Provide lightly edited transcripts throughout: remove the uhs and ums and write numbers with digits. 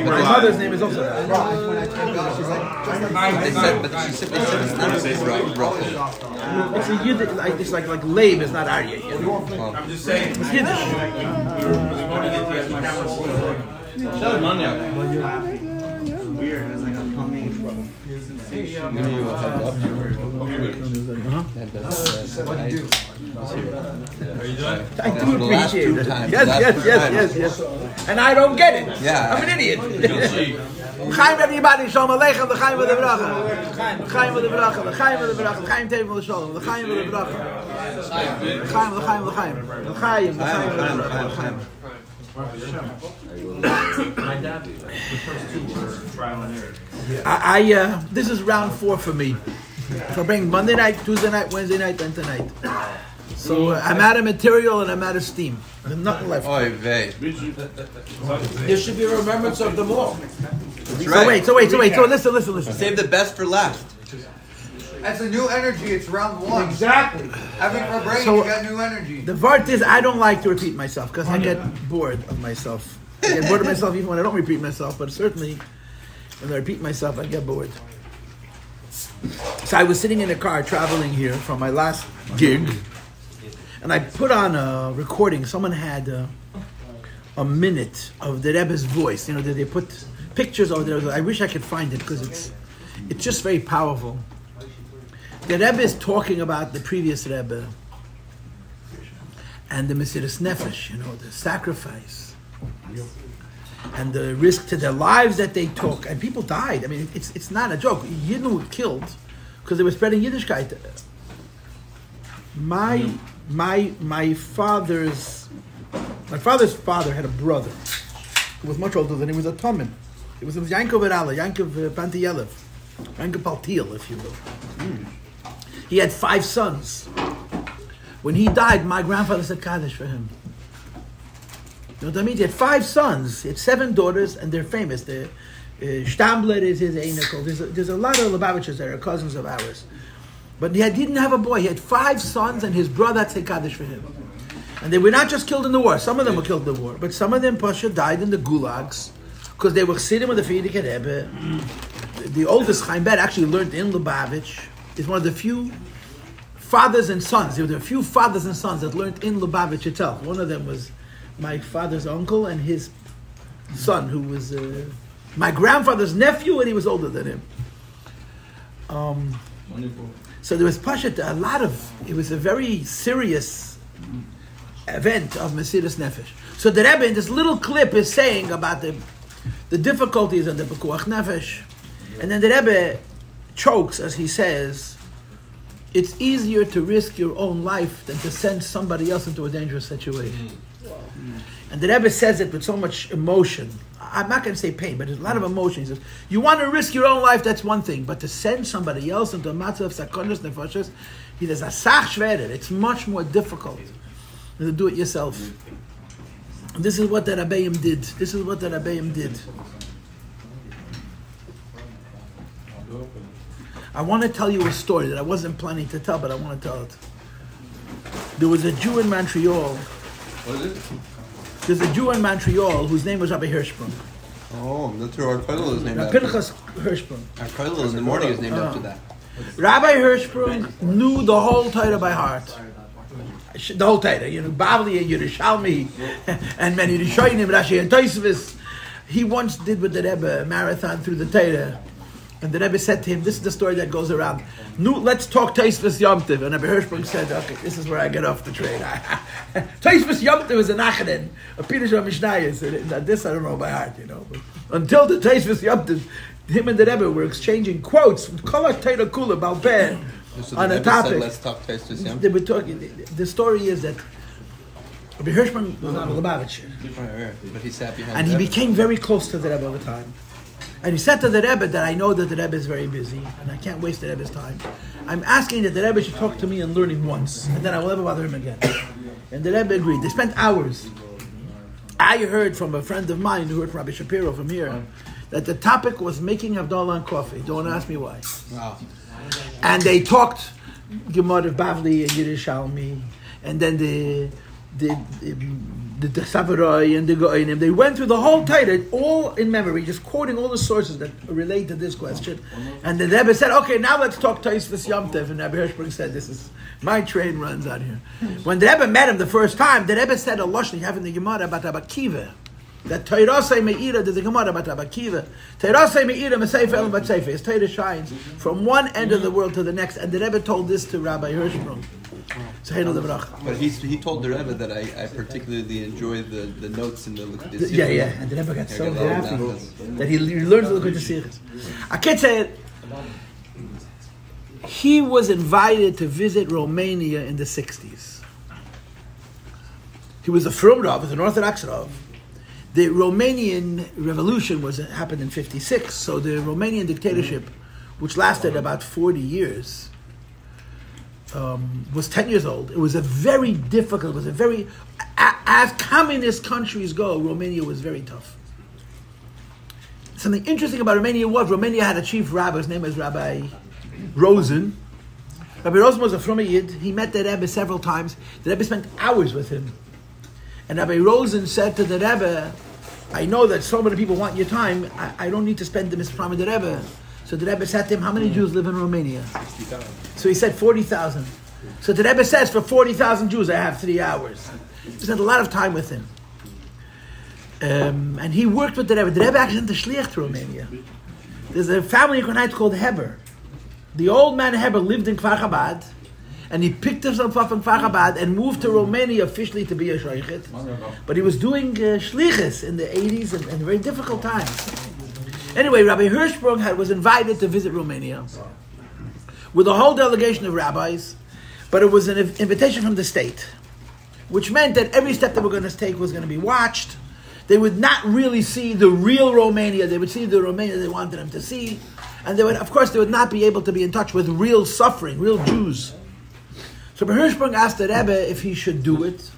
My mother's name is also Rabbi. They said it's not it's a Yiddish, it's like Leib is not Arya. You know? I'm just saying. It's Yiddish. Weird. It's like I'm coming in trouble. What do you do? I do appreciate it. Yes. And I don't get it. Yeah. I'm an idiot. Chaim everybody, Shalom Aleichem, the Chaim of the Bracha. The Chaim of the Bracha, the Chaim of the Bracha, the Chaim Tevim of Shalom, the Chaim of the Bracha. The Chaim, the Chaim, the Chaim. The Chaim, the Chaim of the Bracha. My dad, the first two were trial and error. This is round 4 for me. Farbrengen Monday night, Tuesday night, Wednesday night, and tonight. So I'm out of material and I'm out of steam. There's nothing left. There should be a remembrance of them all. Right. So listen. Save the best for last. That's a new energy. It's round 1. Exactly. Having Farbrengen, you got new energy. The part is, I don't like to repeat myself because I get bored of myself. I get bored of myself even when I don't repeat myself, but certainly when I repeat myself, I get bored. So I was sitting in a car traveling here from my last gig, and I put on a recording. Someone had a minute of the Rebbe's voice. You know, they put pictures of it. I wish I could find it because it's just very powerful. The Rebbe is talking about the previous Rebbe and the Mesiras Nefesh, you know, the sacrifice and the risk to their lives that they took, and people died. I mean, it's not a joke. Yidden were killed because they were spreading Yiddishkeit. My father's father had a brother who was much older than him. He was a Tomin. It was Yankov Erala, Yankov Paltiel, Yankov Paltiel, if you will. He had 5 sons. When he died, my grandfather said Kaddish for him. You know what I mean? He had 5 sons. He had 7 daughters, and they're famous. The Stambler is his Einikol. There's a lot of Lubavitchers that are cousins of ours. But he didn't have a boy. He had 5 sons, and his brother had said Kaddish for him. And they were not just killed in the war. Some of them were killed in the war. But some of them, Pasha, died in the gulags because they were sitting with the Frierdiker Rebbe. The oldest, Chaim Bet, actually learned in Lubavitch. He's one of the few fathers and sons. There were a few fathers and sons that learned in Lubavitch itself. One of them was my father's uncle and his son, who was my grandfather's nephew, and he was older than him. So there was Pashat, it was a very serious event of Mesiras Nefesh. So the Rebbe in this little clip is saying about the difficulties of the Pekuach Nefesh. And then the Rebbe chokes as he says, it's easier to risk your own life than to send somebody else into a dangerous situation. And the Rebbe says it with so much emotion. I'm not going to say pain, but there's a lot of emotion. He says, you want to risk your own life, that's one thing. But to send somebody else into a matzah of sakonos nefashos, he says, asach shverer, it's much more difficult than to do it yourself. And this is what the Rabbeim did. I want to tell you a story that I wasn't planning to tell, but I want to tell it. There was a Jew in Montreal. What is it? There's a Jew in Montreal whose name was Rabbi Hirschsprung. Oh, that's who our Paltiel is named after. Pinchas Hirschsprung. Our Paltiel in the morning is named after that. Rabbi Hirschsprung knew the whole Torah by heart. The whole Torah, Bavli and Yerushalmi, and many Rishonim, Rashi and Tosfos. He once did with the Rebbe a marathon through the Torah. And the Rebbe said to him, this is the story that goes around. Nu, let's talk Tosfos Yom Tov. And Rabbi Hirschberg said, okay, this is where I get off the train. Tosfos Yom Tov is an Achaden, a Pirush HaMishnayos. This I don't know by heart, you know. But until the Tosfos Yom Tov, him and the Rebbe were exchanging quotes from Kol HaTorah Kula Balpeh on a topic. Said, let's talk Tosfos Yom Tov. They were talking. The story is that Rabbi Hirschberg was on the Lubavitcher. Right. But he sat behind And he became very close to the Rebbe all the time. And he said to the Rebbe that I know that the Rebbe is very busy and I can't waste the Rebbe's time. I'm asking that the Rebbe should talk to me and learn him once, and then I will never bother him again. And the Rebbe agreed. They spent hours. I heard from a friend of mine who heard from Rabbi Shapiro from here that the topic was making Havdalah and coffee. Don't ask me why. Wow. And they talked Gemara of Bavli and Yerushalmi, and then the Savaroi and the Goinim. They went through the whole Torah, all in memory, just quoting all the sources that relate to this question. And the Rebbe said, okay, now let's talk Tosfos Yom Tov. And Rabbi Hirschberg said, this is, my train runs out here. When the Rebbe met him the first time, the Rebbe said a Lashon, having the Gemara about Rabbi Akiva. That Torah Me'ira, there's a Gemara about Rabbi Akiva. Torah Me'ira, Meseifa El Batseifa. His Torah shines from one end of the world to the next. And the Rebbe told this to Rabbi Hirschberg. But he told the Rebbe that I particularly enjoy the notes in the yeah, and the Rebbe got so happy that he learned to look at the Sikhs. A kid said he was invited to visit Romania in the 60s. He was a Frum Rav, an Orthodox Rav. The Romanian Revolution happened in 56, so the Romanian dictatorship, which lasted about 40 years, was 10 years old. It was a very difficult, as communist countries go, Romania was very tough. Something interesting about Romania was, Romania had a chief rabbi, his name was Rabbi Rosen. Rabbi Rosen was a Frumma Yid. He met the Rebbe several times. The Rebbe spent hours with him. And Rabbi Rosen said to the Rebbe, I know that so many people want your time, I don't need to spend the time with the Rebbe. So the Rebbe said to him, how many Jews live in Romania? 60,000. So he said 40,000. So the Rebbe says, for 40,000 Jews, I have 3 hours. He spent a lot of time with him. And he worked with the Rebbe. The Rebbe actually sent a shliach to Romania. There's a family in Kornait called Heber. The old man Heber lived in Kfar Chabad, and he picked himself up in Kfar Chabad and moved to Romania officially to be a shaychet. But he was doing shlichus in the 80s and very difficult times. Anyway, Rabbi Hirschberg was invited to visit Romania with a whole delegation of rabbis, but it was an invitation from the state, which meant that every step they were going to take was going to be watched. They would not really see the real Romania. They would see the Romania they wanted them to see. And they would, of course, they would not be able to be in touch with real suffering, real Jews. So Rabbi Hirschberg asked the Rebbe if he should do it.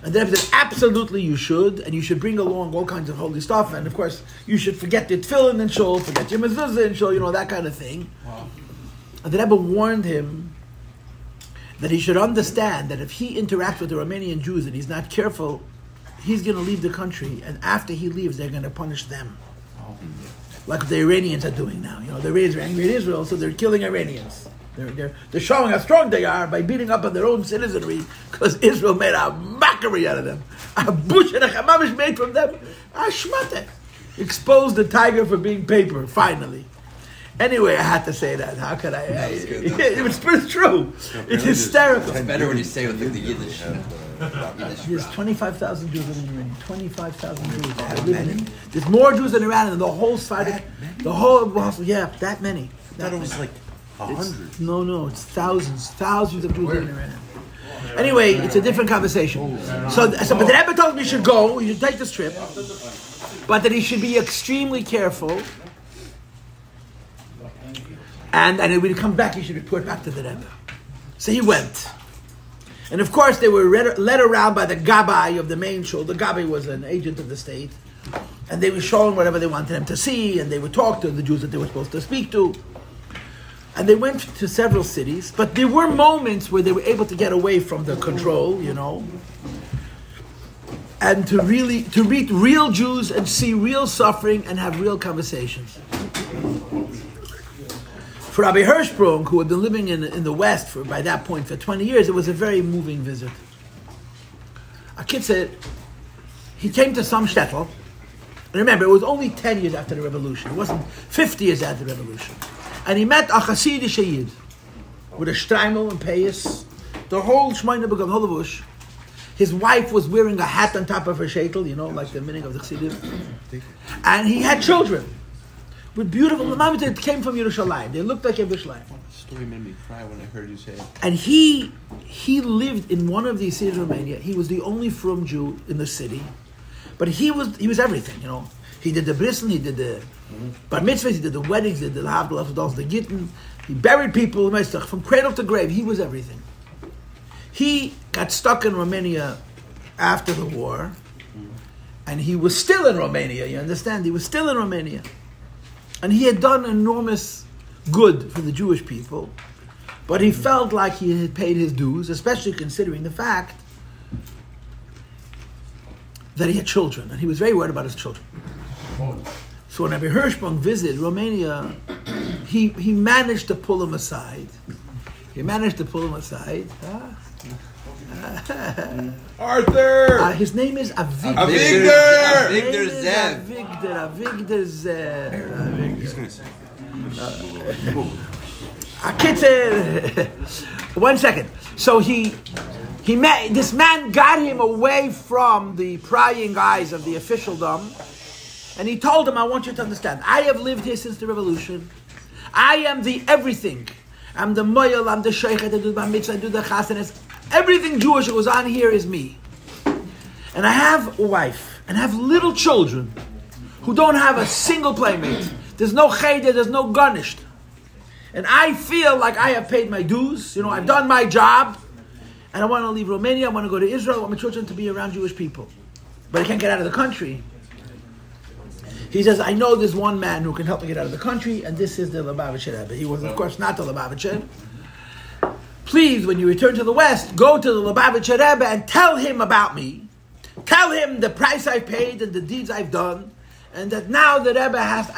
And the Rebbe said, absolutely you should, and you should bring along all kinds of holy stuff, and of course, you should forget your tefillin and shul, forget your mezuzah and shul, that kind of thing. Wow. And the Rebbe warned him that he should understand that if he interacts with the Romanian Jews and he's not careful, he's going to leave the country, and after he leaves, they're going to punish them. Wow. Like the Iranians are doing now. The Iranians are angry at Israel, so they're killing Iranians. They're showing how strong they are by beating up on their own citizenry because Israel made a mockery out of them. A bush and a chamamish made from them. A shmate. Exposed the tiger for being paper, finally. Anyway, I had to say that. How could I? It's true. It's hysterical. It's better when you say it with the Yiddish. There's 25,000 Jews living in Iran. 25,000 Jews. There's more Jews in Iran than the whole side. That many. I thought it was like 100. No, it's thousands of Jews living in Iran. Anyway, it's a different conversation. So but the Rebbe told me he should go, he should take this trip, but that he should be extremely careful. And when he comes back, he should report back to the Rebbe. So he went. And of course, they were led around by the Gabbai of the main shul. The Gabbai was an agent of the state. And they were showing whatever they wanted him to see, and they would talk to the Jews that they were supposed to speak to. And they went to several cities, but there were moments where they were able to get away from the control, and to meet real Jews and see real suffering and have real conversations. For Rabbi Hirschberg, who had been living in the West by that point for 20 years, it was a very moving visit. A kid said, he came to some shtetl, And remember, it was only 10 years after the revolution. It wasn't 50 years after the revolution. And he met a Hasidic Yid with a streimel and payas. The whole Shmoyne Begam Holavush. His wife was wearing a hat on top of her sheitel, you know, like the meaning of the Chassidim. And he had children with beautiful mamas that came from Yerushalayim. They looked like Yerushalayim. The story made me cry when I heard you say it. And he lived in one of these cities of Romania. He was the only frum Jew in the city. But he was everything, you know. He did the brisson, he did the bar mitzvahs, he did the weddings, he did the lahavdal, the gittin. He buried people, from cradle to grave. He was everything. He got stuck in Romania after the war, and he was still in Romania, you understand? He was still in Romania. And he had done enormous good for the Jewish people, but he felt like he had paid his dues, especially considering the fact that he had children, and he was very worried about his children. So when Rabbi Hirschsprung visited Romania, he managed to pull him aside. Arthur! His name is Avigdor. Avigdor Zev. Avigdor Zev. He's going to say. One second. So he met, this man got him away from the prying eyes of the officialdom, and he told him, I want you to understand, I have lived here since the revolution. I am the everything. I'm the moyel, I'm the sheikh, I do the mitzvah, I do the chasanas. Everything Jewish that goes on here is me. And I have a wife, and I have little children who don't have a single playmate. There's no cheder, there's no garnished. And I feel like I have paid my dues, you know, I've done my job, and I want to leave Romania, I want to go to Israel, I want my children to be around Jewish people. But I can't get out of the country. He says, I know there's one man who can help me get out of the country, and this is the Lubavitcher Rebbe. He was, of course, not the Lubavitcher. Please, when you return to the West, go to the Lubavitcher Rebbe and tell him about me. Tell him the price I've paid and the deeds I've done, and that now the Rebbe has,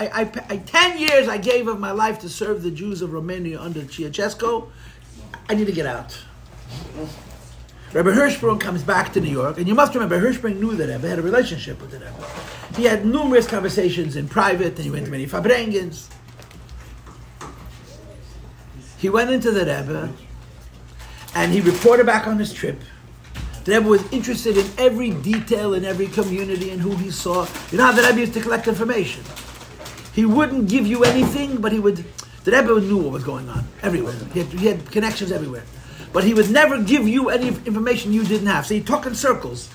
10 years I gave of my life to serve the Jews of Romania under Ceausescu. I need to get out. Rabbi Hirschsprung comes back to New York, and you must remember, Hirschsprung knew the Rebbe, had a relationship with the Rebbe. He had numerous conversations in private, and he went to many Farbrengens. He went into the Rebbe, and he reported back on his trip. The Rebbe was interested in every detail in every community and who he saw. You know how the Rebbe used to collect information? He wouldn't give you anything, but he would. The Rebbe knew what was going on everywhere. He had connections everywhere. But he would never give you any information you didn't have. So he talked in circles.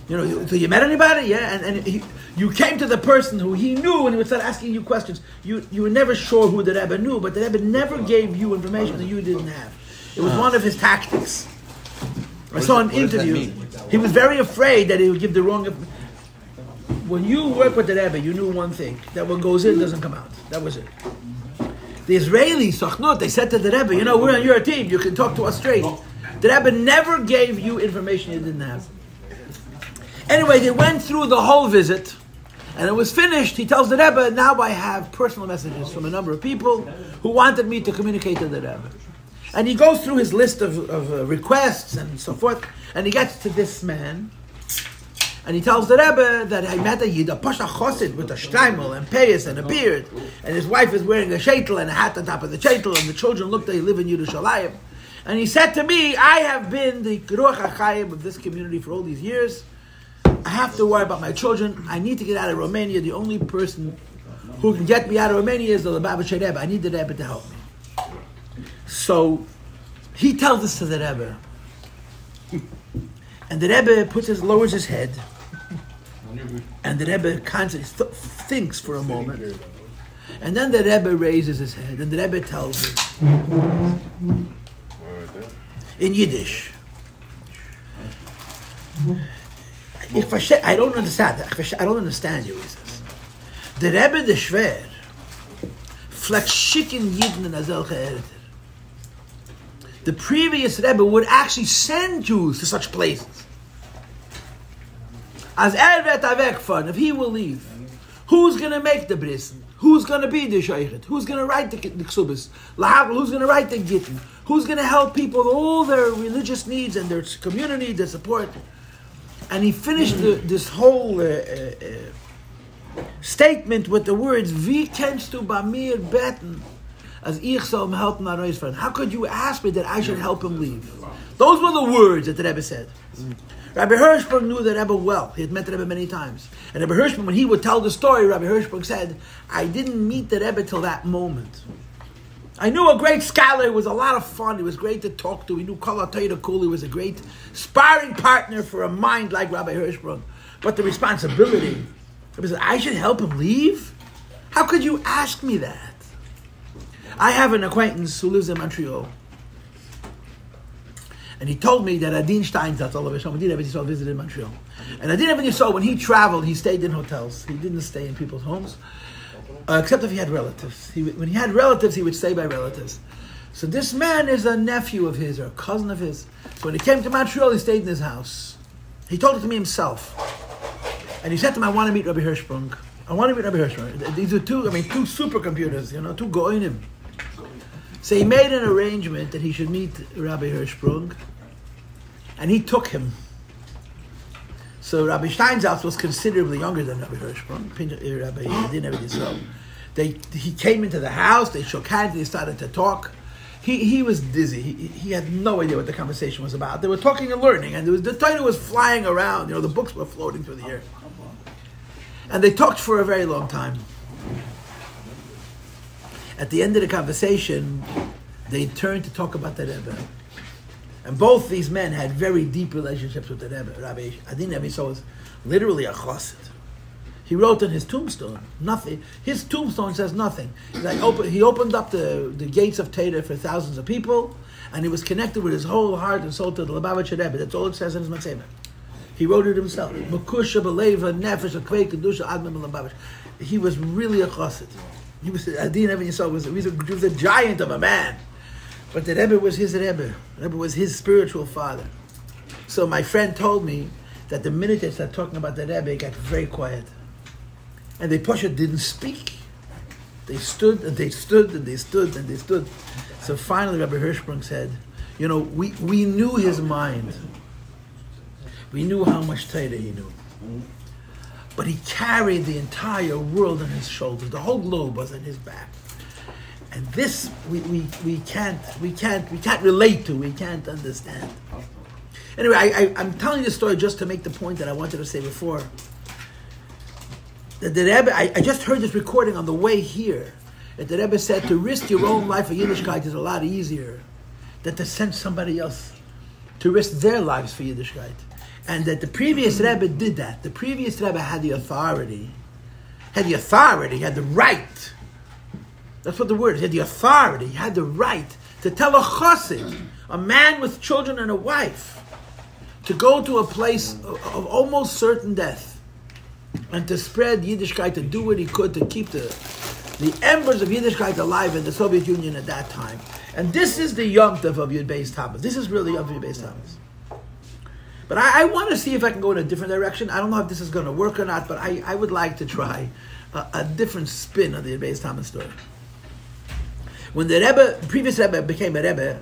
You know, so you met anybody? Yeah, and you came to the person who he knew, and he would start asking you questions. You were never sure who the Rebbe knew, but the Rebbe never gave you information that you didn't have. It was one of his tactics. I saw an interview. He was very afraid that he would give the wrong information. When you work with the Rebbe, you knew one thing, that what goes in doesn't come out. That was it. The Israeli Sochnut, they said to the Rebbe, you know, we're on your team, you can talk to us straight. The Rebbe never gave you information you didn't have. Anyway, they went through the whole visit, and it was finished. He tells the Rebbe, now I have personal messages from a number of people who wanted me to communicate to the Rebbe. And he goes through his list of requests and so forth, and he gets to this man, and he tells the Rebbe that I met a Yid, a Pasha Chosid with a streimel and payas and a beard, and his wife is wearing a sheitel and a hat on top of the sheitel, and the children look like they live in Yerushalayim. And he said to me, I have been the Ruach HaChaim of this community for all these years. I have to worry about my children. I need to get out of Romania. The only person who can get me out of Romania is the Lubavitcher Rebbe. I need the Rebbe to help me. So he tells this to the Rebbe. And the Rebbe lowers his head. And the Rebbe constantly thinks for a moment. And then the Rebbe raises his head. And the Rebbe tells him in Yiddish, I don't understand. I don't understand you, he says. The Rebbe the Schwer fleck schicken Yidden in azelche Ereter. The previous Rebbe would actually send Jews to such places. As vet avekfan, if he will leave, who's going to make the brisen? Who's going to be the sheikhet? Who's going to write the ksubis? Who's going to write the gittin? Who's going to help people with all their religious needs and their community, their support? And he finished this whole statement with the words, Wie kennst du bei mir beten, as ich soll ihm helfen nach Reisfahren? How could you ask me that I should help him leave? Those were the words that the Rebbe said. Rabbi Hirschberg knew the Rebbe well. He had met the Rebbe many times. And Rabbi Hirschberg, when he would tell the story, Rabbi Hirschberg said, I didn't meet the Rebbe till that moment. I knew a great scholar. It was a lot of fun. He was great to talk to. He knew Kol HaTorah Kul. He was a great sparring partner for a mind like Rabbi Hirschberg. But the responsibility, Rabbi said, I should help him leave? How could you ask me that? I have an acquaintance who lives in Montreal. And he told me that Adin Steinzatz, all of his Adin Eben Yisrael visited Montreal. And Adin Eben Yisrael, when he traveled, he stayed in hotels. He didn't stay in people's homes. Except if he had relatives. When he had relatives, he would stay by relatives. So this man is a nephew of his or a cousin of his. So when he came to Montreal, he stayed in his house. He told it to me himself. And he said to him, I want to meet Rabbi Hirschberg. I want to meet Rabbi Hirschberg. These are two supercomputers, two goinim. So he made an arrangement that he should meet Rabbi Hirschberg. And he took him. So Rabbi Steinsaltz was considerably younger than Rabbi Hirschberg, Rabbi Adin Eben Yisrael. He came into the house, they shook hands, they started to talk. He was dizzy. He had no idea what the conversation was about. They were talking and learning, and the Torah was flying around. The books were floating through the air. And they talked for a very long time. At the end of the conversation, they turned to talk about the Rebbe. And both these men had very deep relationships with the Rebbe. Rabbi Adin Eben Yisrael was literally a chassid. He wrote on his tombstone nothing. His tombstone says nothing. He opened up the gates of Torah for thousands of people, and he was connected with his whole heart and soul to the Lubavitcher Rebbe. That's all it says in his Matzeva. He wrote it himself. He was really a chassid. Adin Eben Yisrael was a giant of a man. But the Rebbe was his Rebbe. The Rebbe was his spiritual father. So my friend told me that the minute they started talking about the Rebbe, it got very quiet. And they didn't speak. They stood and they stood and they stood and they stood. So finally Rabbi Hirschberg said, we knew his mind. We knew how much Torah he knew. But he carried the entire world on his shoulders. The whole globe was on his back. And this we can't relate to, we can't understand. Anyway, I'm telling this story just to make the point that I wanted to say before. That the Rebbe, I just heard this recording on the way here, that the Rebbe said to risk your own life for Yiddishkeit is a lot easier than to send somebody else to risk their lives for Yiddishkeit. And that the previous Rebbe did that. The previous Rebbe had the authority, had the right. That's what the word is. He had the authority, he had the right to tell a chassid, a man with children and a wife, to go to a place of almost certain death and to spread Yiddishkeit, to do what he could to keep the embers of Yiddishkeit alive in the Soviet Union at that time. And this is the Yom Tov of Yud Beis Tammuz. This is really Yom Tov Yud Beis Tammuz. But I want to see if I can go in a different direction. I don't know if this is going to work or not, but I would like to try a different spin on the Yud Beis Tammuz story. When the previous Rebbe became a Rebbe,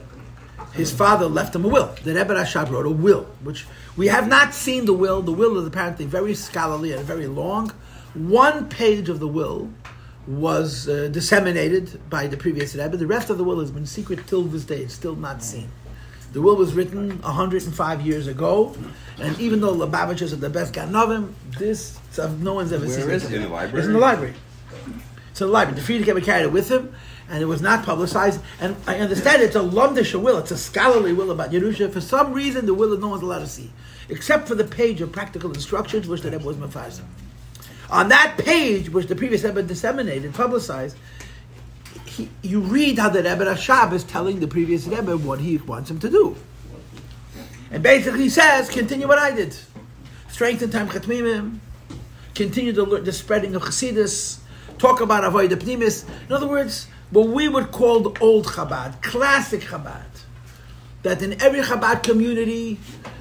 his father left him a will. The Rebbe Rashab wrote a will, which we have not seen the will. The will is apparently very scholarly and very long. One page of the will was disseminated by the previous Rebbe. The rest of the will has been secret till this day. It's still not seen. The will was written 105 years ago, and even though Lubavitchers are the best Ganovim, no one's ever seen it. Where is it? In the library? It's in the library. It's in the library. The Friedrich carried it with him, and it was not publicized. And I understand it's a lumdish will. It's a scholarly will about Yerusha. For some reason, the will no one's allowed to see, except for the page of practical instructions, which the Rebbe was mefarsim. On that page, which the previous Rebbe disseminated, publicized, you read how the Rebbe Rashab is telling the previous Rebbe what he wants him to do. And basically he says, continue what I did. Strengthen Tam Chatmimim, continue the spreading of Chassidus, talk about Avodah Pnimis. In other words, what we would call the old Chabad, classic Chabad. That in every Chabad community,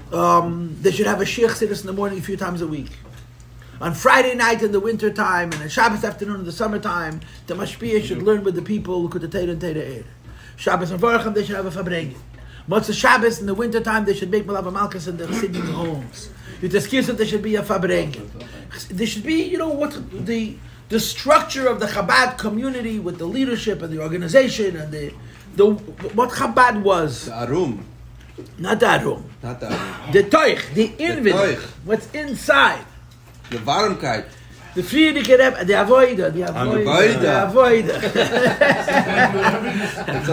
they should have a Shir Chassidus in the morning a few times a week. On Friday night in the winter time, and on Shabbos afternoon in the summertime, the Mashpiyah should learn with the people who could Teira and Teira Eir. Shabbos and Varacham, they should have a Farbrengen. Motzei Shabbos in the wintertime, they should make Malava Malchus in the Chassidim homes. You excuse that there should be a Farbrengen. There should be, what the structure of the Chabad community with the leadership and the organization and the what Chabad was. The Arum. Not the Arum. Not the Arum. The Toich, the inward, what's inside. The Warmkeit. The Friedrich Rebbe, the Avoida.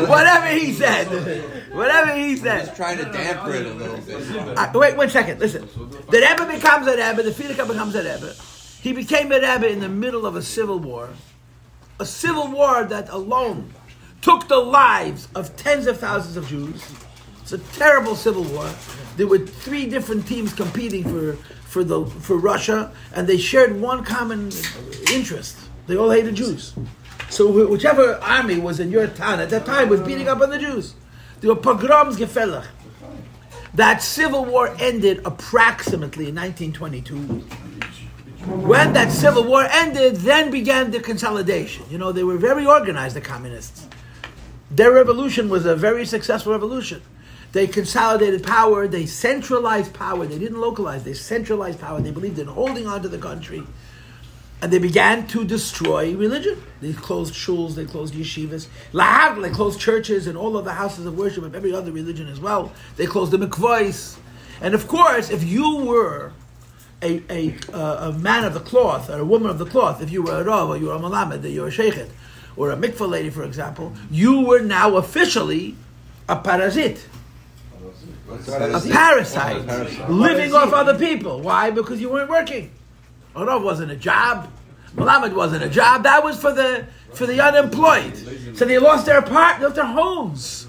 Whatever he said. I'm just trying to damper it a little bit. Wait 1 second, listen. The Rebbe becomes a Rebbe, the Friedrich becomes a Rebbe. He became a Rebbe in the middle of a civil war. A civil war that alone took the lives of tens of thousands of Jews. It's a terrible civil war. There were 3 different teams competing for Russia, and they shared one common interest. They all hated Jews. So whichever army was in your town at that time was beating up on the Jews. There were pogroms gefellach. That civil war ended approximately in 1922. When that civil war ended, then began the consolidation. They were very organized, the communists. Their revolution was a very successful revolution. They consolidated power, they centralized power, they didn't localize, they centralized power, they believed in holding on to the country. And they began to destroy religion. They closed shuls, they closed yeshivas. They closed churches and all of the houses of worship of every other religion as well. They closed the mikvahs. And of course, if you were a man of the cloth, or a woman of the cloth, if you were a rav, or you were a malamed, or you were a sheikhet, or a mikvah lady, for example, you were now officially a parazit. A parasite, living off other people. Why? Because you weren't working. Rav wasn't a job. Malamed wasn't a job. That was for the unemployed. So they lost their lost their homes.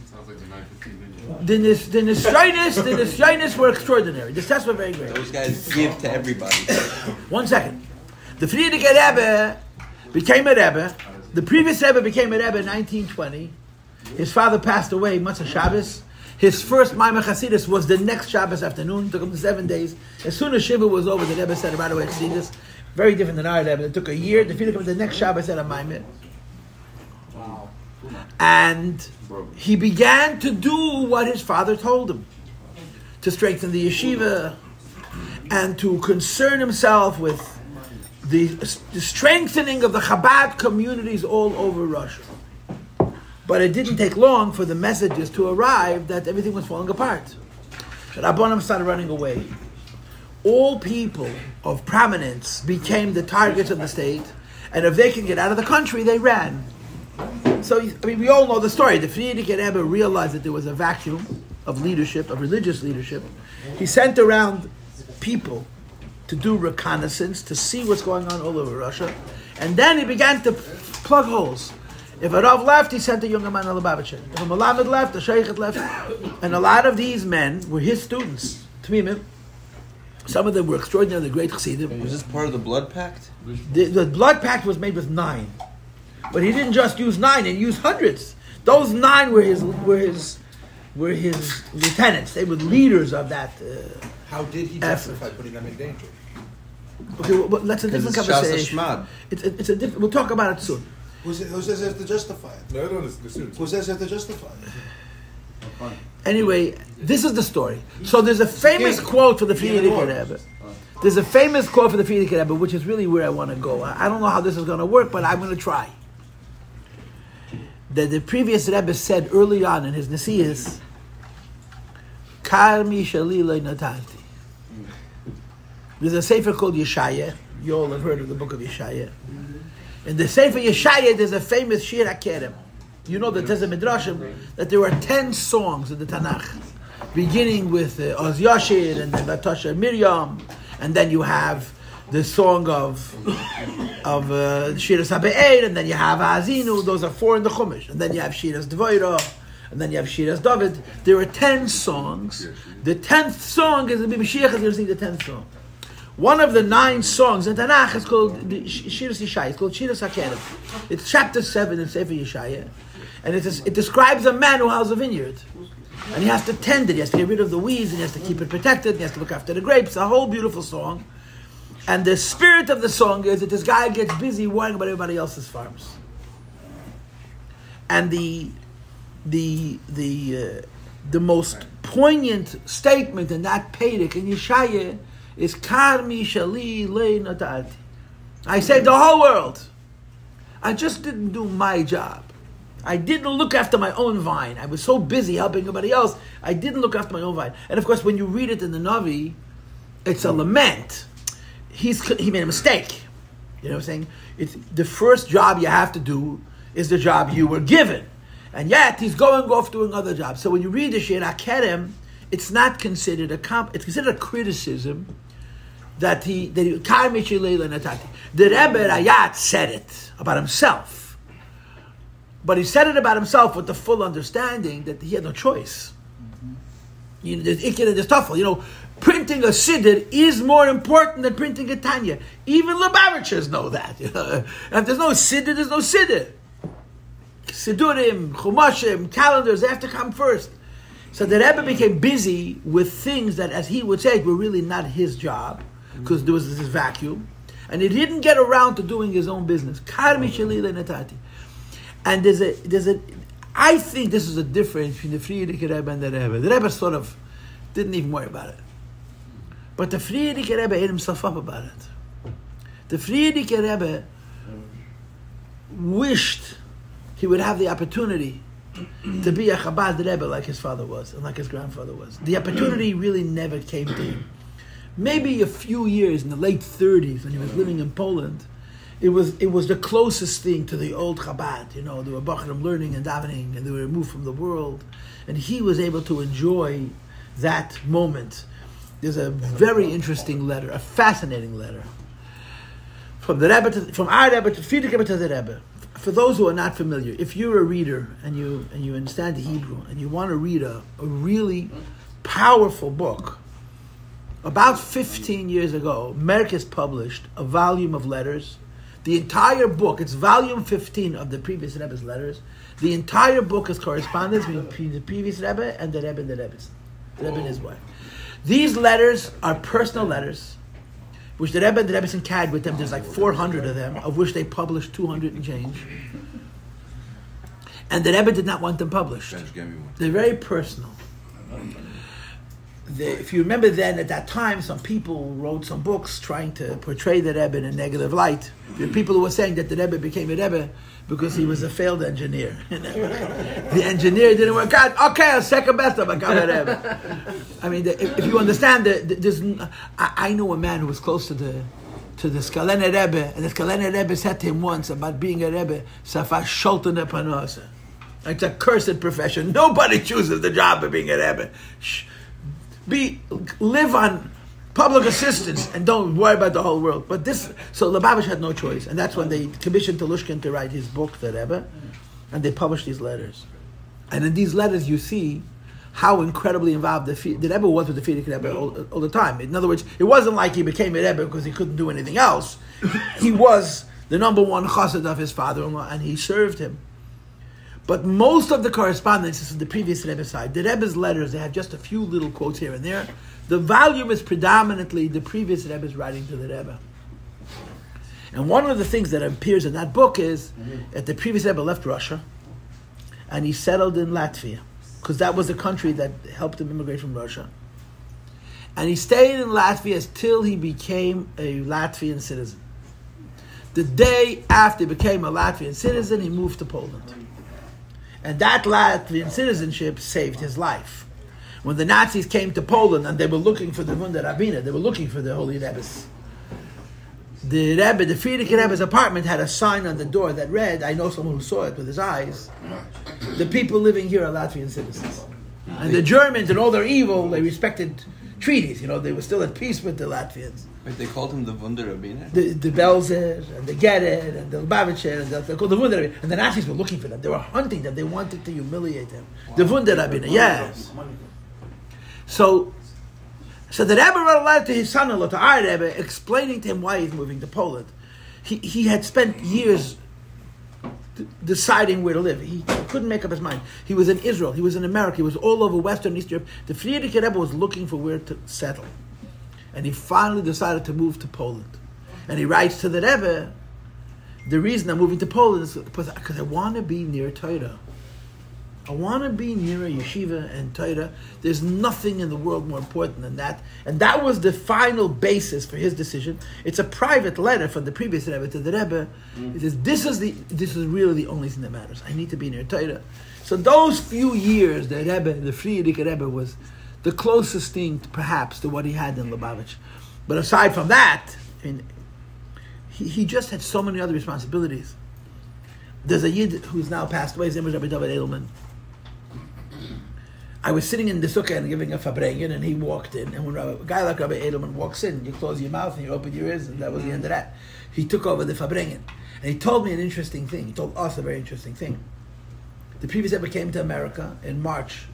The Nisrainis were extraordinary. The tests were very great. Those guys give to everybody. 1 second. The Friedrich Rebbe became a Rebbe. The previous Rebbe became a Rebbe in 1920. His father passed away, Motzei Shabbos. His first Maimon Chasidus was the next Shabbos afternoon. It took him 7 days. As soon as Shiva was over, the Rebbe said right away Chasidus. Very different than our Rebbe. It took a year. The next Shabbos said a Maimon. Wow. And he began to do what his father told him. To strengthen the yeshiva and to concern himself with the strengthening of the Chabad communities all over Russia. But it didn't take long for the messages to arrive that everything was falling apart. The Rabbanim started running away. All people of prominence became the targets of the state, and if they could get out of the country, they ran. So, we all know the story. The Friedrich Rebbe realized that there was a vacuum of leadership, of religious leadership. He sent around people to do reconnaissance, to see what's going on all over Russia, and then he began to plug holes. If a Rav left, he sent a younger man on the Lubavitcher. If a Malamed left, a Sheikhet left. And a lot of these men were his students. Tmimim. Some of them were extraordinarily great chassidim. Was this part of the blood pact? The blood pact was made with 9. But he didn't just use 9, he used hundreds. Those 9 were his lieutenants. They were leaders of that How did he justify putting them in danger? Okay, well, that's a different conversation. It's a different. We'll talk about it soon. Who says they have to justify it? No, no, the students. Who says they have to justify it? Anyway, this is the story. So there's a famous quote for the Friedrich Rebbe. There's a famous quote for the Friedrich Rebbe, which is really where I want to go. I don't know how this is going to work, but I'm going to try. That the previous Rebbe said early on in his Nesiyas, Karmi Shalilai Natanti. There's a sefer called Yeshaya. You all have heard of the book of Yeshaya. In the Sefer Yeshaya, there's a famous Shir HaKerem. You know that there's a Midrashim that there are 10 songs in the Tanakh, beginning with Oz Yashir and then Vatasha Miriam, and then you have the song of Shiras HaBe'er, and then you have Azinu. Those are 4 in the Chumash, and then you have Shiras Dvoira, and then you have Shiras David. There are 10 songs. The 10th song is the Mashiach is going to sing the 10th song. One of the 9 songs in Tanakh is called Shiras Yeshaya. It's called Shiras HaKerem. It's chapter 7 in Sefer Yeshaya. And it describes a man who has a vineyard. And he has to tend it. He has to get rid of the weeds, and he has to keep it protected, and he has to look after the grapes. A whole beautiful song. And the spirit of the song is that this guy gets busy worrying about everybody else's farms. And the the most poignant statement in that Perek in Yeshaya is Karmi Shali Le Natati. I saved the whole world. I just didn't do my job. I didn't look after my own vine. I was so busy helping everybody else, I didn't look after my own vine. And of course, when you read it in the Navi, it's a lament. He made a mistake. You know what I'm saying? It's the first job you have to do is the job you were given. And yet, he's going off doing other jobs. So when you read the Shir HaKerem, it's not considered it's considered a criticism that the Rebbe Rayat said it about himself. But he said it about himself with the full understanding that he had no choice. You know, there's Ikir and there's Tafel. You know, printing a Siddur is more important than printing a Tanya. Even Lubavitchers know that. You know? And if there's no Siddur, there's no Siddur. Siddurim, Chumashim, calendars, they have to come first. So the Rebbe became busy with things that, as he would say, were really not his job, because there was this vacuum. And he didn't get around to doing his own business. Karmi Shalila Natati. And I think this is a difference between the Friedrich Rebbe and the Rebbe. The Rebbe sort of didn't even worry about it. But the Friedrich Rebbe ate himself up about it. The Friedrich Rebbe wished he would have the opportunity to be a Chabad Rebbe like his father was and like his grandfather was. The opportunity really never came to him. Maybe a few years in the late 30s when he was living in Poland, it was the closest thing to the old Chabad. You know, they were Bachram learning and davening, and they were removed from the world, and he was able to enjoy that moment. There's a very interesting letter, a fascinating letter from the Rebbe, from our Rebbe to Friedrich Rebbe to the Rebbe. For those who are not familiar, if you're a reader and you understand the Hebrew and you want to read a really powerful book, about 15 years ago, Merkis published a volume of letters. The entire book, it's volume 15 of the previous Rebbe's letters. The entire book is correspondence between the previous Rebbe and the Rebbe and the Rebbe's, the Rebbe and his wife. These letters are personal letters, which the Rebbe and the Rebbe's carried with them. There's like 400 of them, of which they published 200 and change. And the Rebbe did not want them published. They're very personal. If you remember then, at that time, some people wrote some books trying to portray the Rebbe in a negative light. There were people who were saying that the Rebbe became a Rebbe because he was a failed engineer. The engineer didn't work out. Okay, I'll second best of a Rebbe. I mean, if you understand, I know a man who was close to the Skalene Rebbe, and the Skalene Rebbe said to him once about being a Rebbe, Safa Sholten Epanosa. It's a cursed profession. Nobody chooses the job of being a Rebbe. Live on public assistance and don't worry about the whole world. But so Lubavitch had no choice, and that's when they commissioned Telushkin to write his book, the Rebbe, and they published these letters. And in these letters, you see how incredibly involved the Rebbe was with the Friedrich Rebbe all the time. In other words, it wasn't like he became a Rebbe because he couldn't do anything else. He was the number one chassid of his father-in-law, and he served him. But most of the correspondence is from the previous Rebbe's side. The Rebbe's letters, they have just a few little quotes here and there. The volume is predominantly the previous Rebbe's writing to the Rebbe. And one of the things that appears in that book is that the previous Rebbe left Russia and he settled in Latvia, because that was the country that helped him immigrate from Russia. And he stayed in Latvia until he became a Latvian citizen. The day after he became a Latvian citizen, he moved to Poland. And that Latvian citizenship saved his life. When the Nazis came to Poland and they were looking for the Wunder Rabbiner, they were looking for the Holy Rebbe's. The Rebbe, the Friedrich Rebbe's apartment had a sign on the door that read, I know someone who saw it with his eyes, the people living here are Latvian citizens. And the Germans, and all their evil, they respected treaties. You know, they were still at peace with the Latvians. Wait, they called him the Wunder Rabbiner? The Belzer, and the Gerer, and the Lubavitcher, and they called the Wunder Rabbiner. And the Nazis were looking for them. They were hunting them. They wanted to humiliate them. Wow. The Wunder Rabbiner, yes. So the Rebbe wrote a letter to his son-in-law, to our Rebbe, explaining to him why he's moving to Poland. He had spent years deciding where to live. He couldn't make up his mind. He was in Israel. He was in America. He was all over Western and Eastern Europe. The Friedrich Rebbe was looking for where to settle. And he finally decided to move to Poland. And he writes to the Rebbe, the reason I'm moving to Poland is because I want to be near Torah. I want to be near a yeshiva and Torah. There's nothing in the world more important than that. And that was the final basis for his decision. It's a private letter from the previous Rebbe to the Rebbe. He says, this is really the only thing that matters. I need to be near Torah. So those few years, the Friedrich Rebbe was the closest thing, perhaps, to what he had in Lubavitch. But aside from that, he just had so many other responsibilities. There's a Yid who's now passed away. His name was Rabbi Edelman. I was sitting in the sukkah and giving a Farbrengen, and he walked in. And when a guy like Rabbi Edelman walks in, you close your mouth and you open your ears, and that was the end of that. He took over the Farbrengen. And he told me an interesting thing. He told us a very interesting thing. The previous Rebbe came to America in March,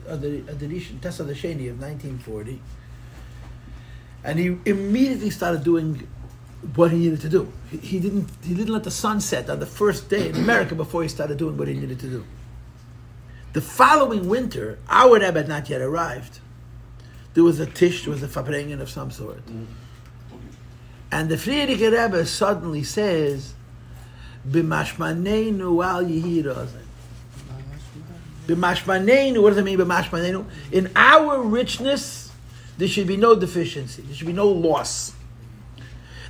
of the Tess of the Sheni of 1940. And he immediately started doing what he needed to do. He didn't let the sun set on the first day in America before he started doing what he needed to do. The following winter, our Rebbe had not yet arrived. There was a tish, there was a Farbrengen of some sort. And the Friedrich Rebbe suddenly says, B'mashmaneinu al yehi rozen. B'mashmaneinu, what does it mean, b'mashmaneinu? In our richness, there should be no deficiency. There should be no loss.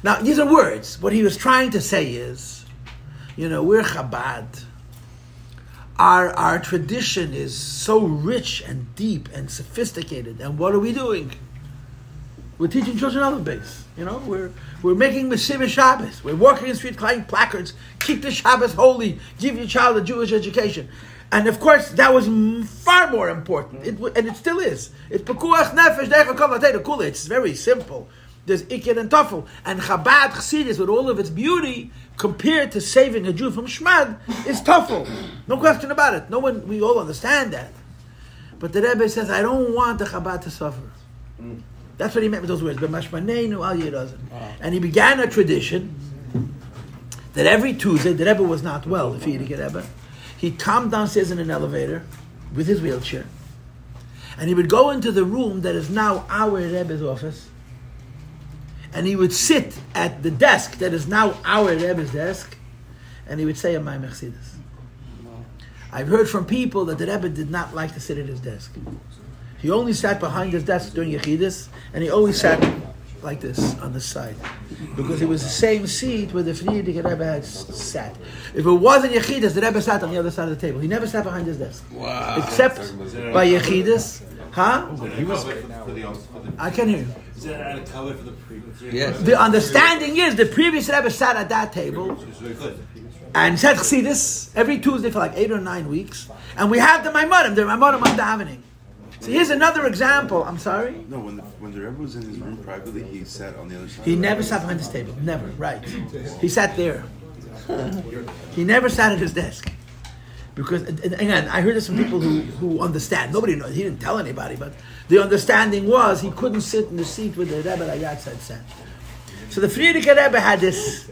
Now, these are words. What he was trying to say is, we're Chabad. Our tradition is so rich and deep and sophisticated. And what are we doing? We're teaching children alphabets. We're making Mesilas Shabbos. We're walking in the street carrying placards. Keep the Shabbos holy. Give your child a Jewish education. And of course, that was far more important. And it still is. It's Pekuach Nefesh Decha Kol Latei Kula. It's very simple. There's Ikir and Tafel. And Chabad Chassidus, with all of its beauty, compared to saving a Jew from Shmad, is Tafel. No question about it. We all understand that. But the Rebbe says, I don't want the Chabad to suffer. That's what he meant with those words. B'mashmaneinu al yehi. And he began a tradition that every Tuesday, the Rebbe was not well, the Friedrich Rebbe. He'd come downstairs in an elevator with his wheelchair, and he would go into the room that is now our Rebbe's office, and he would sit at the desk that is now our Rebbe's desk, and he would say a Ma'ameh Chassidus. I've heard from people that the Rebbe did not like to sit at his desk. He only sat behind his desk during Yechidus, and he always sat like this on the side, because it was the same seat where the Friedrich Rebbe had sat. If it wasn't Yechidus, the Rebbe sat on the other side of the table. He never sat behind his desk, except by Yechidus. Huh? I can hear you. Is that out of color for the previous? Yes. The understanding is the previous Rebbe sat at that table and said Chassidus every Tuesday for like 8 or 9 weeks, and we have the Maimonim on davening. So here's another example. I'm sorry? No, when the Rebbe was in his room privately, he sat on the other side. He never sat behind his table. Never. Right. He sat there. He never sat at his desk. Because, and again, I heard this from people who understand. Nobody knows. He didn't tell anybody, but the understanding was he couldn't sit in the seat where the Rebbe Rayatz had sat. So the Friedrich Rebbe had this,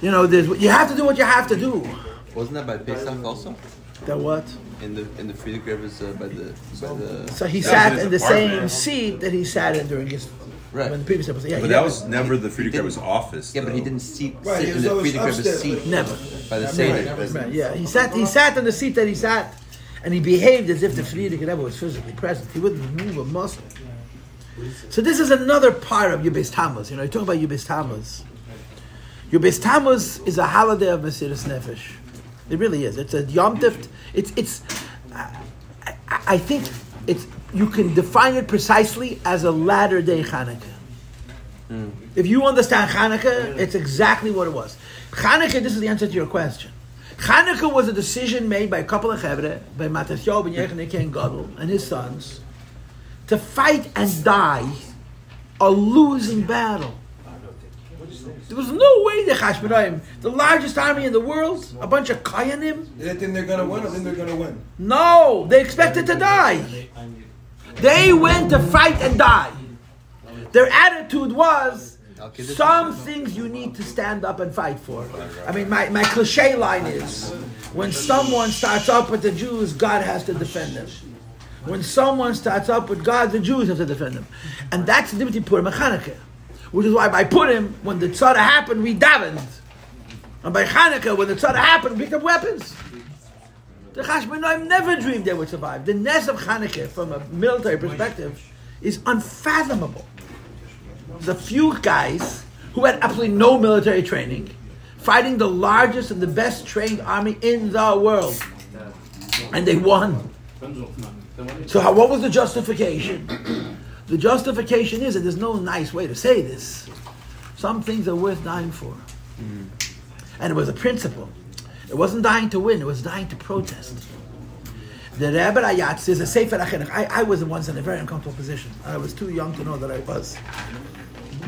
you have to do what you have to do. Wasn't that by Pesach also? The what? In the Friedrich Rebbe's by the. So he sat in the same seat that he sat in during his. Right. When the previous episode. Yeah, But that was never the Friedrich Rebbe's office. Yeah, but he though. didn't sit Right, he in was the always Friedrich Rebbe's upstairs. seat. Never. By the Seder. Right, yeah. He sat in the seat that he sat, and he behaved as if the Friedrich Rebbe was physically present. He wouldn't move a muscle. So this is another part of Yubes Tammuz. You talk about Yubes Tammuz. Yubes Tammuz is a holiday of Mesilas Nefesh. It really is. It's a Yom Tov. I think you can define it precisely as a latter day Hanukkah. If you understand Hanukkah, it's exactly what it was. Hanukkah, this is the answer to your question. Hanukkah was a decision made by a couple of Chevre, by Matasyahu ben Yechoneh Ken Gadol and his sons, to fight and die a losing battle. There was no way the Chashmonaim, the largest army in the world, a bunch of Kayanim. They think they're going to win or think they're going to win? No, they expected to die. They went to fight and die. Their attitude was, some things you need to stand up and fight for. I mean, my cliche line is, when someone starts up with the Jews, God has to defend them. When someone starts up with God, the Jews have to defend them. And that's the difference between Purim and Chanukah. Which is why by Purim, when the tzara happened, we davened. And by Chanukah, when the tzara happened, we picked up weapons. The Chashmonaim never dreamed they would survive. The Ness of Hanukkah, from a military perspective, is unfathomable. There's a few guys who had absolutely no military training, fighting the largest and the best trained army in the world. And they won. So what was the justification? The justification is, and there's no nice way to say this, some things are worth dying for. And it was a principle. It wasn't dying to win, it was dying to protest. The Rebbe Ayatz is a Sefer HaChinuch. I was once in a very uncomfortable position. I was too young to know that I was.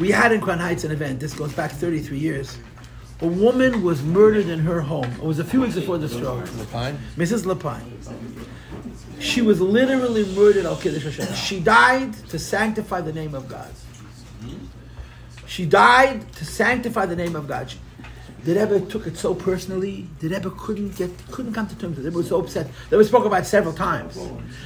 We had in Crown Heights an event, this goes back 33 years. A woman was murdered in her home. It was a few weeks before the stroke. Lapine? Mrs. Lapine. She was literally murdered al Kiddush Hashem. She died to sanctify the name of God. She died to sanctify the name of God. The Rebbe took it so personally. The Rebbe couldn't come to terms with it. The Rebbe was so upset. The Rebbe spoke about it several times.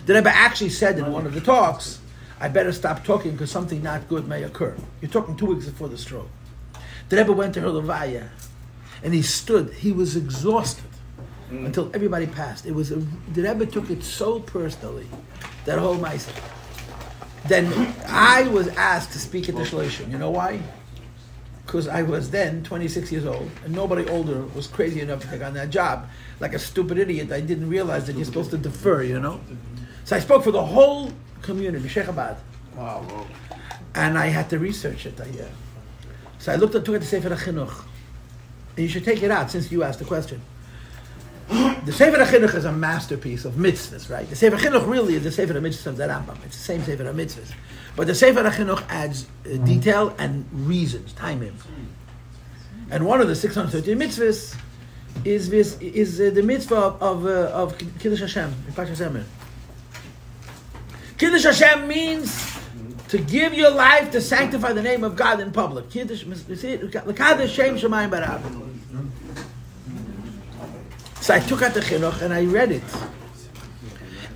The Rebbe actually said in one of the talks, I better stop talking because something not good may occur. You're talking 2 weeks before the stroke. The Rebbe went to her levaya, and he stood. He was exhausted until everybody passed. The Rebbe took it so personally, that whole ma'aseh. Then I was asked to speak at the Shloshim. You know why? Because I was then 26 years old, and nobody older was crazy enough to take on that job. Like a stupid idiot, I didn't realize that you're supposed to defer, So I spoke for the whole community, Sheikh Abad. Wow. And I had to research it. So I took it to Sefer HaChinuch. And you should take it out, since you asked the question. The Sefer HaChinuch is a masterpiece of mitzvahs, right? The Sefer HaChinuch really is the Sefer HaMitzvahs of the Rambam. It's the same Sefer HaMitzvahs. But the Sefer HaChinuch adds detail and reasons, timing. And one of the 613 mitzvahs is the mitzvah of Kiddush Hashem, in Parshas Emer. Kiddush Hashem means to give your life to sanctify the name of God in public. Kiddush, you see it? L'kadosh Shem Shemayim Barav. So I took out the Chinuch and I read it.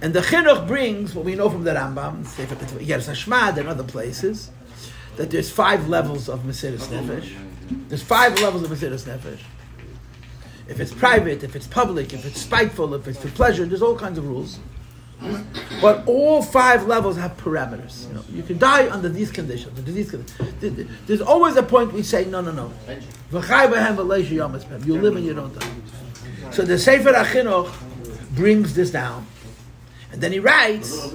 And the Chinuch brings what we know from the Rambam, Yeres Hashmad and other places, that there's 5 levels of Mesiras Nefesh. There's 5 levels of Mesiras Nefesh. If it's private, if it's public, if it's spiteful, if it's for pleasure, there's all kinds of rules. But all 5 levels have parameters. You can die under these conditions. There's always a point we say, no. You live and you don't die. So the Sefer HaChinuch brings this down. And then he writes,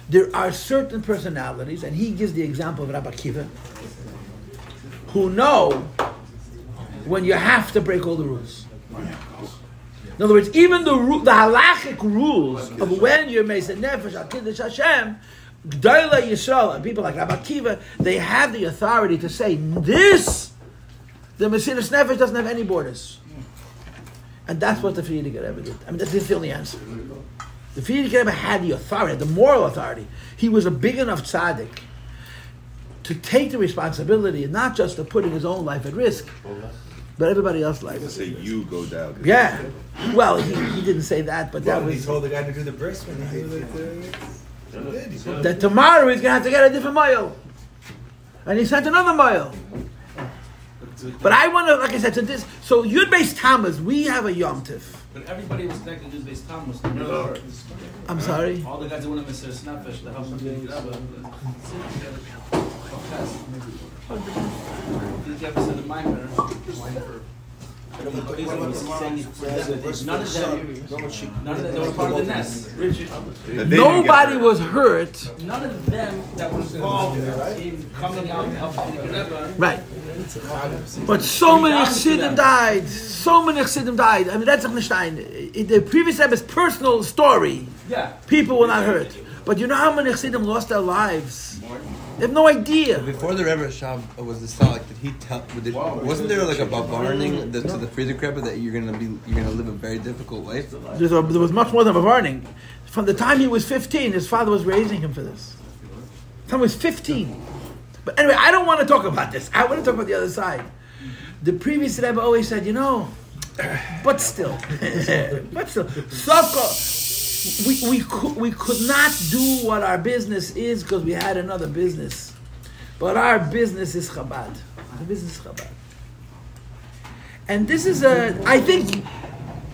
there are certain personalities, and he gives the example of Rabbi Akiva, who know when you have to break all the rules. In other words, even the halachic rules of when you're Meisei Nefesh, HaKiddush Hashem, G'dolei Yisrael, and people like Rabbi Akiva, they have the authority to say, the Mesiras Nefesh doesn't have any borders. And that's what the Frierdiker Rebbe did. That's the only answer. The Frierdiker Rebbe had the authority, the moral authority. He was a big enough tzaddik to take the responsibility, and not just of putting his own life at risk, but everybody else's life. Say you go down. Yeah. Well, he didn't say that, but that was... He told the guy to do the bris when he did that tomorrow he's going to have to get a different mile. And he sent another mile. But I want to, like I said, so Yud Beis Tammuz, we have a Yom Tif. But everybody was connected to Yud Beis Tammuz. I'm sorry? All the guys that went to Mesiras Nefesh, the help them get it up. Did you ever say the mimer? None of them were part of the nest. Nobody was hurt. None of them that was involved in coming out and helping the Rebbe. Right. But so many Chassidim died. I mean, that's in the previous Rebbe's personal story. Yeah. People were not hurt. But you know how many Chassidim lost their lives? They have no idea. Before the Rebbe Rashab was the Salik, did he tell? Wasn't there like a warning to the Frierdiker Rebbe that you're gonna live a very difficult life? There was much more than a warning. From the time he was 15, his father was raising him for this. The time he was 15. But anyway, I don't want to talk about this. I want to talk about the other side. The previous Rebbe always said, but still, we could not do what our business is because we had another business. But our business is Chabad. The business is Chabad. And this is I think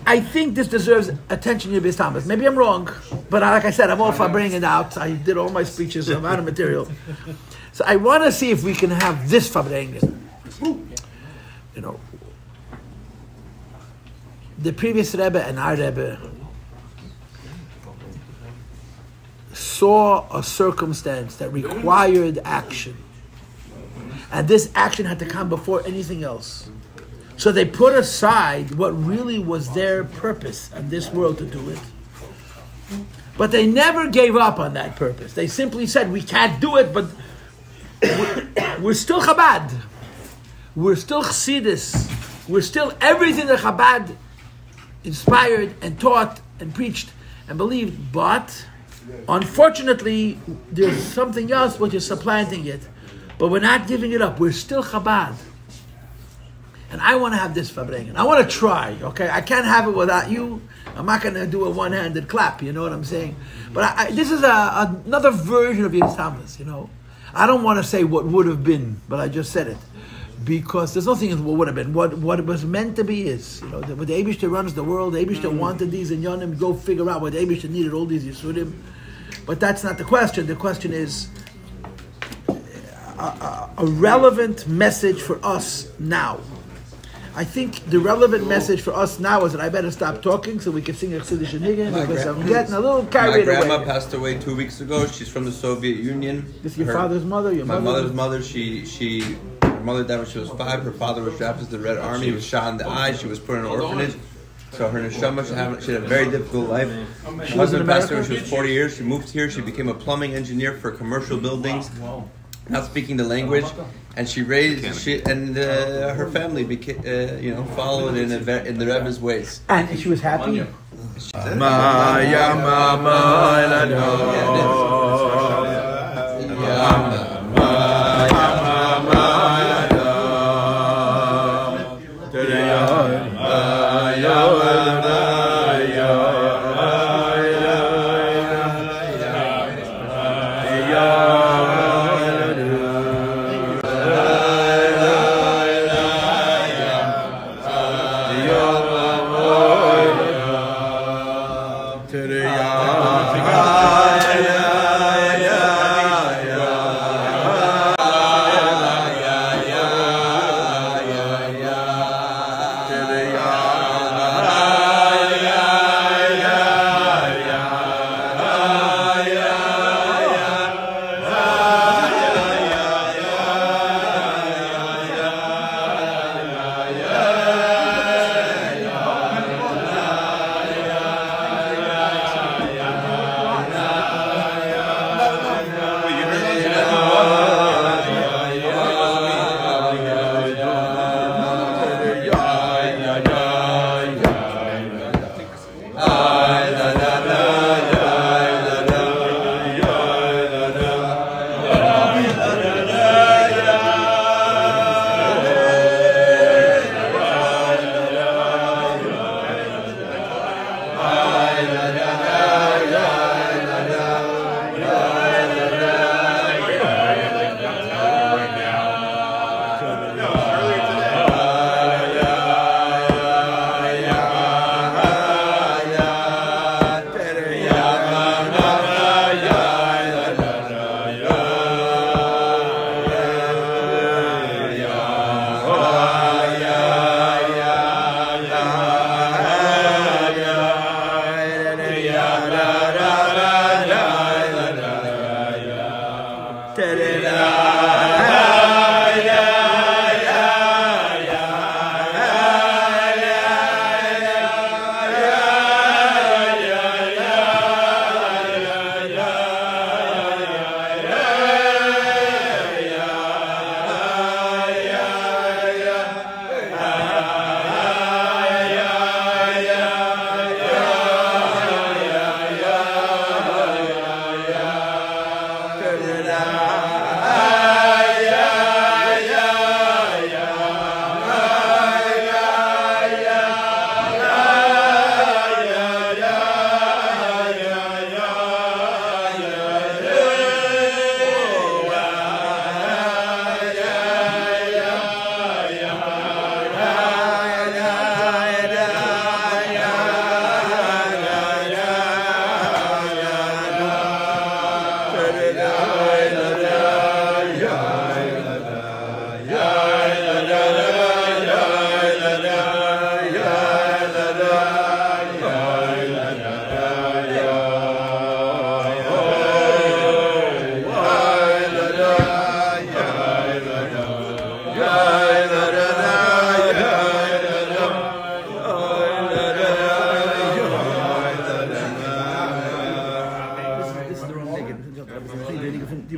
I think this deserves attention in Yibis Tammuz. Maybe I'm wrong, but like I said, I'm all Farbrengen out. I did all my speeches. I'm out of material. So I want to see if we can have this Farbrengen. You know, the previous Rebbe and our Rebbe saw a circumstance that required action. And this action had to come before anything else. So they put aside what really was their purpose in this world to do it. But they never gave up on that purpose. They simply said, we can't do it, but we're still Chabad. We're still Chassidus. We're still everything that Chabad inspired and taught and preached and believed. But unfortunately, there's something else which is supplanting it. But we're not giving it up. We're still Chabad. And I want to have this Farbrengen. I want to try, okay? I can't have it without you. I'm not going to do a one-handed clap, you know what I'm saying? But this is another version of Yibis Tammuz, you know? I don't want to say what would have been, but I just said it. Because there's nothing as what would have been. What it was meant to be is, you know, the Eibishter runs the world, the Eibishter wanted these in Yonim, go figure out what the Eibishter needed all these Yisudim. But that's not the question. The question is a relevant message for us now. I think the relevant message for us now is that I better stop talking so we can sing a Chassidish Niggun because I'm getting a little carried away. My grandma passed away 2 weeks ago. She's from the Soviet Union. This is your father's mother? My mother's mother. Her mother died when she was 5. Her father was drafted to the Red Army. He was shot in the eye. She was put in an orphanage. So her neshama, she had a very difficult life. Her husband passed away when she was 40 years. She moved here. She became a plumbing engineer for commercial buildings. Not speaking the language, and her family followed in the Rebbe's ways. And she was happy.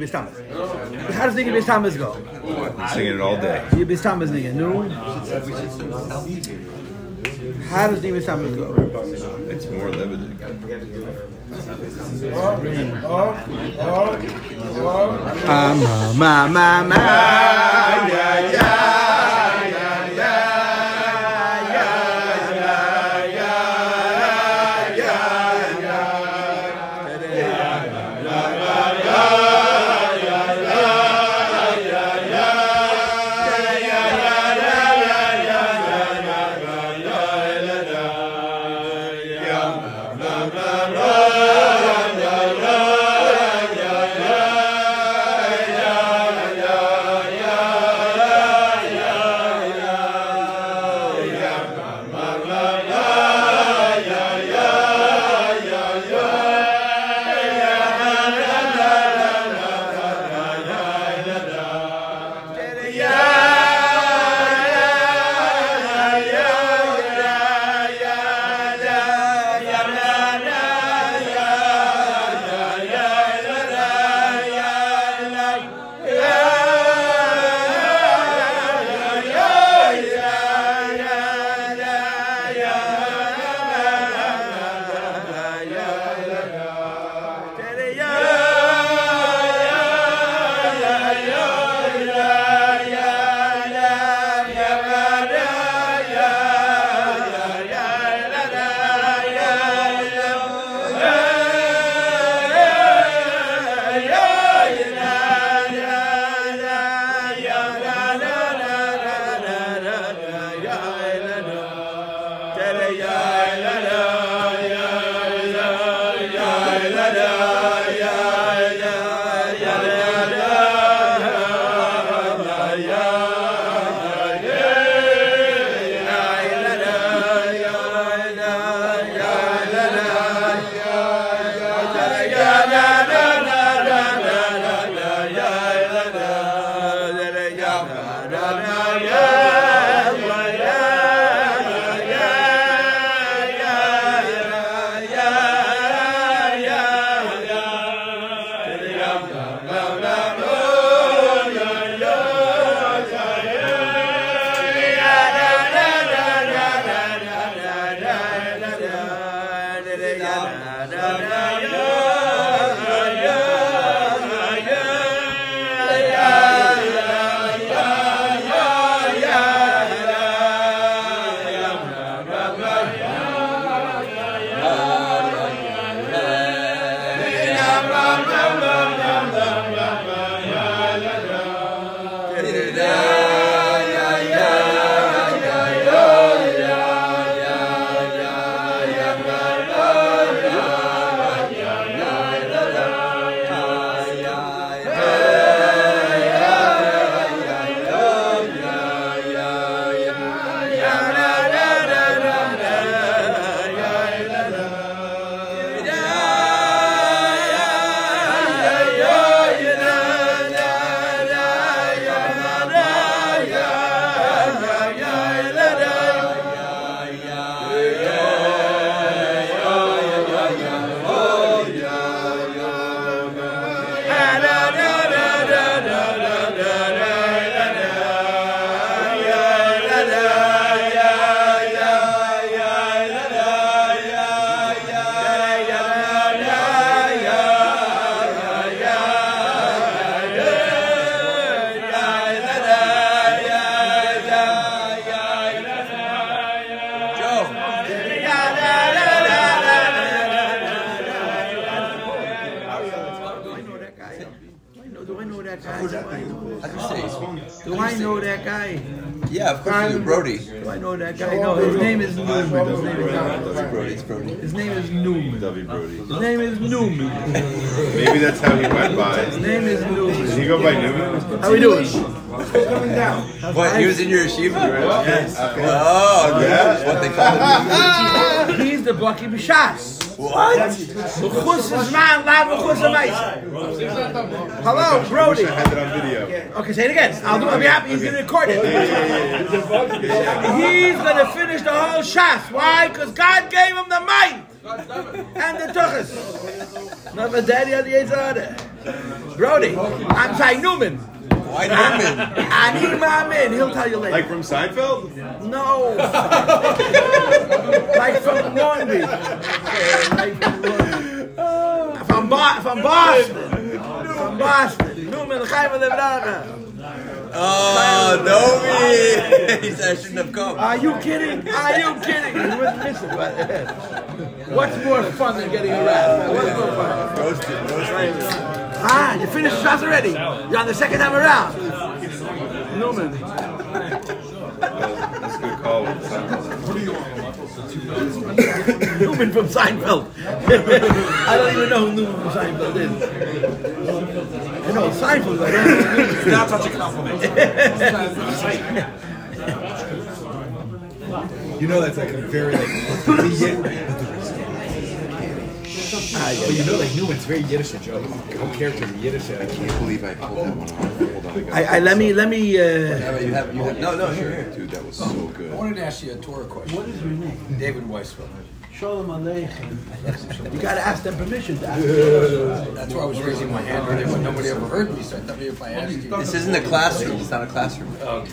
Bis Tammuz. How does Nigga Bis Tammuz go? I'm singing it all day. You Bis Tammuz Nigga, no? How does Nigga Bis Tammuz go? It's more limited. Do I know that guy? Yeah, of course you do, Brody. Do I know that guy? No, his name is Newman. It's Brody. His name is Newman. His name is Newman. Maybe that's how he went by. His name is Newman. Did he go by Newman? How we doing? Coming down. What, he was in your yeshiva? Yes. Okay. Oh, yeah. What they call him. He's the Bucky B'Shas. What? Hello, Brody. I had it on video. Okay, say it again. I'll be happy. He's going to record it. He's going to finish the whole Shas. Why? Because God gave him the mind and the tuchus. Not the daddy of the Yezada. Brody, I'm Ty Newman. Why Newman? Ani Ma'amin. He'll tell you later. Like from Seinfeld? No. Like from Long Beach. Like from Boston. From Boston. Newman, Chaim Lebracha. Oh, Novi! He said I shouldn't have come. Are you kidding? Are you kidding? You wouldn't miss it. What's more fun than getting around? What's more fun? Roasted. You finished the shots already. You're on the second time around. Newman. That's a good call. Newman from Seinfeld. I don't even know who Newman from Seinfeld is. I know Seinfeld. I don't know. It's not such a compliment. You know that's like a very you know like Newman's very Yiddish, Joe. Whole character is Yiddish. I can't believe I pulled that one off. Hold on. Let me. You have. No, here. Dude, that was so good. I wanted to ask you a Torah question. What is your name? David Weisfeld. Shalom Aleichem. You got to ask them permission to ask. That's why I was raising my hand earlier, but nobody ever heard me, so I thought maybe if I asked you. This isn't a classroom. It's not a classroom. So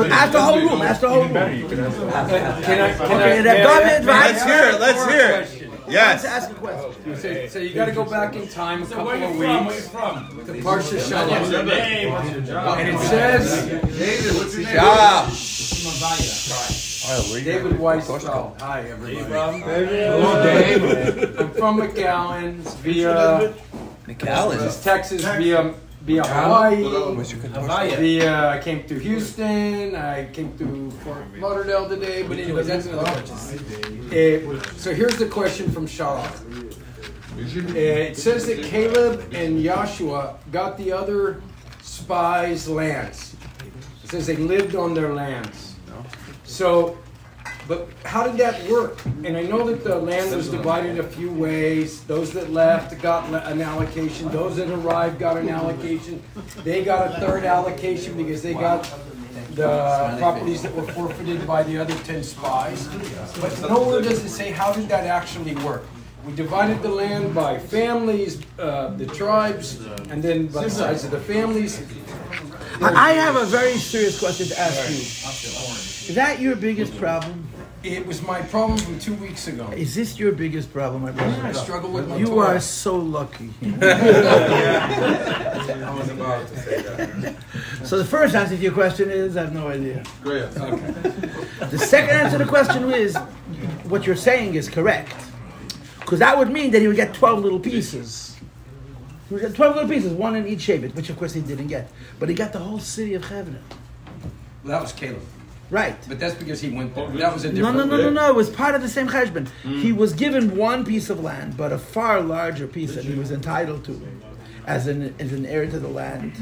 ask the whole room. Ask the whole room. Can Let's hear it. Let's hear it. Yes. Ask a question. So you got to go back in time a couple of weeks to Parsha Shalom. And it says, David, what's your name? David Weisfeld. Hi, everybody. Hello, Dave. I'm from McAllen via Texas via Hawaii. I came to Houston. I came to Fort Lauderdale today. But anyways, that's another question. So here's the question from Shalom. It says that Caleb and Joshua got the other spies' lands. It says they lived on their lands. So, but how did that work? And I know that the land was divided a few ways. Those that left got an allocation. Those that arrived got an allocation. They got a third allocation because they got the properties that were forfeited by the other 10 spies. But nowhere does it say how did that actually work. We divided the land by families, the tribes, and then by the size of the families. I have a very serious question to ask you. Is that your biggest problem? It was my problem from 2 weeks ago. Is this your biggest problem, my brother? I struggle with my You Torah. are so lucky. I was about to say that. So the first answer to your question is, I have no idea. Great. The second answer to the question is, what you're saying is correct. Because that would mean that he would get 12 little pieces. He would get 12 little pieces, one in each shape, which of course he didn't get. But he got the whole city of Hebron. Well, that was Caleb. Right. But that's because he went there. That was a different No. It was part of the same cheshbon. He was given one piece of land, but a far larger piece that he was entitled to as an heir to the land.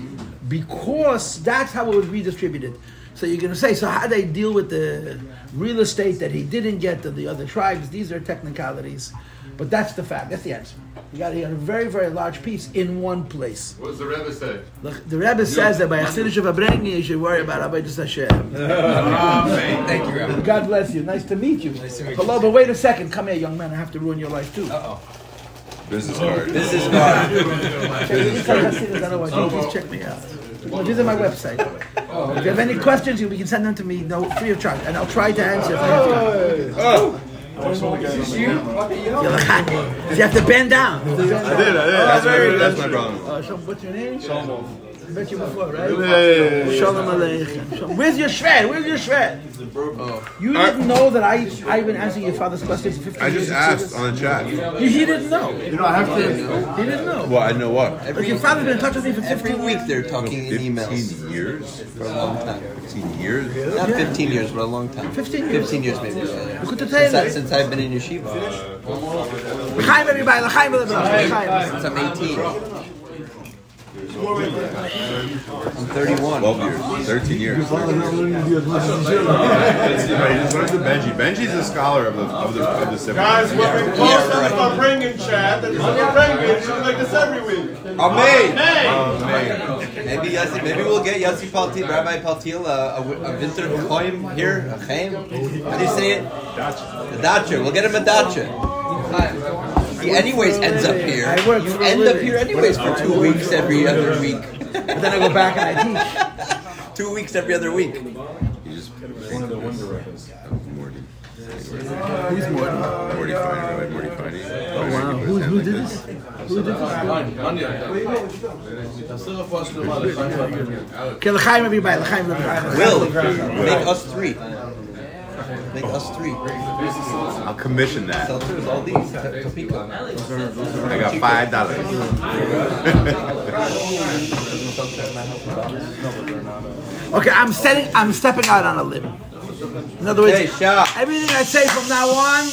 Because that's how it was redistributed. So you're going to say, so how do they deal with the real estate that he didn't get to the other tribes? These are technicalities. But that's the fact. That's the answer. He got a very, very large piece in one place. What does the Rebbe say? The Rebbe says that by Chassidus of Farbrengen you should worry about Avodas Hashem. Thank you, Rabbi. God bless you. Nice to meet you. Nice to meet you. Hello, but wait a second. Come here, young man. I have to ruin your life too. Business card. Business card. Please check me out. Visit my website. If you have any questions, we can send them to me, free of charge, and I'll try to answer if I have time. So you have to bend down. I did. That's my problem. What's your name? I met you before, right? Yeah. Shalom Aleichem. Where's your shred? You didn't know that I've been answering your father's questions for 15 years. I just asked on the chat. He didn't know. You know, I have to. He didn't know. Well, I know what. But your father's been in touch with me for 15 Every week they're talking in 15 emails. years? For a long time. 15 years? Not 15 years, but a long time. 15 years. 15 years maybe. Look at the tailor. Since I've been in yeshiva. L'chaim, everybody. L'chaim, everybody. Since I'm 18. I'm 31. 12 years. 13 years. He just learned the Benji. Benji's the scholar of the seven. Guys, we're in close to the Farbrengen chat. That's Farbrengen. Should make this every week. Amen. Maybe we'll get Yossi Paltiel, Rabbi Paltiel, a winter choim here. How do you say it? A dacha. We'll get him a dacha. He anyways ends up here. You end up here anyways for 2 weeks every other week. But then I go back and I teach. 2 weeks every other week. You just one of the Morty. Who's more? Morty Finer, Morty Finey. Oh wow. Who did this? Who did this? Okay, l'chaim everybody. L'chaim everybody. Will, make us three. Make us three. I'll commission that. Seltzers, all these. Topeka. I got $5. Okay, I'm stepping out on a limb. In other words, everything I say from now on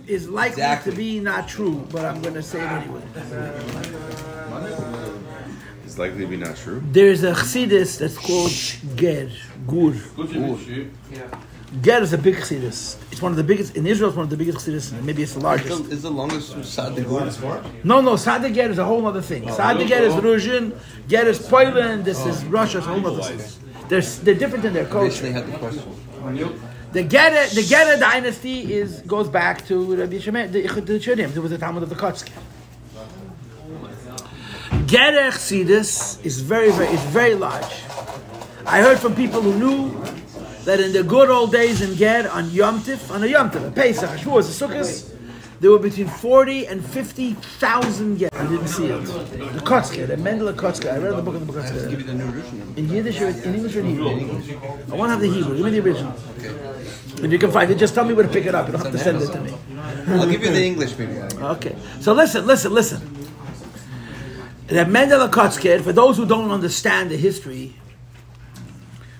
is likely to be not true, but I'm going to say it anyway. It's likely to be not true. There's a chassidus that's called Ger, Gur. Ger is a big chassidus. It's one of the biggest in Israel. It's one of the biggest chassidus, and maybe it's the largest. Is the longest Sad de Gur? No, Sad de Ger is a whole other thing. Sad de Ger is Russian, Ger is Poland, this is Russia. It's a whole other thing. They're different in their culture. They had the question. The Gera dynasty goes back to Rabbi Shemir. There was a Talmud of the Kotzker. Gera Chassidus is very large. I heard from people who knew that in the good old days in Ger on a Yom Tif, a Pesach, a Shavuos, a Sukkot, there were between 40 and 50,000 Ger. I didn't see it. The Kotzker, the Mendele Kotzker. I read the book of the Kotzker. Give you the new original. In Yiddish or in English or in Hebrew? I want to have the Hebrew. Give me the original. When you can find it, just tell me where to pick it up. You don't have to send it to me. I'll give you the English maybe. Okay. So listen. The Mendele Kotzker, for those who don't understand the history,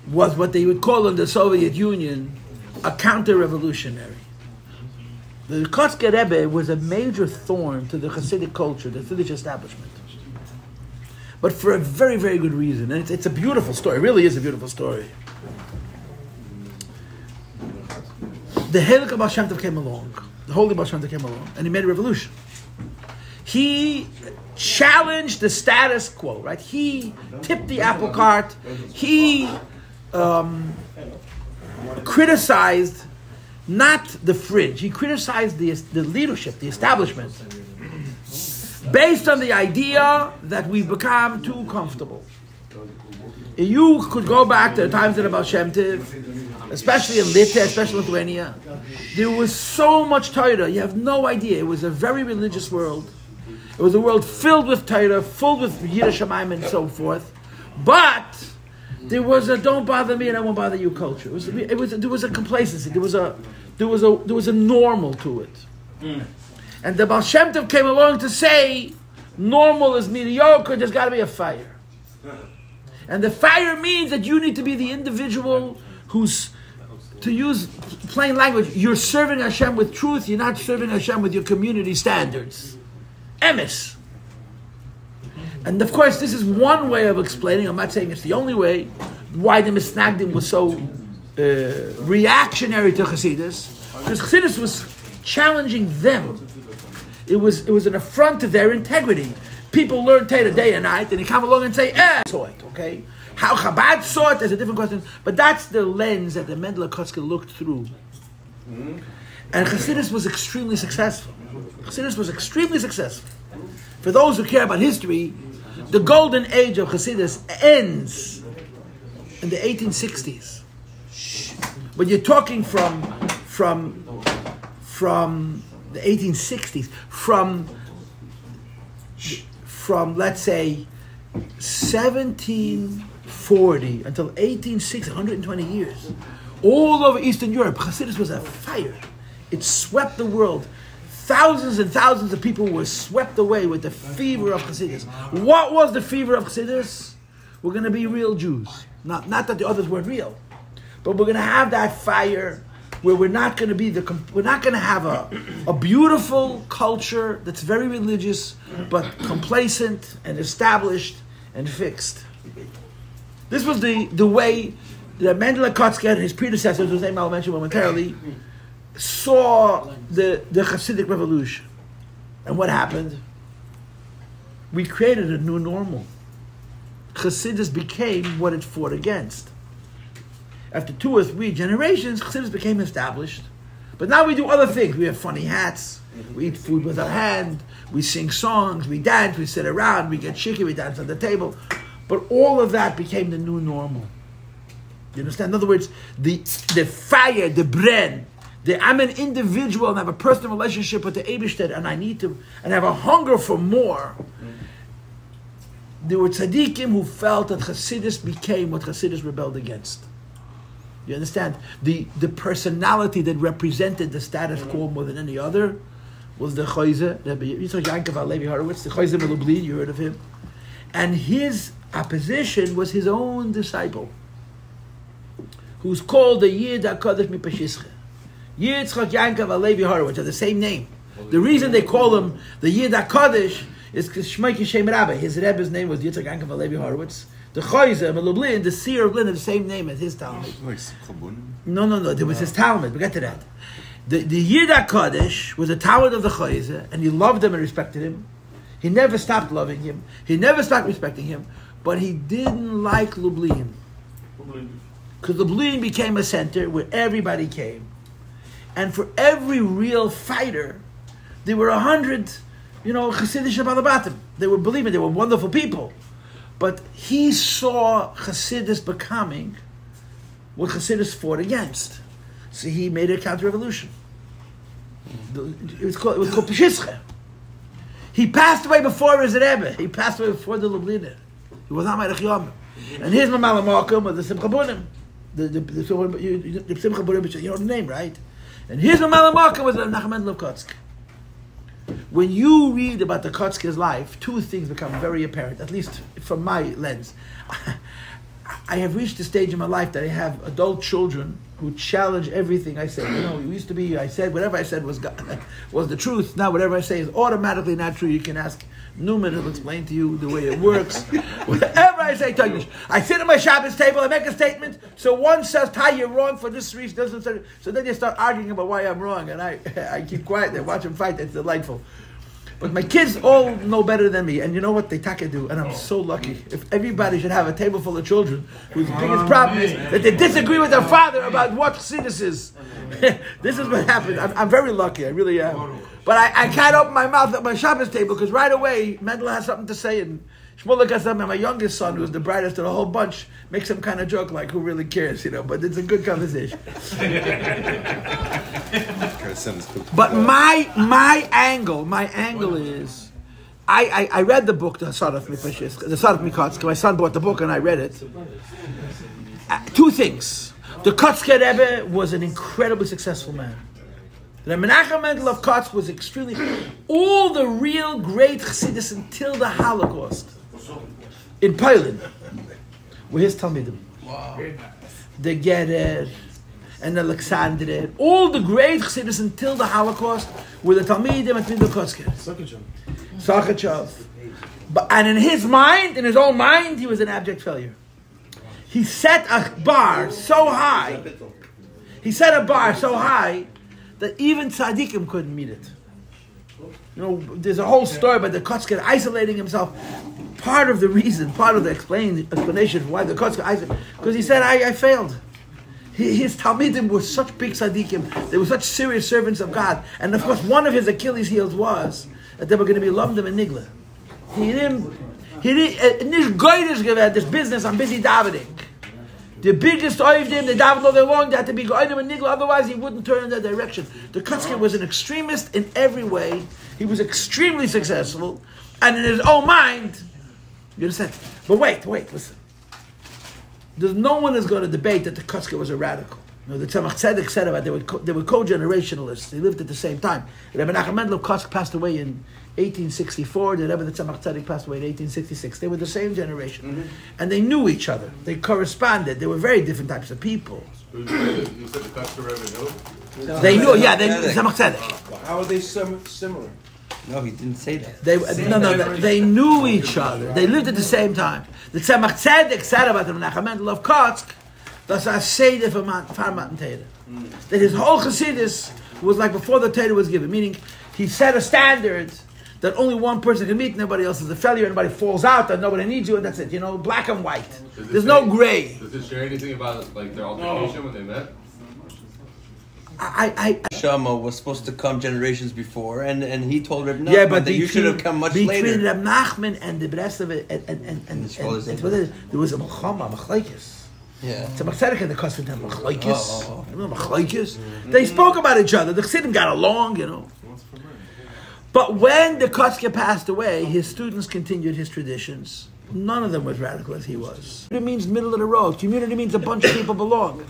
was what they would call in the Soviet Union a counter-revolutionary. The Kotzker Rebbe was a major thorn to the Hasidic culture, the Hasidic establishment. But for a very, very good reason. And it's a beautiful story. It really is a beautiful story. The Heilige Baal Shem Tov came along. The Holy Baal Shem Tov came along. And he made a revolution. He challenged the status quo, right? He tipped the apple cart. He criticized not the fringe. He criticized the leadership, the establishment, based on the idea that we've become too comfortable. You could go back to the times of the Baal Shem Tov, especially in Lithuania, especially Lithuania. There was so much Torah, you have no idea. It was a very religious world. It was a world filled with Torah, filled with Yirah Shamayim and so forth. But there was a "don't bother me and I won't bother you" culture. There was a complacency. There was a normal to it. And the Baal Shem Tov came along to say, normal is mediocre. There's got to be a fire. And the fire means that you need to be the individual who's, to use plain language, you're serving Hashem with truth. You're not serving Hashem with your community standards. Emes. And of course, this is one way of explaining, I'm not saying it's the only way, why the Misnagdim was so reactionary to Chassidus. Because Chassidus was challenging them. It was an affront to their integrity. People learn Torah day and night, and they come along and say, saw it, okay? How Chabad saw it is a different question, but that's the lens that the Mendele Kotzker looked through. And Chassidus was extremely successful. For those who care about history, the golden age of Chassidus ends in the 1860s. But you're talking from the 1860s, from let's say 1740 until 1860, 120 years, all over Eastern Europe, Chassidus was a fire. It swept the world. Thousands and thousands of people were swept away with the fever of Chassidus. What was the fever of Chassidus? We're going to be real Jews. Not that the others weren't real, but we're going to have that fire where we're not going to have a beautiful culture that's very religious, but complacent and established and fixed. This was the way that Mendele Kotzker and his predecessors, whose name I'll mention momentarily, saw the Hasidic revolution. And what happened? We created a new normal. Chassidus became what it fought against. After 2 or 3 generations, Chassidus became established. But now we do other things. We have funny hats. We eat food with our hand. We sing songs. We dance. We sit around. We get shaky. We dance on the table. But all of that became the new normal. You understand? In other words, the fire, the bren, I'm an individual and have a personal relationship with the Eibishter, and I need to, and have a hunger for more. There were tzaddikim who felt that Chassidus became what Chassidus rebelled against. You understand? The personality that represented the status quo more than any other was the Chayze, Rabbi Yitzchak Yankov HaLevi Horowitz, the Chayze Melublin, you heard of him. And his opposition was his own disciple, who's called the Yid HaKadosh Mipashische. Yitzchak Yankov HaLevi Horowitz are the same name. The reason they call him the Yid HaKadosh is because Shmeiki Shem Rabbi, his Rebbe's name was Yitzchak Yankov HaLevi Horowitz. The Chayze, Melublin, the seer of Lin, the same name as his Talmud. No, there was his Talmud. We'll get to that. The Yid HaKadosh was a Talmud of the Chayze, and he loved him and respected him. He never stopped loving him. He never stopped respecting him. But he didn't like Lublin. Because Lublin became a center where everybody came. And for every real fighter, there were 100, Chassidish Balabatim. They were believing, they were wonderful people. But he saw Chassidus becoming what Chassidus fought against. So he made a counter-revolution. It was called Peshische. He passed away before his Rebbe. He passed away before the Lubliner. He was not Melech Yom. And his Mamala Malkum was the Simcha Bunim. The Simcha Bunim, you know the name, right? And his Mamala Malkum was the Nachman of Kotsk. When you read about the Kotzker's life, two things become very apparent, at least from my lens. I have reached a stage in my life that I have adult children who challenge everything I say. It used to be I said whatever I said was the truth. Now whatever I say is automatically not true. You can ask Newman, he'll explain to you the way it works. Whatever I say, I sit at my Shabbos table, I make a statement, so one says, Ty, you're wrong for this reason, so then you start arguing about why I'm wrong, and I keep quiet and watch them fight. It's delightful. But my kids all know better than me, and you know what they taka do, and I'm so lucky. If everybody should have a table full of children whose biggest problem is that they disagree with their father about what Chassidus is. This is what happened. I'm very lucky, I really am. But I can't open my mouth at my Shabbos table, because right away, Mendel has something to say, and Shmuel Gassam, my youngest son, who's the brightest of the whole bunch, makes some kind of joke like, who really cares, but it's a good conversation. But my angle is, I read the book, the Saraf Mikotsk. My son bought the book and I read it. Two things. The Kotzker Rebbe was an incredibly successful man. The Menachem Mendel of Kotsk was extremely... All the real great Chassidus until the Holocaust in Poland were his Talmidim. Wow. The Gerer and Alexandre. All the great Chassidus until the Holocaust were the Talmidim and the Kotzker. Sakhachev. And in his mind, in his own mind, he was an abject failure. He set a bar so high. That even tzaddikim couldn't meet it. There's a whole story about the Kotzker isolating himself. Part of the explanation for why the Kotzker isolated, because he said, I failed. His Talmidim were such big tzaddikim. They were such serious servants of God. And of course, one of his Achilles' heels was that they were going to be Lomdim and Nigla. He didn't this business, I'm busy davening. The biggest oivdim, they davened all day long, they had to be go'edim and nigla, otherwise he wouldn't turn in that direction. The Kotzker was an extremist in every way. He was extremely successful, and in his own mind, you understand? But wait, listen. There's no one is going to debate that the Kotzker was a radical. The Tzemach Tzedek said about they were co-generationalists. They lived at the same time. Rabbi Menachem Mendel of Kotsk passed away in 1864. The Rebbe the Tzemach Tzedek passed away in 1866. They were the same generation. Mm-hmm. And they knew each other. They corresponded. They were very different types of people. You said the Kotzker Rebbe knew? They knew, yeah, they knew the Tzemach Tzedek. How are they similar? No, he didn't say that. They knew each other. They lived at the same time. The Tzemach Tzedek said about the Menachem Mendel of Kotsk, that's a Seder for Matan Torah. That his whole Chassidus was like before the Torah was given, meaning he set a standard that only one person can meet, and everybody else is a failure, everybody falls out, and nobody needs you, and that's it. Black and white. There's no gray. Does it share anything about their altercation when they met? Shama was supposed to come generations before, and he told Reb Nachman Yeah, but that you should have come much between later. Reb Nachman and the rest of it, and there was a machlaikis. Yeah. It's a machzedek in the custom time, machlaikis. Remember machlaikis? They spoke about each other. The Chassidim got along, you know. But when the Kotzker passed away, his students continued his traditions. None of them was radical as he was. It means middle of the road. Community means a bunch of people belong.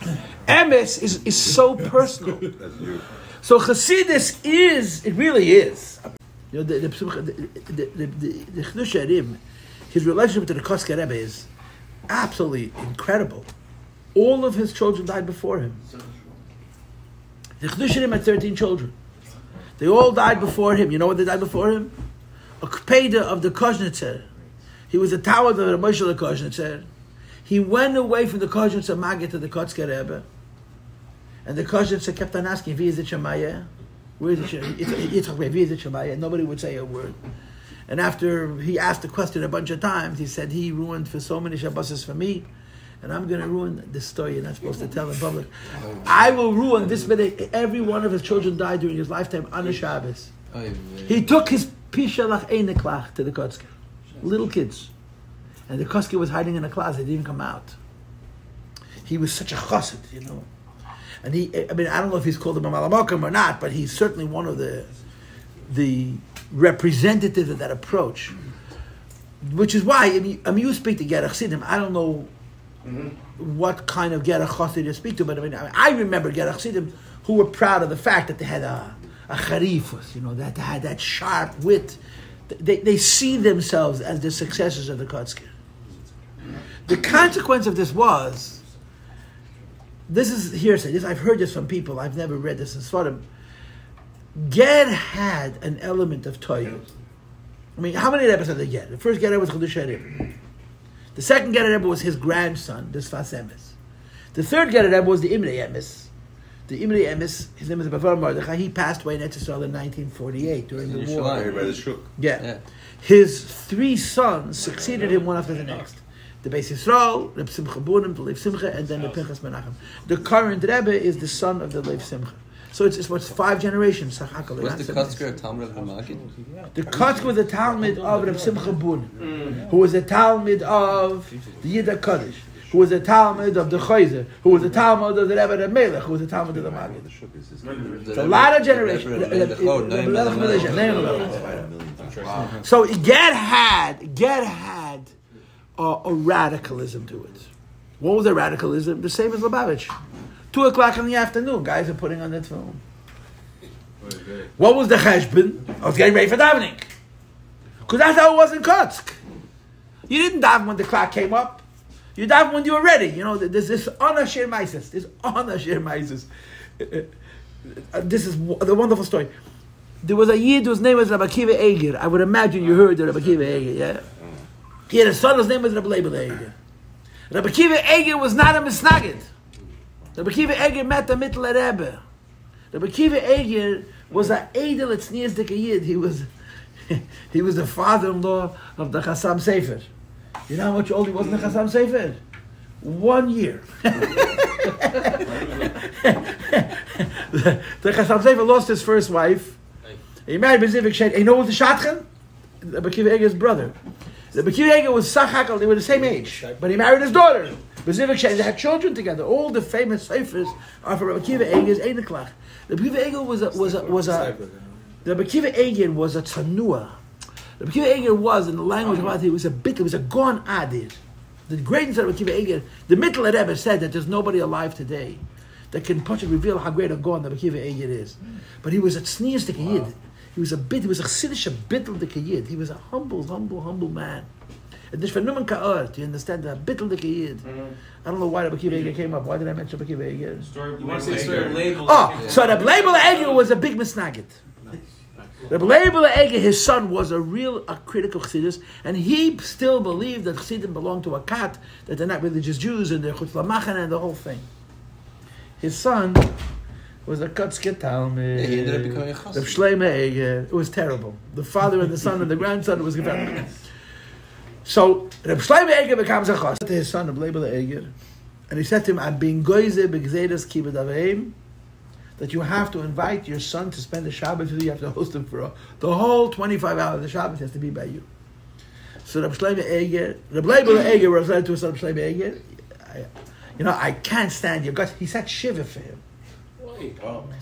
Emes is so personal. So Chassidus it really is. You know, the Chidush Arim, his relationship to the Kotzker Rebbe is absolutely incredible. All of his children died before him. The Chidush Arim had 13 children. They all died before him. You know what they died before him? A Kpeda of the Koznitzer. He was a tower of the Moshe the Koznitzer. He went away from the Koznitzer Maggid to the Kotzker Rebbe. And the Koznitzer kept on asking, "Wie is it Shemaya? Where is it Shemaya?" Nobody would say a word. And after he asked the question a bunch of times, he said, "He ruined for so many Shabbosos for me, and I'm going to ruin this story you're not supposed to tell in public. I will ruin this minute." Every one of his children died during his lifetime on the Shabbos. He took his Pishalach Eineklach to the Kotzker. Little kids. And the Kotzker was hiding in a closet. He didn't come out. He was such a chassid, you know. And I don't know if he's called a Mamalamokim or not, but he's certainly one of the representatives of that approach. Which is why, you speak to Gerach Chassidim, I don't know what kind of Gerach Chassid you speak to, but I remember Gerach Chassidim who were proud of the fact that they had a charifus, you know, that they had that sharp wit. They see themselves as the successors of the Kotzker. The consequence of this was, this is hearsay, I've heard this from people, I've never read this in Sfarim. Ger had an element of Toyu. How many Rebbes did they get? The first Ger Rebbe was Chidush Rebbe. The second Ger Rebbe was his grandson, the Sfas Emes. The third Ger Rebbe was the Imrei Emes. The Imrei Emes, his name is Bavar Mordechai, he passed away in Eretz Yisrael in 1948 during the war. By the Shuk. Yeah. His three sons succeeded him one after the next. The Beis Yisrael, Reb Simcha Bunim, the Lev Simcha, and then the Pinchas Menachem. The current Rebbe is the son of the Lev Simcha. So it's 5 generations. Was the Kotzker a Talmud of the Maggid? The Kotzker was a Talmud of Reb Simcha Bunim, who was a Talmud of the Yid HaKadosh, who was a Talmud of the Chayzer, who was a Talmud of the Rebbe the Melech, who was a Talmud of the Maggid. It's a lot of generations. So Ger had a radicalism to it. What was the radicalism? The same as Lubavitch. 2 o'clock in the afternoon, guys are putting on their phone. What was the cheshbon? I was getting ready for davening. Because that's how it was in Kotzk. You didn't daven when the clock came up. You daven when you were ready. You know, there's this honor shir maisis. This is the wonderful story. There was a Yid whose name was Rabbi Akiva Eger. I would imagine you heard of Rabbi Akiva Eger, yeah? He had a son whose name was Rabbi Leibel Eger. Rabbi Akiva Eger was not a misnagid. Rabbi Akiva Eger met the Mittler Rebbe. Rabbi Akiva Eger was an Edel at Tznias Yid. He was the father-in-law of the Chassam Sefer. You know how much old he was in the Chassam Sefer? 1 year. The Chassam Sefer lost his first wife. He married Bezivik Shed. You know what the Shatchen? Rabbi Akiva Eger's brother. Rabbi Akiva Eger was Sachakal. They were the same age, but he married his daughter. Bezivik Shed. They had children together. All the famous Sefers are for Rabbi Akiva Eger's Eineklach. Rabbi Akiva Eger was a Rabbi Akiva Eger was a tzanua. Rabbi Akiva Eger was, in the language of he was a gon adir. The greatness of Rabbi Akiva Eger, the Mittler Rebbe said that there's nobody alive today that can reveal how great a gon Rabbi Akiva Eger is. But he was a tznius yid. He was a chiddush bittel yid. He was a humble man. And this phenomenon ka'ar, do you understand that? Bittel yid. I don't know why Rabbi Akiva Eger came up. Why did I mention Rabbi Akiva Eger? You want to say story of labels? So Rabbi Leibel Eger was a big misnagid. Rabbi Leibel Eger, his son, was a critical chassidus, and he still believed that chassidim belonged to a kat, that they're not religious Jews, and they're chutz lamachan and the whole thing. His son was a Kotzker Talmud. He ended up becoming a chassid. Reb Shlomo Eger. It was terrible. The father and the son and the grandson was gefährlich. So Reb Shlomo Eger becomes a chassid to his son Reb Leibel Eger, and he said to him, "I'm being goyze begzeiras kibud aveim, that you have to invite your son to spend the Shabbos with you. You have to host him for the whole 25 hours of the Shabbos has to be by you. So Rabbi Shlomo Eger was led to Rabbi Shlomo Eger. I can't stand your guts. He said Shiva for him.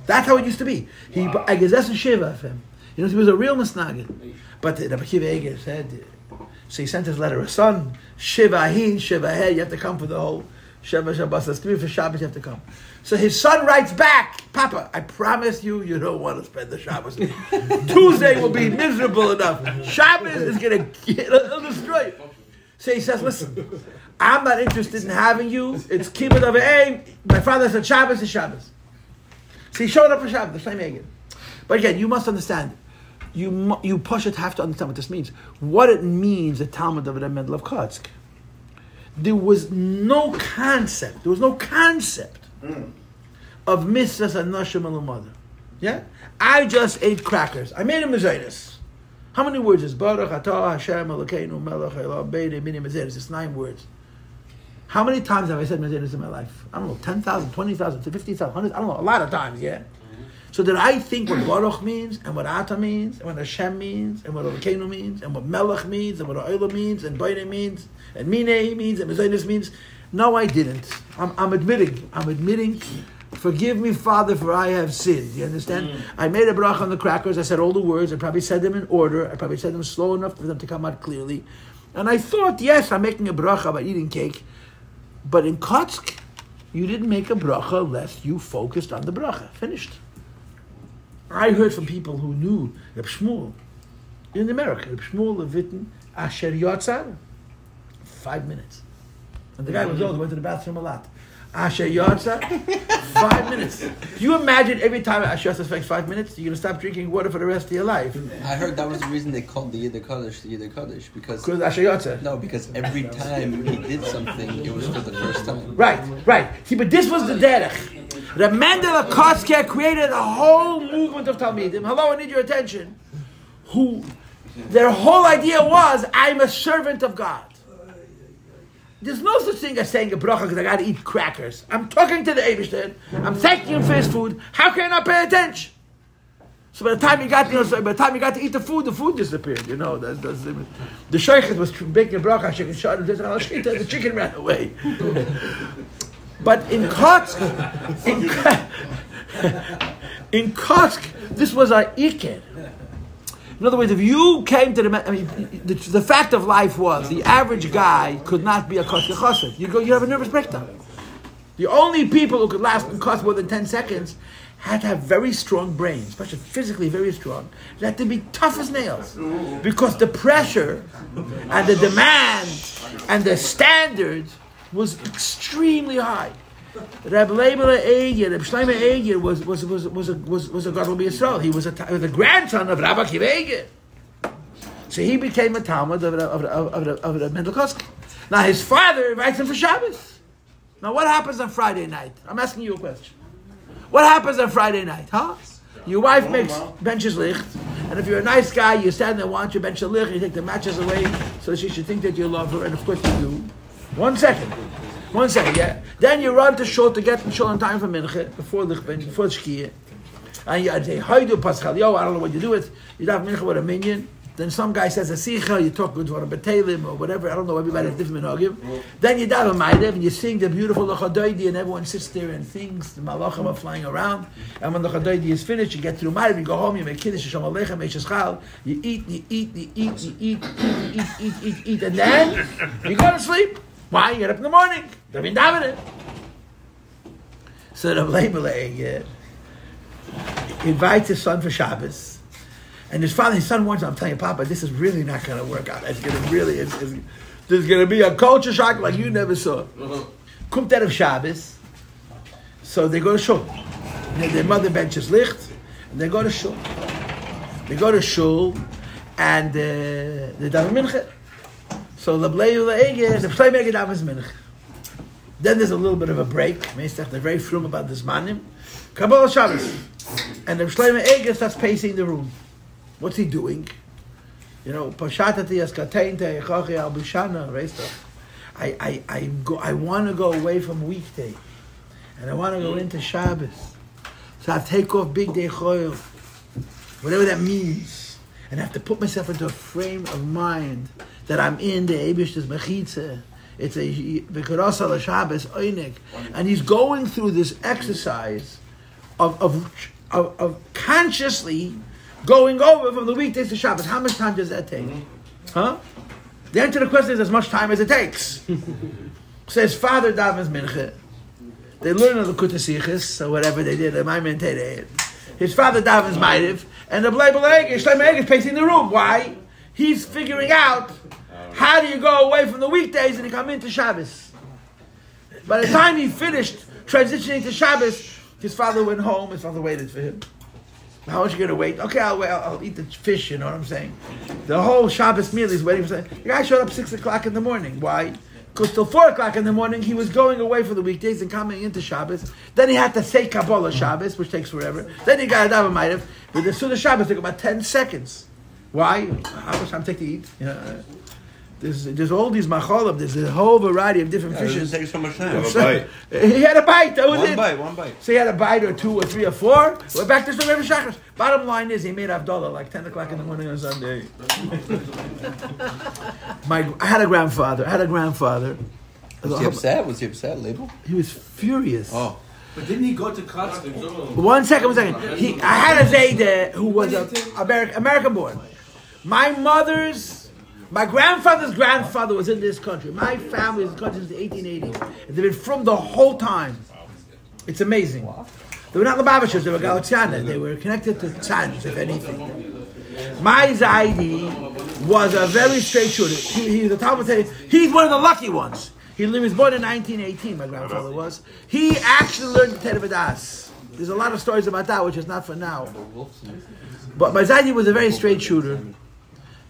That's how it used to be. I guess that's a Shiva for him. He was a real Misnagin. But Rabbi Kiva Eger said, so he sent his letter, son, Shiva Hin, Shiva He, you have to come for the whole Shiva Shabbos. That's for Shabbos, you have to come. So his son writes back, Papa, I promise you don't want to spend the Shabbos. Tuesday will be miserable enough. Shabbos is going to destroy you. So he says, listen, I'm not interested in having you. It's kibbutz of aim. My father said Shabbos is Shabbos. So he showed up for Shabbos, the same again. But again, you must understand. You push it, have to understand what this means. What it means, the Talmud of the Mendel of Kotsk. There was no concept of mitzvahs and nashim and mother. Yeah? I just ate crackers. I made a mezainis. How many words is Baruch Atah Hashem Elokeinu Melech Eloah Beidei Mini Mezainis? It's 9 words. How many times have I said mezainis in my life? I don't know, 10,000, 20,000, 50,000, 100,000, I don't know, a lot of times, yeah? So did I think what Baruch means, and what Ata means, and what Hashem means, and what Elokeinu means, and what Melech means, and what Oila means, and Beidei means, and Minei means, and mezainis means? No, I didn't. I'm admitting. Forgive me, Father, for I have sinned. You understand? I made a bracha on the crackers. I said all the words. I probably said them in order. I probably said them slow enough for them to come out clearly. And I thought, yes, I'm making a bracha by eating cake. But in Kotsk, you didn't make a bracha unless you focused on the bracha. Finished. I heard from people who knew Reb Shmuel in America. Reb Shmuel Levitten Asher Yotzar. 5 minutes. And the guy was old. He went to the bathroom a lot. Asher Yotzar, 5 minutes. Do you imagine every time Asher Yotzar takes 5 minutes, you're going to stop drinking water for the rest of your life? I heard that was the reason they called the Yiddish Kaddish the Yiddish Kaddish. Because Asher Yotzar? No, because every time he did something, it was for the first time. Right. See, but this was the derech. The Mendel of Kotsk created a whole movement of Talmidim. Hello, I need your attention. Who, their whole idea was, I'm a servant of God. There's no such thing as saying a bracha because I got to eat crackers. I'm talking to the Eibishter. I'm thanking him for his food. How can I not pay attention? So by the time you got, to eat the food disappeared. The sheikh was baking a bracha. The chicken ran away. But in Kotsk, this was our iker. In other words, if you came to the fact of life was the average guy could not be a Kotsk chassid. You have a nervous breakdown. The only people who could last in Kotsk more than 10 seconds had to have very strong brains, especially physically very strong. They had to be tough as nails because the pressure and the demand and the standards was extremely high. Rabbi Shlomo Eger was a Gadol B'Yisrael. He was the grandson of Rabbi Kiva Eger. So he became a Talmud of the Mendel Kotsk. Now his father invites him for Shabbos. Now what happens on Friday night? I'm asking you a question. What happens on Friday night, huh? Your wife makes benches licht, and if you're a nice guy, you stand there, want your bench licht, you take the matches away so she should think that you love her, and of course you do. 1 second. 1 second, yeah. Then you run to shul to get in shul on time for mincha, before shkia. And you say, Haidu Paschal, I don't know what you do with. You have mincha with a minion. Then some guy says a sicha, you talk good for a betelim or whatever. I don't know, everybody has different minhagim. Then you daven ma'adev and you sing the beautiful L'chadoidi and everyone sits there and thinks the malachim are flying around. And when the L'chadoidi is finished, you get through ma'adev, you go home, you make kiddush, Shalom Aleichem, Meishaschal, you eat, and then you go to sleep. Why? You get up in the morning. They've been davening. So the Rabbi invites his son for Shabbos. And his son warns him, I'm telling you, Papa, this is really not going to work out. It's going to really, there's going to be a culture shock like you never saw. Kommt out of Shabbos. So they go to shul. Their mother benches licht. And they go to shul. And they daven mincha. So the Shlomo Eger davens mincha. Then there's a little bit of a break. They're very frum about this manim. Kabbalah Shabbos. And the Shlomo Eger starts pacing the room. What's he doing? Pashatati askateinte echachi al bishana, I want to go away from weekday, and I want to go into Shabbos. So I have to take off big day choil, whatever that means, and I have to put myself into a frame of mind that I'm in the Eibishter's Mechitza. It's a V'karasa l'Shabbos Oinik, and he's going through this exercise of consciously going over from the weekdays to Shabbos. How much time does that take? Huh? The answer to the question is as much time as it takes. Says father davens mincha. They learn on the Kutasichis, or whatever they did. His father davens ma'ariv, and the Bleibel Shlomo is pacing the room. Why? He's figuring out how do you go away from the weekdays and you come into Shabbos. By the time he finished transitioning to Shabbos, his father went home. His father waited for him. How much are you going to wait? Okay, I'll wait. I'll eat the fish, you know what I'm saying? The whole Shabbos meal he's waiting for. The guy showed up 6 o'clock in the morning. Why? Because till 4 o'clock in the morning, he was going away for the weekdays and coming into Shabbos. Then he had to say Kabbalah Shabbos, which takes forever. Then he got a davar ma'ariv. But the Suda Shabbos took about 10 seconds. Why? How much time take to eat? You know, there's all these macholim. There's a whole variety of different fishes. It doesn't take so much time. He had a bite. That was One it. bite. So he had a bite or 2 or 3 or 4. We're back to Shlomo Shachar. Bottom line is he made Havdalah like 10 o'clock in the morning on Sunday. I had a grandfather. Was he upset? Label? He was furious. Oh. But didn't he go to class? One second. I had a Zayde who was American born. My grandfather's grandfather was in this country. My family was in this country since the 1880s. They've been from the whole time. It's amazing. They were not Lubavitchers, they were Galaxiana. They were connected to Tzans, if anything. My Zaidi was a very straight shooter. He's one of the lucky ones. He was born in 1918, my grandfather was. He actually learned the Tervadas. There's a lot of stories about that, which is not for now. But my Zaidi was a very straight shooter.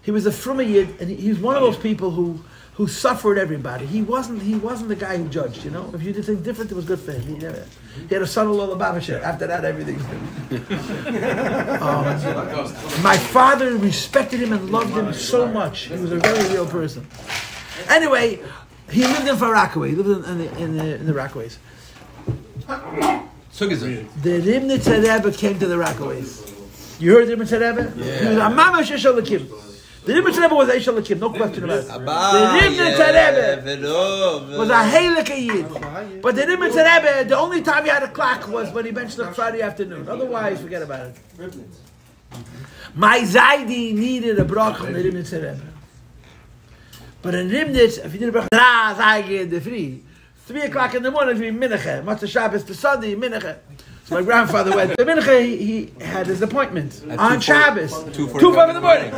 He was a Fruma Yid, and he was one of those people who suffered everybody. He wasn't the guy who judged, you know. If you did things different, it was good for him. He had a son-in-law Lubavitcher. After that, everything's good. My father respected him and loved him so much. He was a very real person. Anyway, he lived in Far Rockaway. He lived in the Rockaways. The Rimnitzer Rebbe came to the Rockaways. You heard the Rimnitzer Rebbe? Yeah. He was a mamash Eshalakim. The Rimnitzer Rebbe was Eshalakim, no question about it. The Rimnitzer Rebbe was a Heilige Yid. But the Rimnitzer Rebbe, the only time he had a clock was when he benched on Friday afternoon. Otherwise, forget about it. My Zaidi needed a brach from the Rimnitzer Rebbe. But in Rimnitz, if you did a brach, 3 o'clock in the morning, it'd be Mincha. Matzah Shabbos to Sunday, Mincha. So my grandfather went to Mincha, he had his appointment on Shabbos. 2:45 in the morning.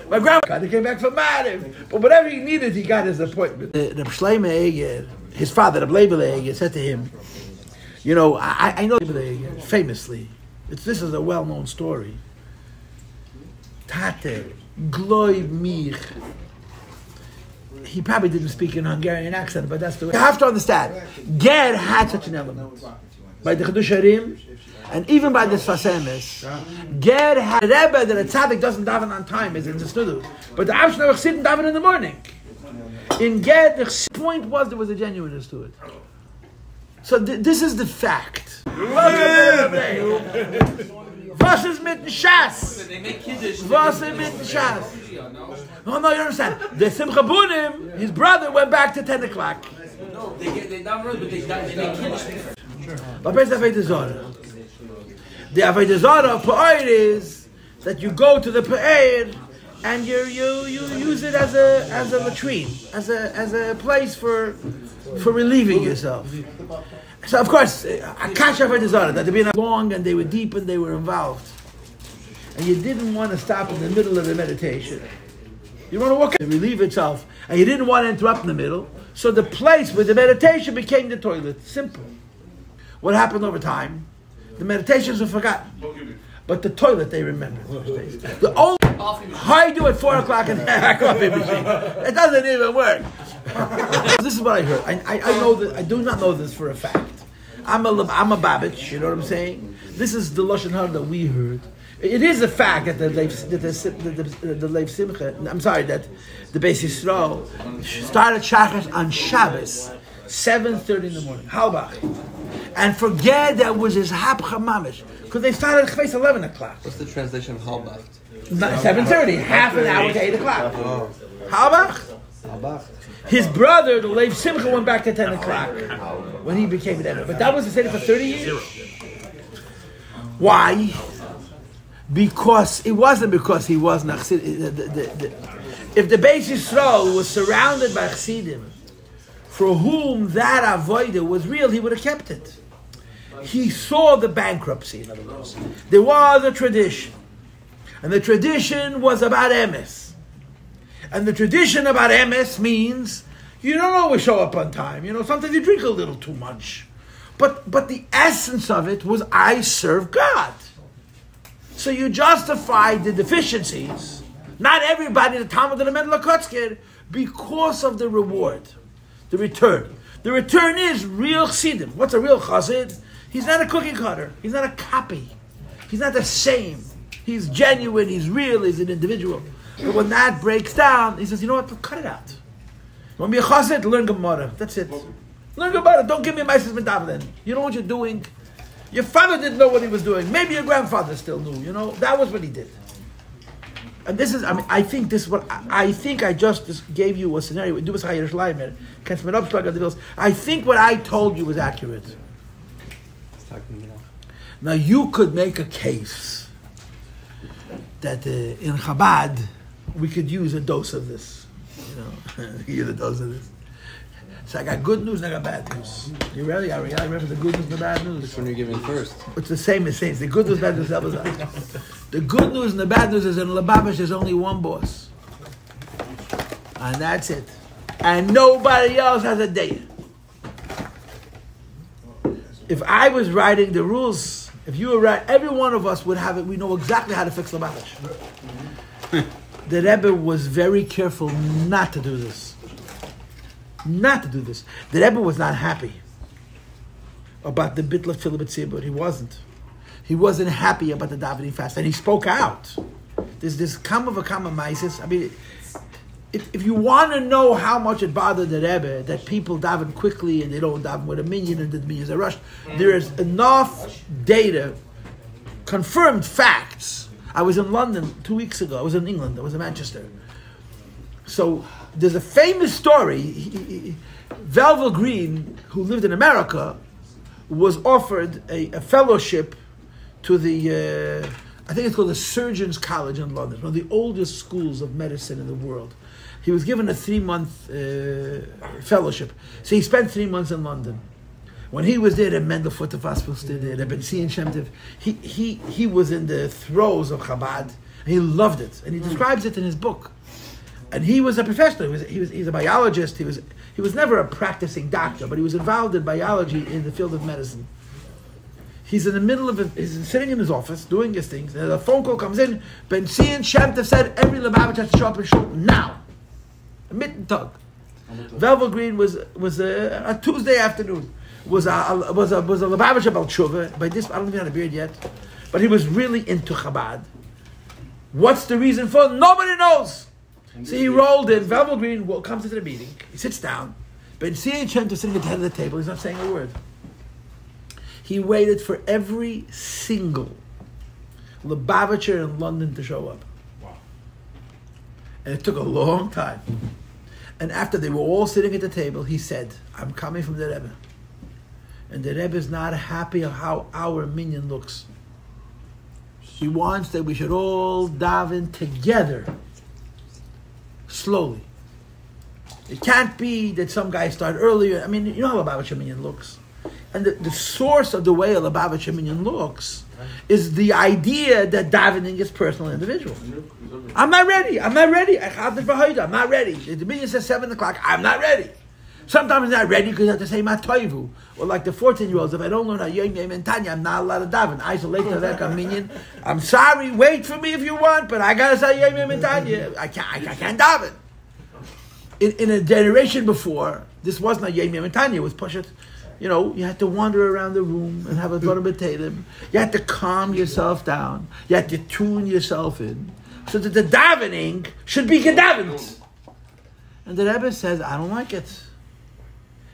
My grandfather came back from Ma'ariv. But whatever he needed, he got his appointment. The Shlomo Eger, his father, the Bleibel Eger, said to him, you know, I know Bleibel Eger, famously. This is a well-known story. Tate, gloi mich. He probably didn't speak in Hungarian accent, but that's the way. You have to understand, Ger had such an element. By the Chedush Harim, and even by the Sfas Emes, Ger had a Rebbe that a tzaddik doesn't daven on time, is in the studio. But the Avshner was sitting daven in the morning. In Ger, the point was there was a genuineness to it. So this is the fact. Was ist mit dem Schass? Was ist mit dem Schass? Oh no, you understand. The Simcha Bunim, his brother, went back to 10 o'clock. No, they not run, but they make Kiddush. But where's the Avodah Zarah? The Avodah Zarah of Pa'ir is that you go to the Pa'ir and you use it as a latrine, as a place for relieving yourself. So of course, Akash Avodah Zarah, that they were long and they were deep and they were involved, and you didn't want to stop in the middle of the meditation. You want to walk and relieve itself, and you didn't want to interrupt in the middle. So the place where the meditation became the toilet. Simple. What happened over time? The meditations were forgotten, but the toilet they remember. The only how you do at 4 o'clock in the coffee machine, it doesn't even work. This is what I heard. I know that I do not know this for a fact. I'm a Babich. You know what I'm saying? This is the lashon hara that we heard. It is a fact that the Leif Simcha, I'm sorry, that the Beis Yisrael started Shachar on Shabbos 7:30 in the morning. Halbach. And forget that was his hapcha mamish. Because they started at 11 o'clock. What's the translation of halbach? 7:30, half an hour to 8 o'clock. Halbach. His brother, the Lev Simcha, went back to 10 o'clock when he became an Rebbe. But that was the seder for 30 years. Why? Because it wasn't because he wasn't a Chassid. If the Beis Yisrael was surrounded by Chassidim, for whom that avodah was real, he would have kept it. He saw the bankruptcy, in other words. There was a tradition. And the tradition was about emes. And the tradition about emes means you don't always show up on time. Sometimes you drink a little too much. But the essence of it was, I serve God. So you justify the deficiencies. Not everybody, the Talmud and the Mendel Kotzker, because of the reward, the return. The return is real chassidim. What's a real chassid? He's not a cookie cutter. He's not a copy. He's not the same. He's genuine. He's real. He's an individual. But when that breaks down, he says, you know what? Cut it out. You want to be a chassid? Learn Gemara. That's it. Learn Gemara. Don't give me Maises Medavlen. You know what you're doing? Your father didn't know what he was doing. Maybe your grandfather still knew. That was what he did. And this is, I think this is what, I think I just gave you a scenario. I think what I told you was accurate. Now you could make a case that in Chabad we could use a dose of this. Use a dose of this. So I got good news and I got bad news. You ready? I remember the good news and the bad news. Which one are you giving first? It's the same as saints. The good news, bad news, the good news and the bad news is in Lubavitch there's only one boss. And that's it. And nobody else has a day. If I was writing the rules, if you were writing, every one of us would have it. We know exactly how to fix Lubavitch. The Rebbe was very careful not to do this. Not to do this. The Rebbe was not happy about the bitl of Tefillah B'tzibur. He wasn't. He wasn't happy about the davening fast, and he spoke out. There's this kama v'kama maises. If you want to know how much it bothered the Rebbe that people daven quickly and they don't daven with a minyan and the minyans are rushed, there is enough data, confirmed facts. I was in London 2 weeks ago. I was in England. I was in Manchester. So there's a famous story. Velvel Green, who lived in America, was offered a fellowship to the, I think it's called the Surgeons College in London, one of the oldest schools of medicine in the world. He was given a 3-month fellowship. So he spent 3 months in London. When he was there, the Mendel Futterfaspelste, the Ben Sien Shem Tev, he was in the throes of Chabad, and he loved it. And he describes it in his book. And he was a professional. He's a biologist. He was never a practicing doctor, but he was involved in biology in the field of medicine. He's in the middle of it. He's sitting in his office doing his things, and a phone call comes in. Ben Sien Shem Tev said every Lubavitch has to show up and show now. A mitten tug. Velvel Green was a Tuesday afternoon. Was a Lubavitch about tshuva. By this, I don't even have a beard yet, but he was really into Chabad. What's the reason for it? Nobody knows. So he rolled in. Velvel Green comes into the meeting. He sits down. Ben Sien Shem Tev sitting at the head of the table. He's not saying a word. He waited for every single Lubavitcher in London to show up. Wow. And it took a long time. And after they were all sitting at the table, he said, I'm coming from the Rebbe. And the Rebbe is not happy of how our minyan looks. He wants that we should all daven together. Slowly. It can't be that some guys start earlier. I mean, you know how Lubavitcher minyan looks. And the source of the way a Lubavitcher minyan looks is the idea that davening is personal and individual. I'm not ready. I'm not ready. I'm not ready. The minyan says 7 o'clock. I'm not ready. Sometimes I'm not ready because I have to say Matoivu. Or like the 14-year-olds, if I don't learn Yom Yom and Tanya, I'm not allowed to daven. Isolate the Veka minyan. I'm sorry, wait for me if you want, but I gotta say Yom Yom and Tanya. I can't daven. In a generation before, this wasn't a Yom Yom and Tanya. It was Pushat. You had to wander around the room and have a Dvarim B'Teilim. You had to calm yourself down. You had to tune yourself in. So that the davening should be gedavened. And the Rebbe says, I don't like it.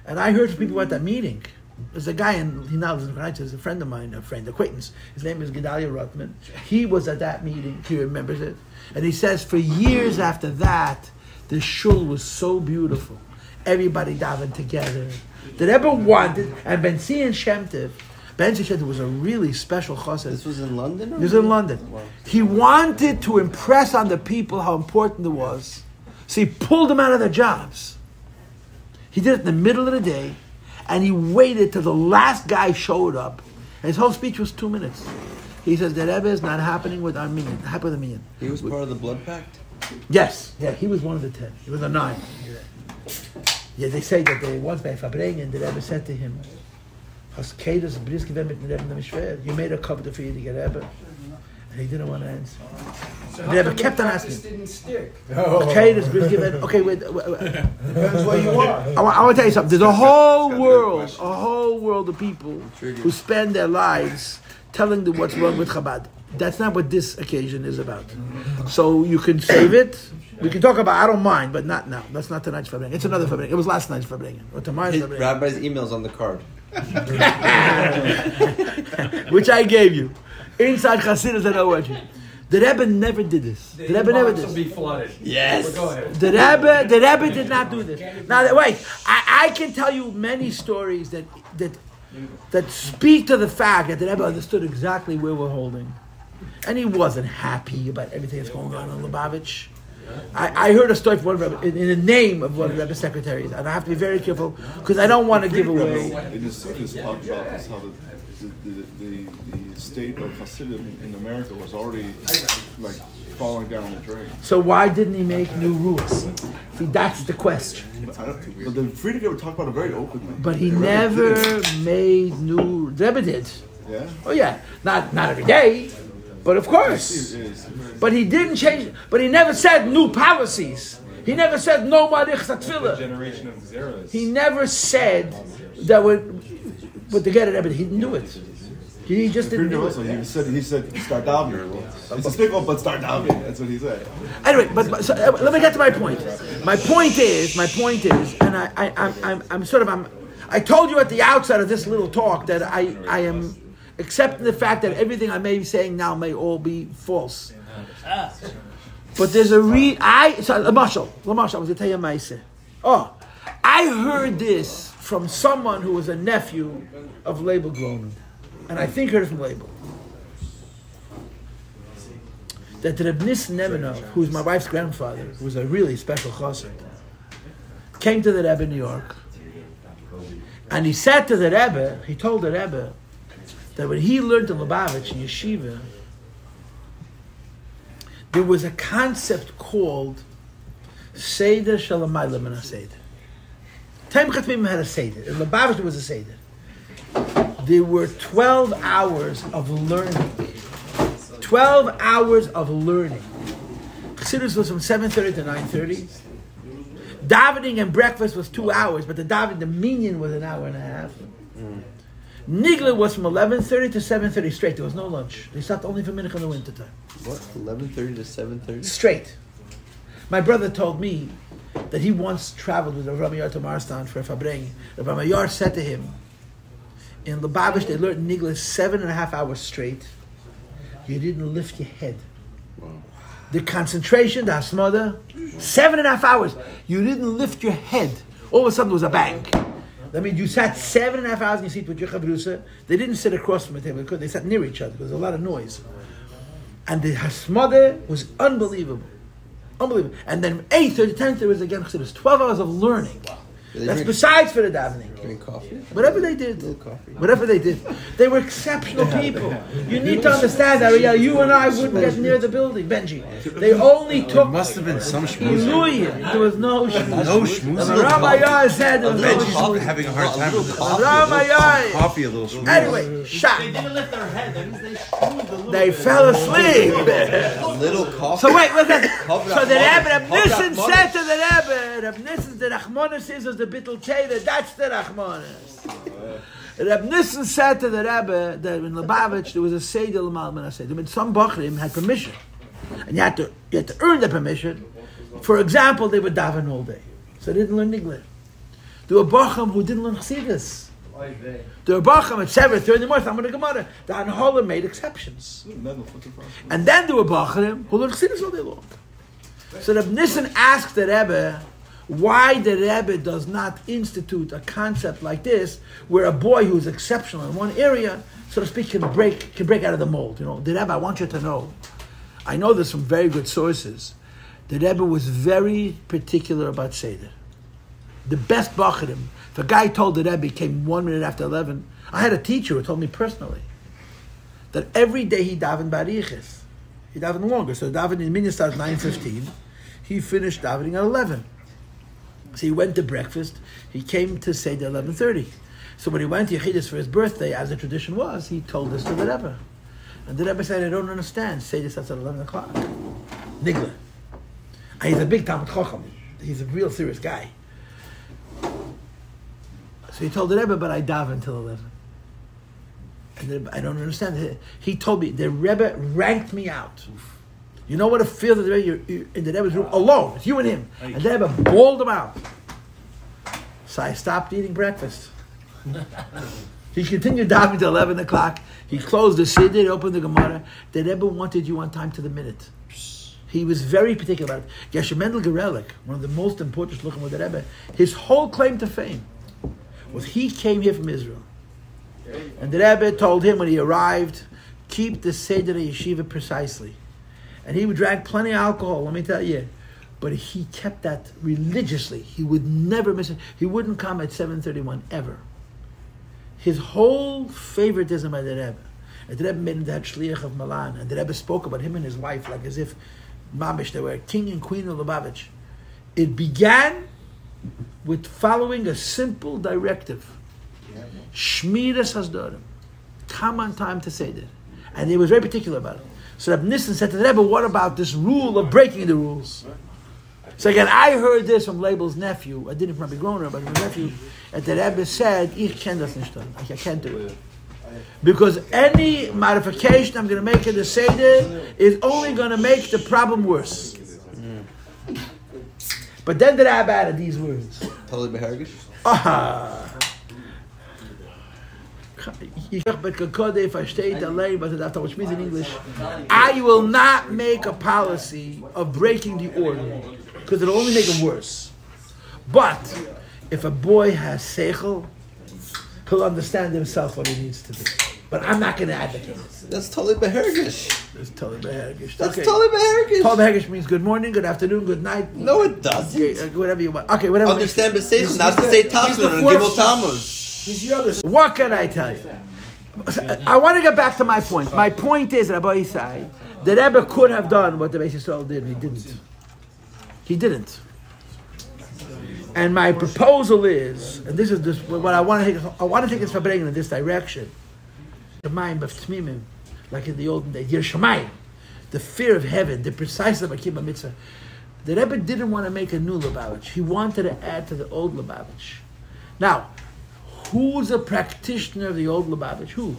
And I heard from people at that meeting. There's a guy, and he now lives in Kreitz, a friend of mine, acquaintance. His name is Gedalia Rotman. He was at that meeting. He remembers it. And he says for years after that, the shul was so beautiful. Everybody davened together. The Rebbe wanted, and Ben Zion Shem Tov, Ben Zion Shem Tov was a really special chassid. This was in London? This was in London. Wow. He wanted to impress on the people how important it was. So he pulled them out of their jobs. He did it in the middle of the day, and he waited till the last guy showed up. And his whole speech was 2 minutes. He says, the Rebbe is not happening with our minyan, happen with the minyan. He was part of the blood pact? Yes. Yeah, he was one of the 10. He was a 9. Yeah, they say that once by Farbrengen, the Rebbe said to him, you made a covenant for you to get Rebbe. And he didn't want to answer. So the Rebbe kept on asking. Didn't stick. Okay, wait. Depends where you are. I want to tell you something. There's a whole world of people who spend their lives telling them what's wrong with Chabad. That's not what this occasion is about. So you can save it. We can talk about, I don't mind, but not now. That's not tonight's Farbrengen. It's another Farbrengen. It was last night's Farbrengen. Or tomorrow's Farbrengen. Rabbi's email's on the card. Which I gave you. Inside Chassidus and Owaji. The Rebbe never did this. The Rebbe never did this. Be flooded. Yes. Go ahead. The Rebbe did not do this. Now, wait. I can tell you many stories that speak to the fact that the Rebbe understood exactly where we're holding. And he wasn't happy about everything that's going on in Lubavitch. I heard a story from one of Rebbe, in the name of one of Rebbe's secretaries, and I have to be very careful because I don't want to give away. In his talk about this, how the state of Hasidim in America was already like falling down the drain. So why didn't he make new rules? See, that's the question. But the Friedrich would talk about it very openly. But he never made new. The Rebbe did. Yeah. Oh yeah, not every day. But of course. But he didn't change. But he never said new policies. He never said no marich tefillah. Generation of zeros. He never said that would to get it. He didn't do it. He just didn't do it. He said start davening. It's a stick up, but start davening. That's what he said. Anyway, but so, let me get to my point. My point is, and I told you at the outset of this little talk that I am accepting the fact that everything I may be saying now may all be false. But there's a Lamashal, I was going to tell you Maise. Oh, I heard this from someone who was a nephew of Label Groman. And I think heard it from Label. That the Rabbi Nissen Nemenov, who's my wife's grandfather, who was a really special chassid, came to the Rebbe in New York. And he said to the Rebbe, he told the Rebbe, that when he learned in Lubavitch in Yeshiva, there was a concept called Seder Shalamayla Min HaSeder. Taim Chatmim had a Seder. In Lubavitch there was a Seder. There were 12 hours of learning. 12 hours of learning. Chassidus was from 7:30 to 9:30. Davening and breakfast was 2 hours, but the minyan was an hour and a half. Nigla was from 11:30 to 7:30 straight. There was no lunch. They stopped only for minute in the wintertime. What? 11:30 to 7:30? Straight. My brother told me that he once traveled with Rabbi Yar to Marstan for a Farbrengen. Rabbi Yar said to him, in Lubavitch they learned Nigla 7.5 hours straight. You didn't lift your head. Wow. The concentration, the hasmada, 7.5 hours. You didn't lift your head. All of a sudden there was a bang. I mean, you sat 7.5 hours in your seat with your chavrusa. They didn't sit across from the table because they sat near each other because there was a lot of noise. And the hasmada was unbelievable. Unbelievable. And then 8:30, 10:30 was again chassidus. 12 hours of learning. That's besides for the davening. Drink coffee? Whatever they did. A little coffee. Whatever they did. They were exceptional people. You need to understand that. You and I wouldn't get near the building, Benji. They only took... Must have been some schmooze. There was no schmooze. No schmooze. Rabbi Yar said there was no Benji's schmooze. having a hard time with the Rabbi Yar. coffee, a little schmooze. Anyway, shot. They didn't lift their head. That means they schmoozed a little They bit. fell asleep. A little coffee. So wait, listen. So the Rebbe Nissen said to the Rebbe Nissen, the Rachmanis is the Bittul Teda. That's the Rachmanis. Reb Nissen said to the Rebbe that in Lubavitch there was a Seder L'mal Min HaSeder. I mean, some Bachrim had permission, and you had to earn the permission. For example, they would daven all day, so they didn't learn Nigla. There were Bacham who didn't learn Chassidus. There were Bacham at 7:30 in the morning, I'm going to Gemara. The Anholim made exceptions. And then there were Bacham who learned Chassidus all day long. So Reb Nissen asked the Rebbe why the Rebbe does not institute a concept like this, where a boy who is exceptional in one area, so to speak, can break out of the mold. The Rebbe, I want you to know, I know this from very good sources, the Rebbe was very particular about Seder. The best Bacharim, if a guy told the Rebbe, came 1 minute after 11, I had a teacher who told me personally that every day he davened Bariches. He davened longer, so davened in Minyan starts 9:15. He finished davening at 11. So he went to breakfast. He came to Seder 11:30. So when he went to Yechidus for his birthday, as the tradition was, he told this to the Rebbe. And the Rebbe said, I don't understand. Seder starts at 11 o'clock. Nigla. And he's a big Talmud Chacham. He's a real serious guy. So he told the Rebbe, but I daven until 11. And the Rebbe, I don't understand. He told me, the Rebbe ranked me out. You know what it feels that you're in the Rebbe's room alone. It's you and him. And the Rebbe bawled him out. So I stopped eating breakfast. He continued davening till 11 o'clock. He closed the Siddur, he opened the Gemara. The Rebbe wanted you on time to the minute. He was very particular about it. Geshe Mendel Gerelik, one of the most important shluchim with the Rebbe, his whole claim to fame was he came here from Israel. And the Rebbe told him when he arrived, keep the Seder Yeshiva precisely. And he would drink plenty of alcohol, let me tell you. But he kept that religiously. He would never miss it. He wouldn't come at 7:31 ever. His whole favoritism by the Rebbe. And the Rebbe made him that shliach of Milan. And the Rebbe spoke about him and his wife like as if Mamish, they were king and queen of Lubavitch. It began with following a simple directive. Shmiras Hasdorim. Come on time to Seder. And he was very particular about it. So Reb Nissen said to the Rebbe, what about this rule of breaking the rules? So again, I heard this from Label's nephew. I didn't from Rabbi Groner, but from my nephew. And the Rebbe said, Ich kann das nicht tun. I can't do it. Because any modification I'm going to make in the Seder is only going to make the problem worse. But then the Rebbe added these words. Totally behergish. Which means in English, I will not make a policy of breaking the order because it'll only make it worse. But if a boy has seichel, he'll understand himself what he needs to do. But I'm not going to advocate it. That's totally behergish. That's totally behergish. That's totally behergish. Totally behergish means good morning, good afternoon, good night. No, it doesn't. Whatever you want. Okay, whatever. Understand B'Seichel, not to say Tafsir and Gimel Tammuz. What can I tell you? I want to get back to my point. My point is, Rabbi Yisai, the Rebbe could have done what the Beis Yisrael did, and he didn't. He didn't. And my proposal is, and this is what I want to take. I want to take this Farbrengen in this direction. Like in the olden days, Yerushalayim, the fear of heaven, the precise of Akiba Mitzvah. The Rebbe didn't want to make a new Lubavitch. He wanted to add to the old Lubavitch. Now, who's a practitioner of the old Lubavitch? Who?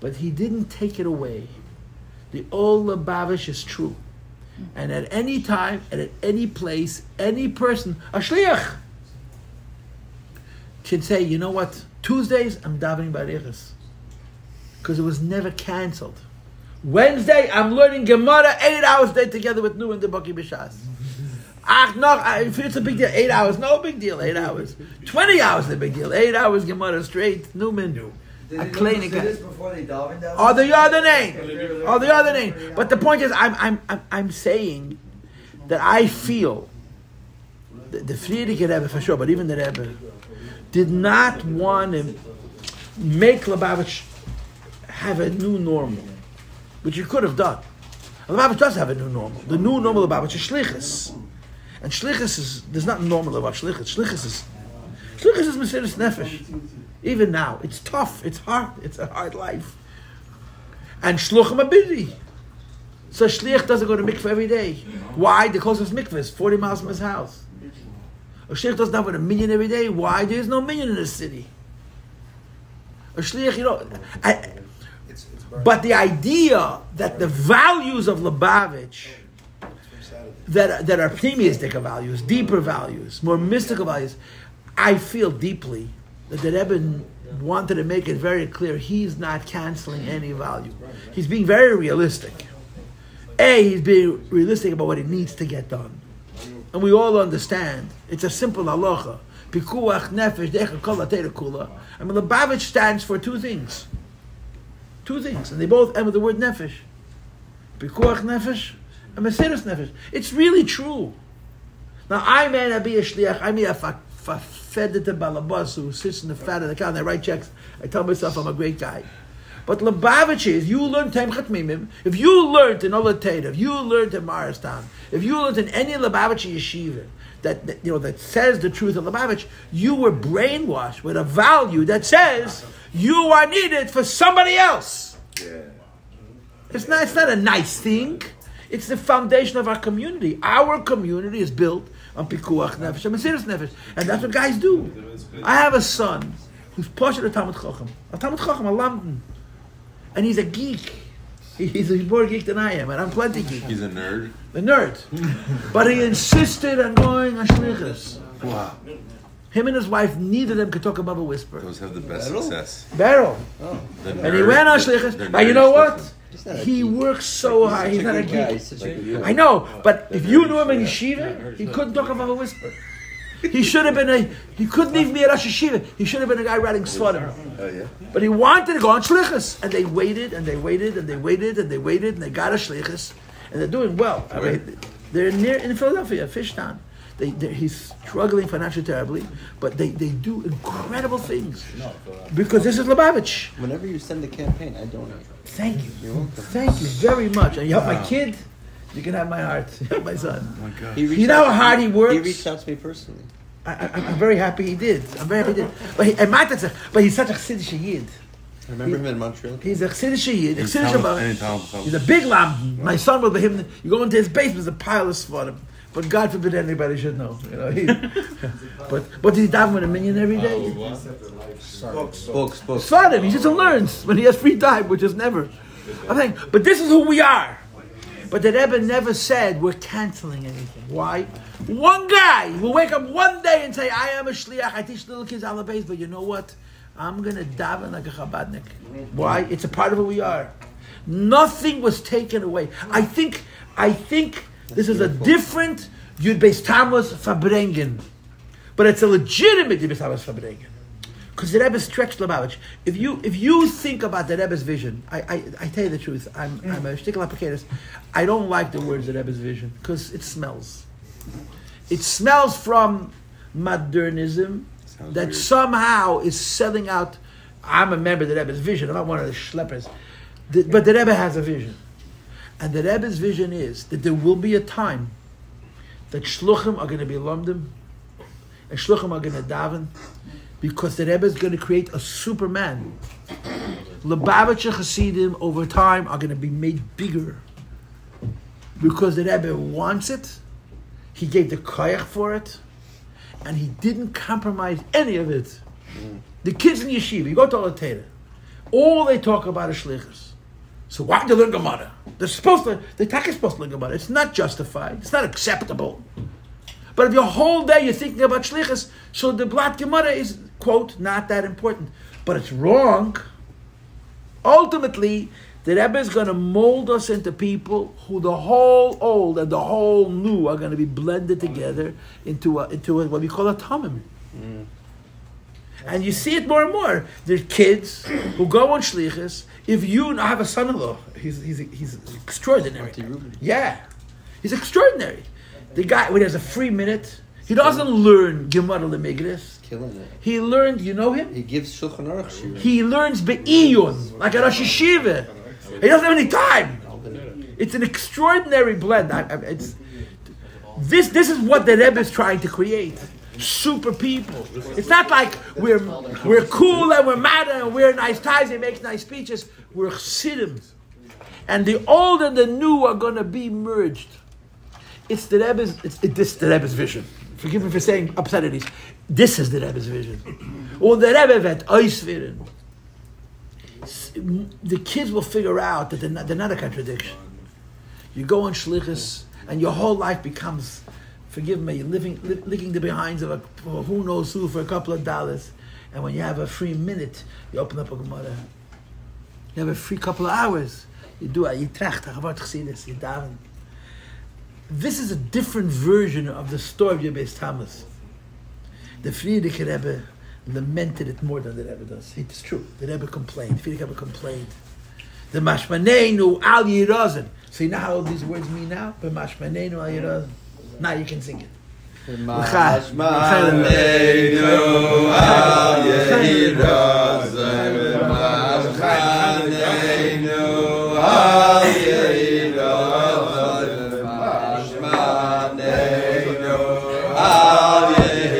But he didn't take it away. The old Lubavitch is true. And at any time, and at any place, any person, a shliach, can say, you know what, Tuesdays, I'm davening Bariches. Because it was never cancelled. Wednesday, I'm learning Gemara 8 hours a day together with Nu and the Baki B'Shas. It's a big deal. 8 hours, no big deal. 8 hours. 20 hours is a big deal. 8 hours Gemara straight. Newman. Did they do this before they davened down? Or the other name. But the point is, I'm saying that I feel the Friedrich Rebbe for sure, but even the Rebbe did not want to make Lubavitch have a new normal, which you could have done. Lubavitch does have a new normal. The new normal Lubavitch is shlichus. And shlichus is, there's nothing normal about shlichus. Shlichus is Mesiras Nefesh. Even now, it's tough, it's hard, it's a hard life. And shluchim are busy. So shliach doesn't go to mikveh every day. Why? The closest mikveh is 40 miles from his house. A shliach doesn't have a minyan every day. Why? There is no minyan in the city. A shliach, but the idea that the values of Lubavitch that are pneumistic values, deeper values, more mystical values. I feel deeply that the Rebbe wanted to make it very clear he's not canceling any value. He's being very realistic. He's being realistic about what he needs to get done. And we all understand, it's a simple halacha. Pikuach nefesh decha kol atera kula. I mean, Lubavitch stands for two things. And they both end with the word nefesh. Pikuach nefesh and mesiras nefesh. It's really true. Now, I may not be a shliach, I may have fed it to balabas who sits in the fat of the cow and I write checks. I tell myself I'm a great guy. But Lubavitch is, you learn Temchat Mimim, if you learned in Olateda, if you learned in Maristan, if you learned in any Lubavitch yeshiva that says the truth of Lubavitch, you were brainwashed with a value that says you are needed for somebody else. Yeah. It's not a nice thing. It's the foundation of our community. Our community is built on Pikuach Nefesh and Mesiras Nefesh. And that's what guys do. I have a son who's Pasha to Talmud Chacham. A Talmud Chacham, a Lamdan. And he's a geek. He's more geek than I am, and I'm plenty geek. He's a nerd? A nerd. But he insisted on going on shlichus. Wow. Him and his wife, neither of them could talk above a whisper. Those have the best success. Beryl. Oh. And he went on shlichus. But you know what? He works so hard. He's not a geek. I know, but if you knew him in yeshiva, he couldn't talk above a whisper. He should have been he couldn't even be a Rosh Yeshiva. He should have been a guy writing Svarim. Oh, yeah. But he wanted to go on shlichus. And they waited, and they waited, and they waited, and they waited, and they got a shlichus. And they're doing well. I mean, they're in Philadelphia, Fishtown. He's struggling financially terribly, but they do incredible things. Because this is Lubavitch. Whenever you send the campaign, I donate. Thank you. You're welcome. Thank you very much. And you help my kid. You can have my heart. You help my son. Oh my God. You know how hard he works? He reached out to me personally. I'm very happy he did. But he's such a Chassidish Yid. I remember him in Montreal. He's a Chassidish Yid. He's a big lamb. My son will be him. You go into his basement, there's a pile of Svarim. But God forbid anybody should know. You know. But he's davening with a minion every day. Books. Svarim. He just learns when he has free time, which is never. I'm saying, but this is who we are. But the Rebbe never said we're canceling anything. Why? One guy will wake up one day and say, I am a shliach, I teach little kids ala beis, but you know what? I'm going to daven like a Chabadnik. Why? It's a part of who we are. Nothing was taken away. I think this is a different Yud Beis Tammuz Farbrengen. But it's a legitimate Yud Beis Tammuz Farbrengen. Because the Rebbe stretched Lubavitch. If you think about the Rebbe's vision, I tell you the truth, I'm a shtickle applicator. I don't like the words the Rebbe's vision because it smells. It smells from modernism that weird. Somehow is selling out. I'm a member of the Rebbe's vision. I'm not one of the schleppers. But the Rebbe has a vision. And the Rebbe's vision is that there will be a time that shluchim are going to be lomdim and shluchim are going to daven. Because the Rebbe is going to create a Superman. Lubavitcher Hasidim over time are going to be made bigger. Because the Rebbe wants it, he gave the koyach for it, and he didn't compromise any of it. The kids in yeshiva, you go to Olateda, all they talk about is shlichus. So why do they learn Gemara? The Taka is supposed to learn Gemara. It's not justified. It's not acceptable. But if your whole day you're thinking about shlichus, so the Blat Gemara is, quote, not that important. But it's wrong. Ultimately, the Rebbe is going to mold us into people who the whole old and the whole new are going to be blended together into what we call a tamim. Mm. And you see it more and more. There's kids who go on shlichus. If you have a son-in-law, he's extraordinary. Yeah, he's extraordinary. The guy, when he has a free minute, he doesn't learn Gemara Lemigris. Killing it. He learned, you know him? He gives Shulchan Aruch shiur. He learns Be'iyun, like a Rosh Yeshiva. He doesn't have any time. It's an extraordinary blend. This is what the Rebbe is trying to create. Super people. It's not like we're cool and we're mad and we're nice ties and make nice speeches. We're Chassidim. And the old and the new are going to be merged. It's the Rebbe's. This the Rebbe's vision. Forgive me for saying obscenities. This is the Rebbe's vision. Und der Rebbe wird ausführen. The kids will figure out that they're not a contradiction. You go on shlichus, and your whole life becomes, forgive me, licking the behinds of who knows who for a couple of dollars, and when you have a free minute, you open up a Gemara. You have a free couple of hours. You do a yitracht, you daven. This is a different version of the story of your Beis Tammuz. The Frierdiker Rebbe lamented it more than the Rebbe does. It's true. The Rebbe complained. The Frierdiker Rebbe complained. The Mashmaneinu al Yirazin. So you know how all these words mean now? The Mashmaneinu al Yirazin. Now you can sing it. Mashmaneinu al Yirazin. Mashmaneinu al Yirazin. Mashmaneinu al Yirazin.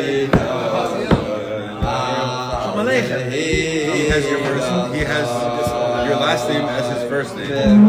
He has your first. He has your last name as his first name.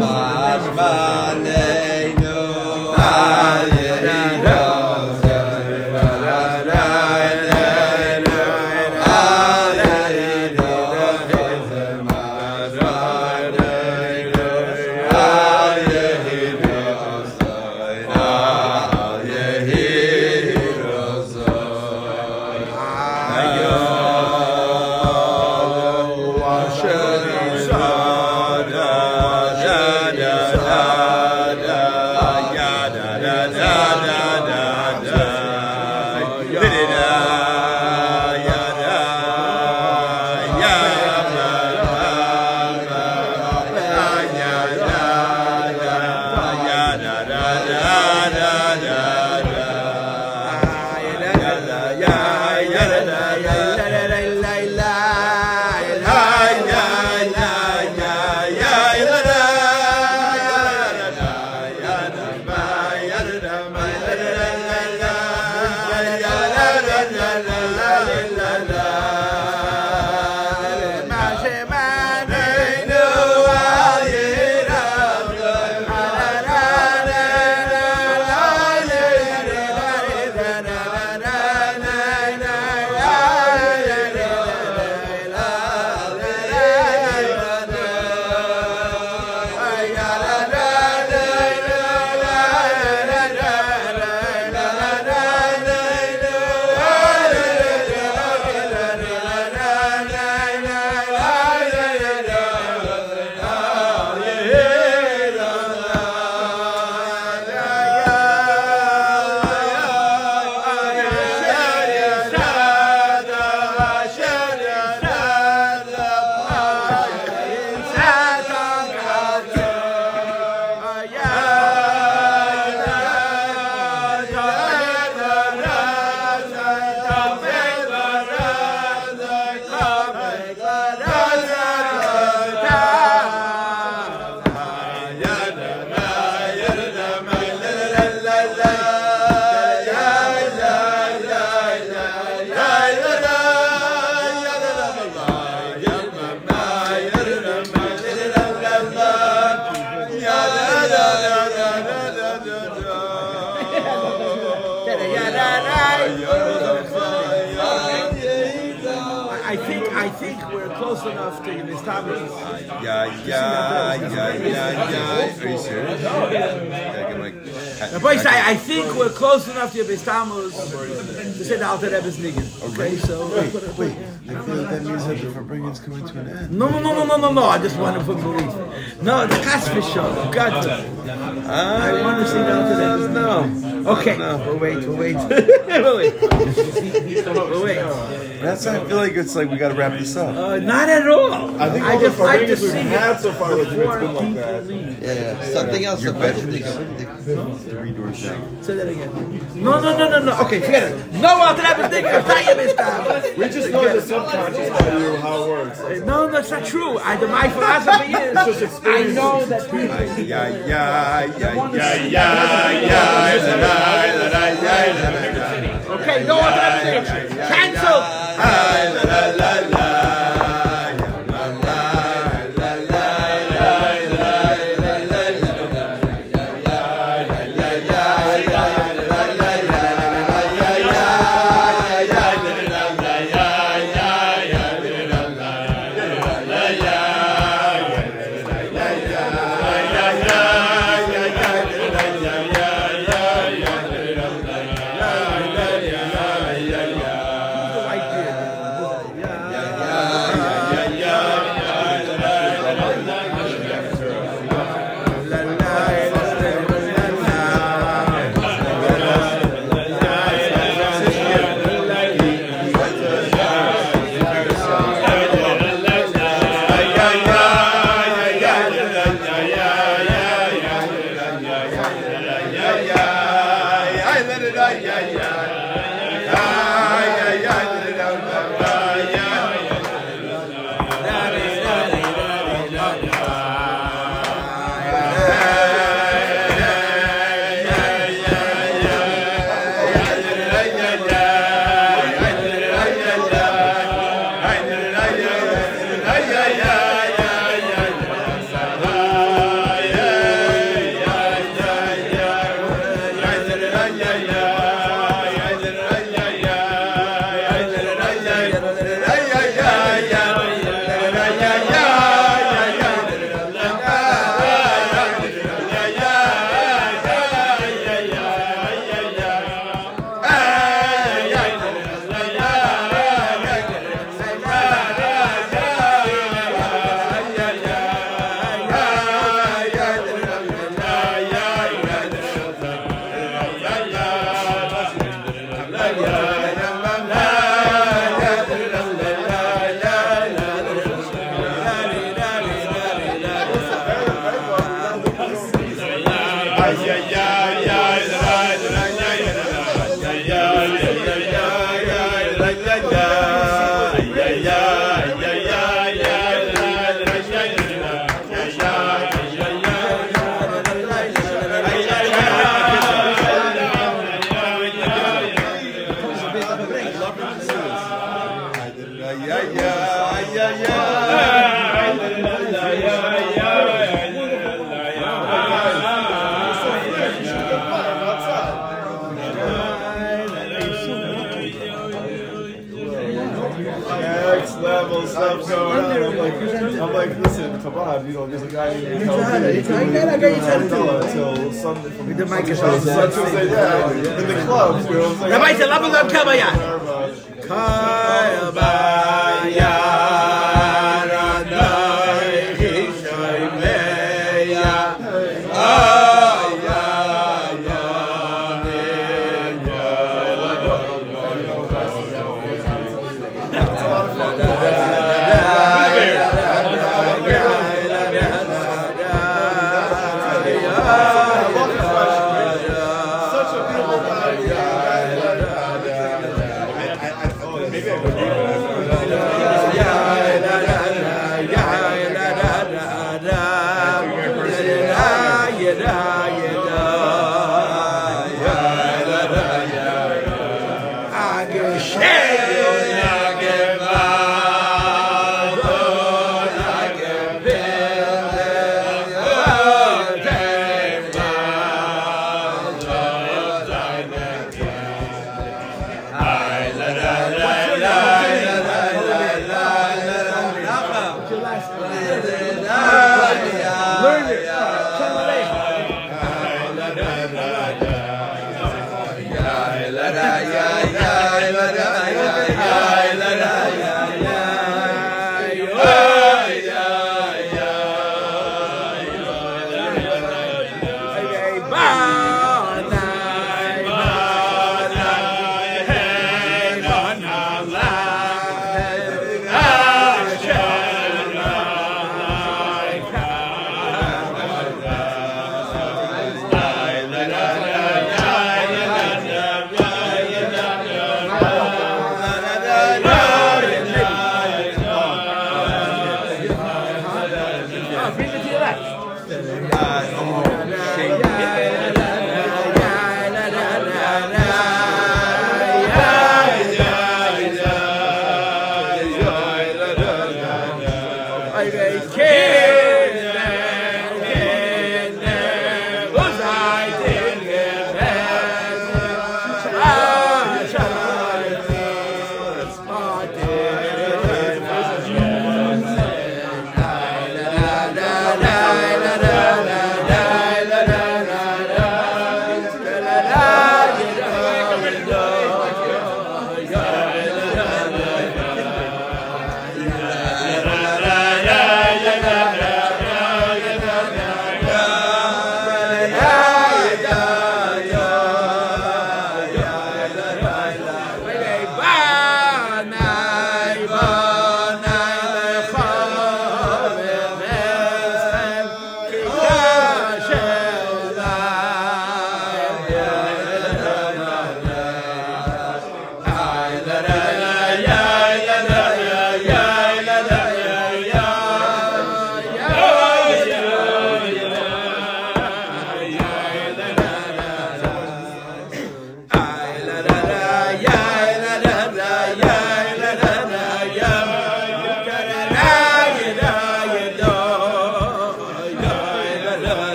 I think we're close enough to establish. Are you serious? I think we're close enough to your Beis Tammuz to say the Alter Rebbe's niggun. Okay, so wait. I feel like that means that the Farbrengen's coming to an end. No. I just want to put belief. No, the Kasper show. Got to. I want to see the Alter Rebbe's niggun. Okay, we'll wait. We'll wait. That's I feel like it's like we got to wrap this up. Not at all. I think all the Farbrengens we've had so far with you, it's been like that. Yeah. Something else about the Three doors down. Say that again. No. Okay, forget it. No Alter Rebbe's niggun. We just know the subconscious of you, how it works. No, that's not true. My philosophy is I know that people. Okay, no Alter Rebbe's niggun. Cancel. Stuff going on. I'm like, listen, Chabad, there's a guy in until Sunday. The mic is on. Tuesday, yeah, in the clubs. Rabbi said, "Love Kabaya."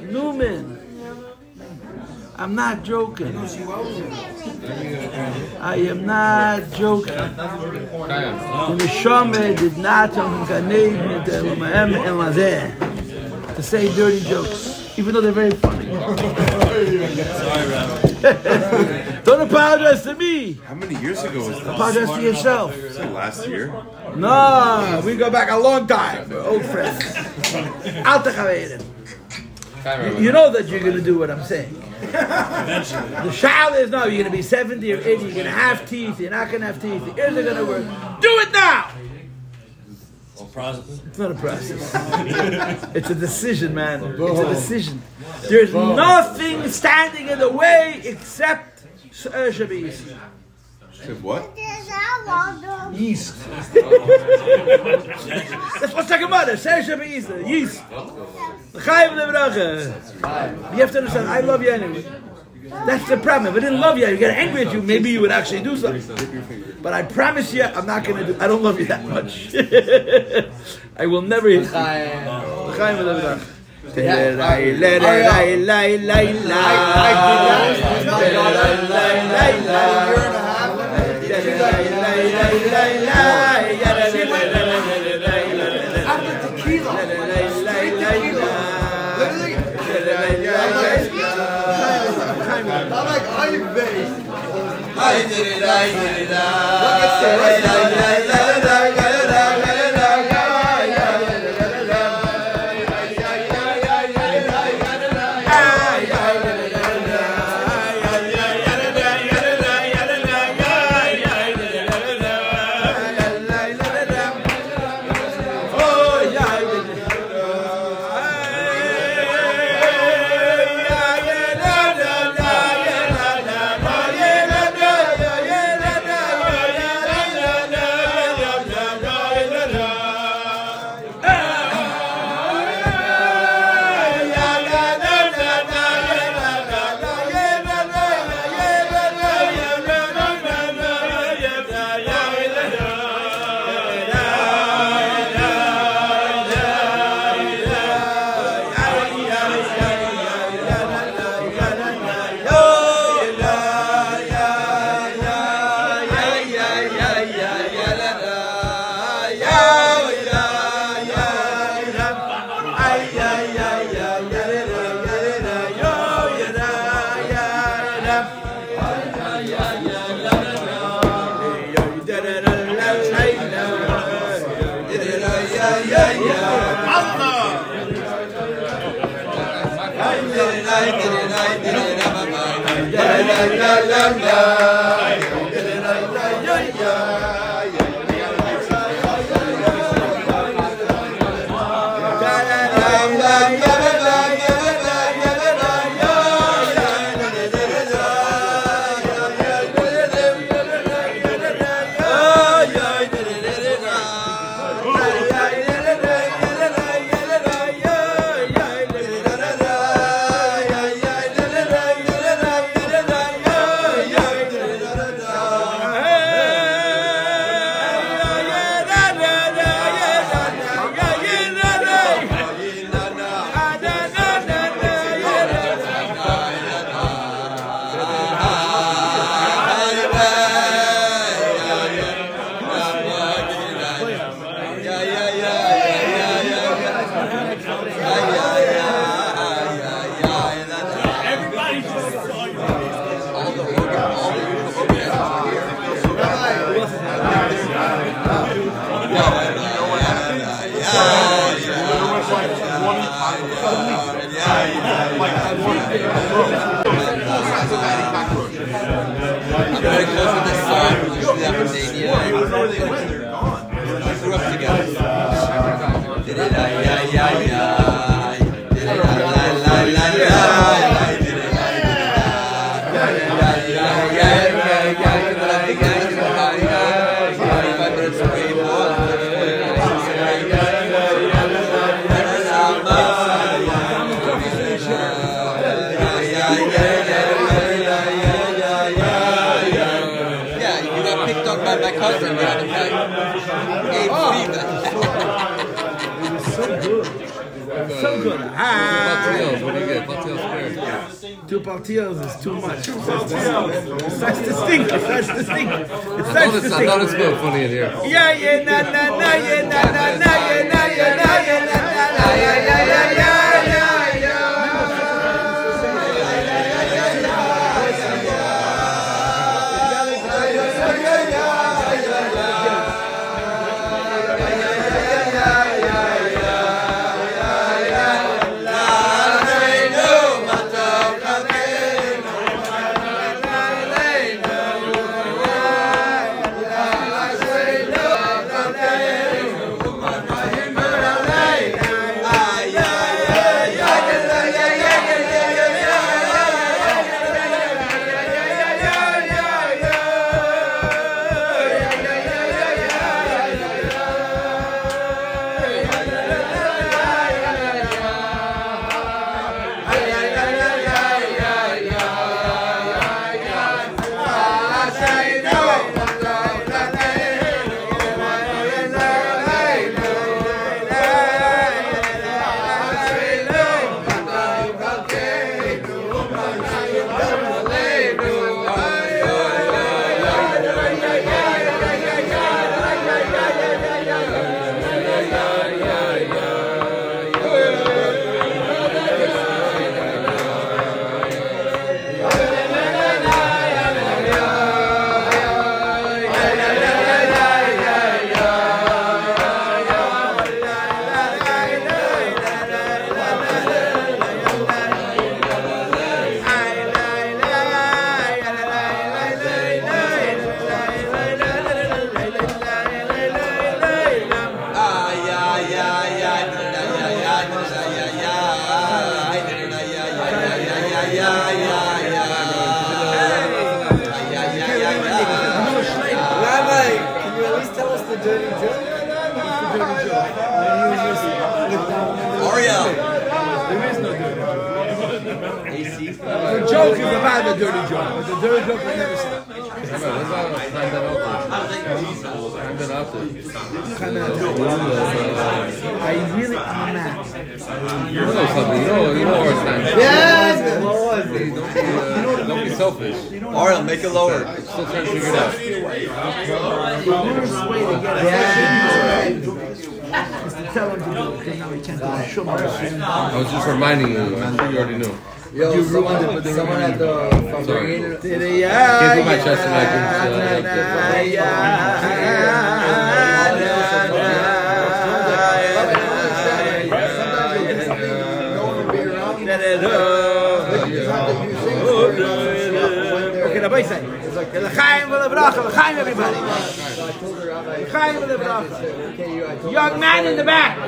Newman, I'm not joking. I am not joking. The Neshama did not to say dirty jokes, even though they're very funny. Don't apologize to me. How many years ago was that? Apologize to yourself. Was it last year? No, we go back a long time. We're old friends. You know that you're going to do what I'm saying. The shal is, no, you're going to be 70 or 80, you're going to have teeth, you're not going to have teeth, the ears are going to work. Do it now! It's not a process. It's a decision, man. It's a decision. There's nothing standing in the way except Shabis. What? Yeast. That's what's talking about. Yeast. Yeast. You have to understand, I love you anyway. That's the problem. If I didn't love you, I get angry at you, maybe you would actually do something. But I promise you, I'm not going to do. I don't love you that much. I will never hit you. Two Paltiels is too much. It starts to stink. It starts to stink. It starts to stink. I thought it smelled funny in here. Yeah, yeah, na na na, yeah, na na na, yeah, na yeah, na yeah, na na na, yeah, yeah, yeah, yeah, yeah. The joke is about the dirty joke, but the dirty joke will never stop. I really am mad. You know something, you know our time. Yes! Don't be selfish. Ariel, make it lower. Still trying to figure it out. The worst way to get it is to tell him to do it, because now he can't do it. I was just reminding you, I'm sure you already knew. Yo, someone at the Farbrengen. I can't put my chest in like this. say? L'chaim v'levracha. L'chaim, everybody. L'chaim v'levracha. Young man in the back.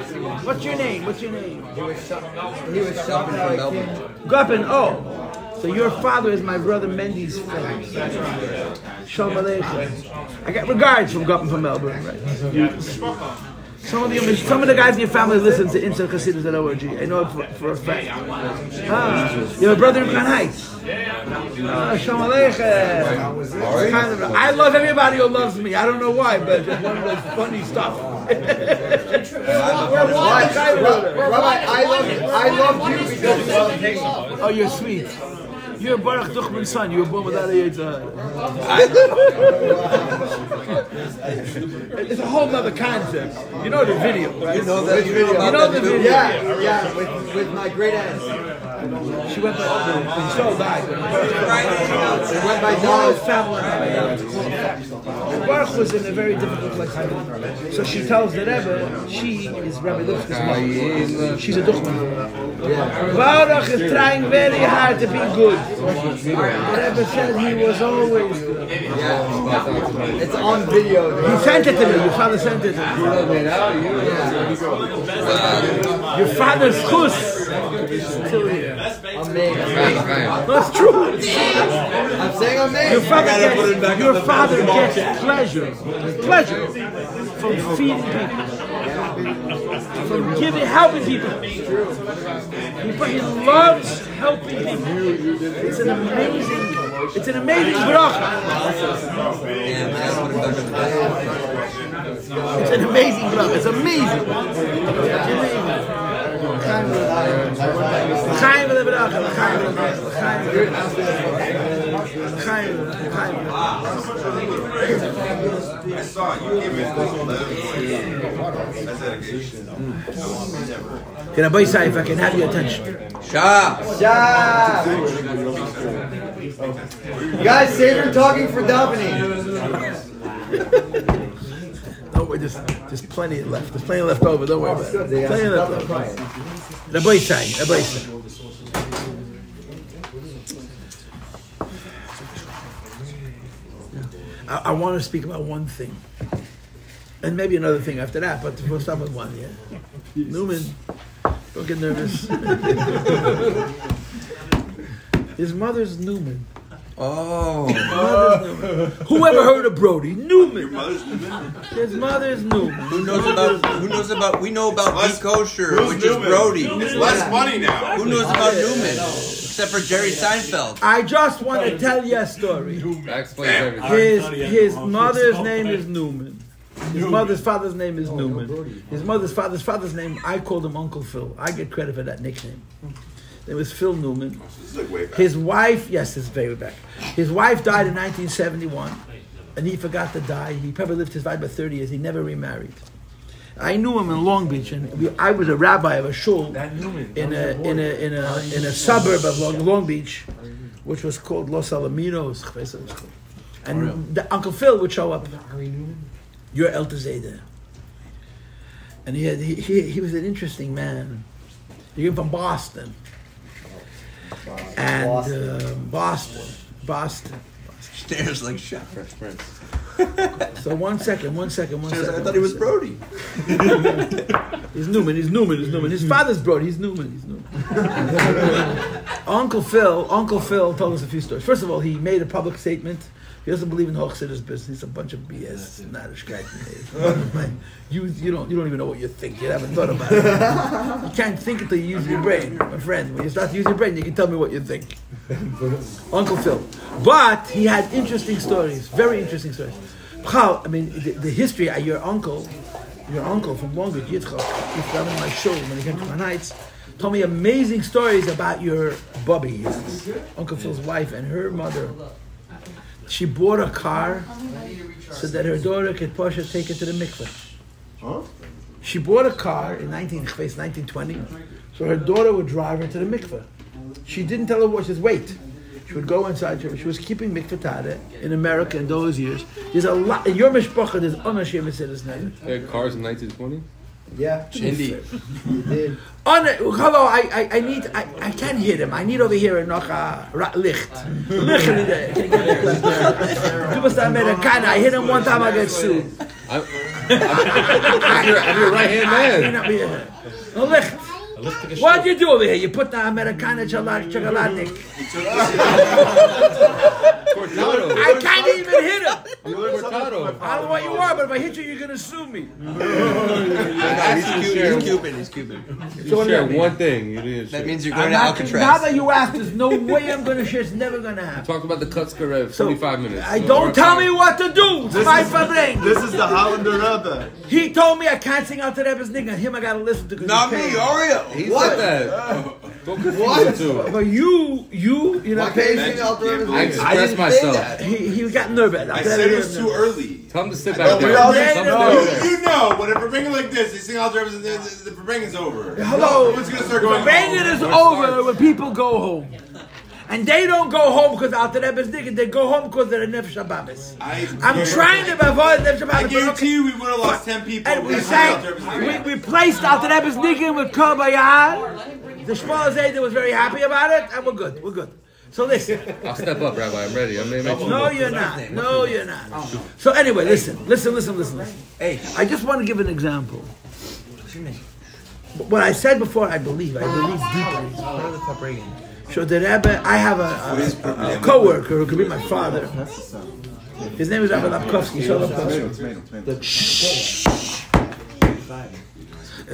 What's your name? What's your name? He was shopping from Melbourne. Guppin. Oh. So your father is my brother Mendy's friend. Shalom Aleichem. I got regards from Guppin from Melbourne. Right? Some of the guys in your family listen to Instant Chassidus at ORG. I know it for a fact. You have a brother in Crown Heights. Shalom Aleichem. I love everybody who loves me. I don't know why, but it's one of those funny stuff. Rabbi, I love you because you love me. Oh, you're sweet. You're Baruch Duchman's son. You were born without a Yitzhak. It's a whole other concept. You know the video, right? You know that video. You know the video. Yeah, with my great aunt. She went by she still died. She went by Donna's family. Baruch was in a very difficult place. So she tells the Rebbe, she is Rabbi Lipska's mother. She's a Duchman. Baruch is trying very hard to be good. The Rebbe said he was always good. It's on video. He sent it to me. Your father sent it to me. Your father's chus. Still here. Amazing. That's true. I'm saying amazing. Your father gets pleasure from feeding people, from helping people. He loves helping people. It's an amazing bracha. It's an amazing bracha. It's amazing. L'chaim v'levracha, l'chaim Can Rabbi say if I can have your attention? Shah! You guys save your talking for davening. Don't worry, there's plenty left. There's plenty left over. Don't worry about it. Plenty left over. Rabbi say. I want to speak about one thing, and maybe another thing after that. But we'll start with one. Yeah, Newman, don't get nervous. His mother's Newman. Oh. Whoever heard of Brody? Newman. Your mother's Newman? His mother's Newman. Who knows about we know about B Kosher, which is Brody. It's less money now. Who knows about Newman? Except for Jerry Seinfeld. I just want to tell you a story. That explains everything. His mother's name is Newman. His mother's father's name is Newman. His mother's father's name, I called him Uncle Phil. I get credit for that nickname. It was Phil Newman. His wife, yes, it's very back. His wife died in 1971, and he forgot to die. He probably lived his life about 30 years. He never remarried. I knew him in Long Beach, and I was a rabbi of a shul in a suburb of Long Beach, which was called Los Alamitos. And Uncle Phil would show up. You're El Tazeda. And he was an interesting man. He came from Boston. And Boston. Stares like Chef Fresh Prince. So one second. I thought he was Brody. He's Newman. His father's Brody. He's Newman. Uncle Phil told us a few stories. First of all, he made a public statement. He doesn't believe in Hochzitter's business. It's a bunch of BS. You don't even know what you think. You haven't thought about it. You can't think until you use your brain, my friend. When you start to use your brain, you can tell me what you think. Uncle Phil. But he had interesting stories, very interesting stories. I mean, the history. Your uncle from Long Beach, Yitzchak, he's down in my show when he came to my nights, told me amazing stories about your Bubby, Uncle Phil's wife, and her mother. She bought a car so that her daughter could take it to the mikveh. Huh? She bought a car in 1920, so her daughter would drive her to the mikveh. She didn't tell her what. She says, wait. She would go inside. She was keeping mikveh tada in America in those years. There's a lot in your mishpacha. There's onashim mitzvahs now. They had cars in 1920. Yeah. Hindi. You did. Hello, I can't hit him. I need over here noch licht. Licht in the Du bist Amerikaner. I hit him one time, I get sued. I'm your right hand man. No licht. What'd you do over here? You put the Amerikaner chocolate. I can't even hit him. I don't know what you are, but if I hit you, you're gonna sue me. He's Cuban. You share one thing. That means you're going to Alcatraz. Now that you asked, there's no way I'm gonna share. It's never gonna happen. Talk about the Kutzkerev, 45 minutes. Don't tell me what to do. It's my Farbrengen. This is the Hollander Rabbi. He told me I can't sing out to Rebbe's nigga. Him I gotta listen to. Not me, Oreo. He said that. What? But you know, I expressed myself. He got nervous. I said it was too early. Tell him to sit back there. You know, when a Farbrengen like this, they sing all the Farbrengen's over. Hello. Who's gonna start going? Farbrengen is over when people go home. And they don't go home because after Rebbe's nigga, they go home because they're a Nefesh Shabbos. I'm trying to avoid Nefesh Shabbos. I guarantee you we would have lost 10 people. And we sang, we replaced after Rebbe's nigga with Kol Bayar. The Shmuel Zayda was very happy about it, and we're good. So listen. I'll step up, Rabbi. I'm ready. I'm ready. No, you're not. No, you're not. So anyway, listen. Hey, I just want to give an example. What I said before, I believe deeply. So the Rebbe, I have a co-worker who could be my father. His name is Rabbi Lapkovsky.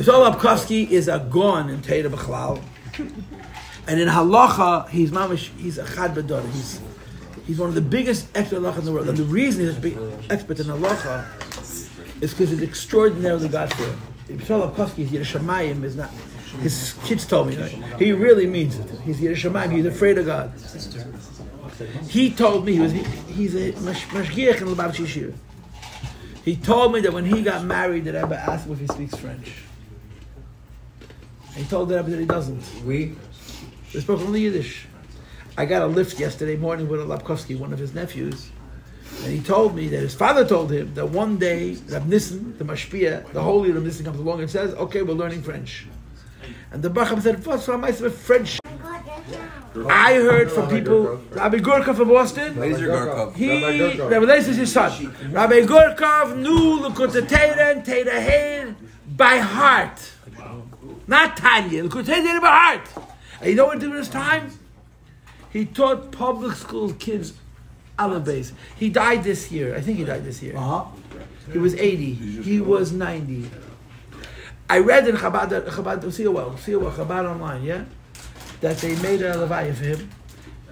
So Lapkovsky is a gon in Teda B'chlal. And in halacha, he's a chad b'dor. He's one of the biggest experts in halacha in the world. And the reason he's a big expert in halacha is because he's extraordinarily God-fearing. Yisrael Lapkovsky, Yiras Shamayim, is not. His kids told me, he really means it. He's Yiras Shamayim. He's afraid of God. He told me he's a mashgiach in Lubavitch Yeshiva. He told me that when he got married, the Rebbe asked him if he speaks French. He told the Rebbe that he doesn't. They spoke only Yiddish. I got a lift yesterday morning with a Lapkovsky, one of his nephews, and he told me that his father told him that one day Rab Nissen, the Mashpia, the holy Rab Nissen, comes along and says, "Okay, we're learning French." And the Bacham said, "What's wrong with French?" I heard from people, Rabbi Gurkov of Boston. Laser Gurkov. Rabbi Laser is his son. Rabbi Gurkov knew L'kutei Torah and Teda Hein by heart. Not Tanya, L'kutei Torah by heart. And you know what he did with his time? He taught public school kids Aleph Beis. He died this year. I think he died this year. He was 80. He was 90. I read in Chabad, Chabad online, yeah? That they made a levaya for him.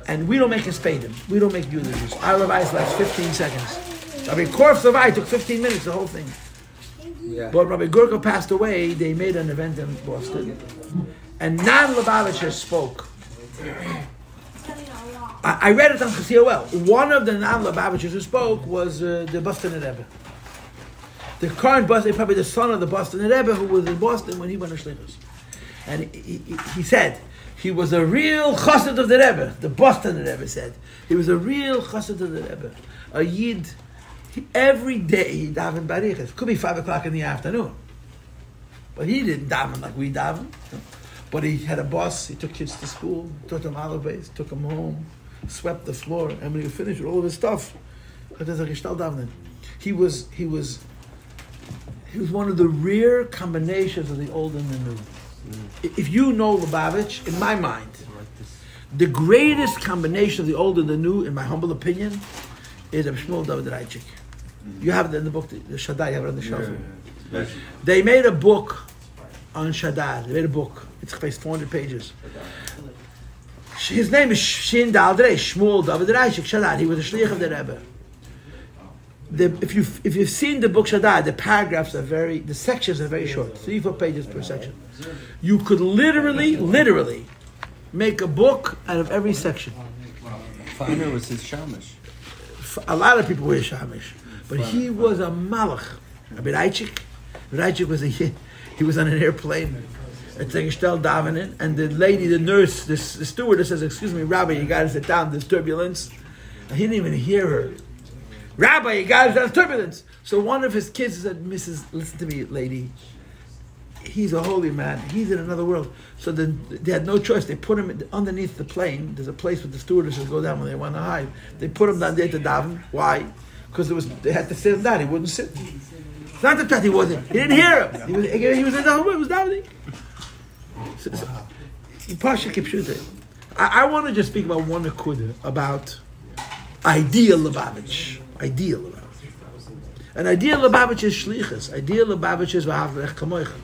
And we don't make his padim. We don't make eulogies. Our levaya lasts 15 seconds. Rabbi Korf's levaya took 15 minutes, the whole thing. Yeah. But Rabbi Gurkov passed away. They made an event in Boston. And non-Lubavitchers spoke. I read it on COL. One of the non-Lubavitchers who spoke was the Boston Rebbe. The current Boston, probably the son of the Boston Rebbe, who was in Boston when he went to Shlichus. And he said, he was a real chassid of the Rebbe. The Boston Rebbe said. He was a real chassid of the Rebbe. A Yid. Every day he davened barichas. Could be 5 o'clock in the afternoon. But he didn't daven like we daven. But he had a boss. He took kids to school, taught them Aleph Beis, took them home, swept the floor, and when he finished with all of his stuff, he was one of the rare combinations of the old and the new. If you know Lubavitch, in my mind, the greatest combination of the old and the new, in my humble opinion, is Reb Shmuel David Reichik. You have it in the book, the Shaddai, you have it on the shelf. Yeah. They made a book on Shaddai. They made a book. It's 400 pages. His name is Shin Daldrei, Shmuel David Reichik Shaddai. He was a shliach of the Rebbe. If you've seen the book Shaddai, the paragraphs are the sections are very short, 3-4 pages per section. You could literally make a book out of every section. Feiner was his shamish. A lot of people were shamish, but he was a malach. Rabbi Reichik was he was on an airplane. It's like Shtel davening, and the lady, the nurse, the stewardess says, "Excuse me, Rabbi, you got to sit down. There's turbulence." And he didn't even hear her. Rabbi, you got to sit down. Turbulence. So one of his kids said, "Mrs., listen to me, lady. he's a holy man. He's in another world. So then they had no choice. They put him underneath the plane. There's a place where the stewardesses go down when they want to hide. They put him down there to daven. Why? Because they had to sit him down. He wouldn't sit. It's not the fact he wasn't. He didn't hear him. He was in the whole room. He was davening. Pasha Kipshute. I want to just speak about one akudah about ideal Lubavitch. Ideal Lubavitch. An ideal Lubavitch is shlichus. Ideal Lubavitch is v'havlech kamoicha.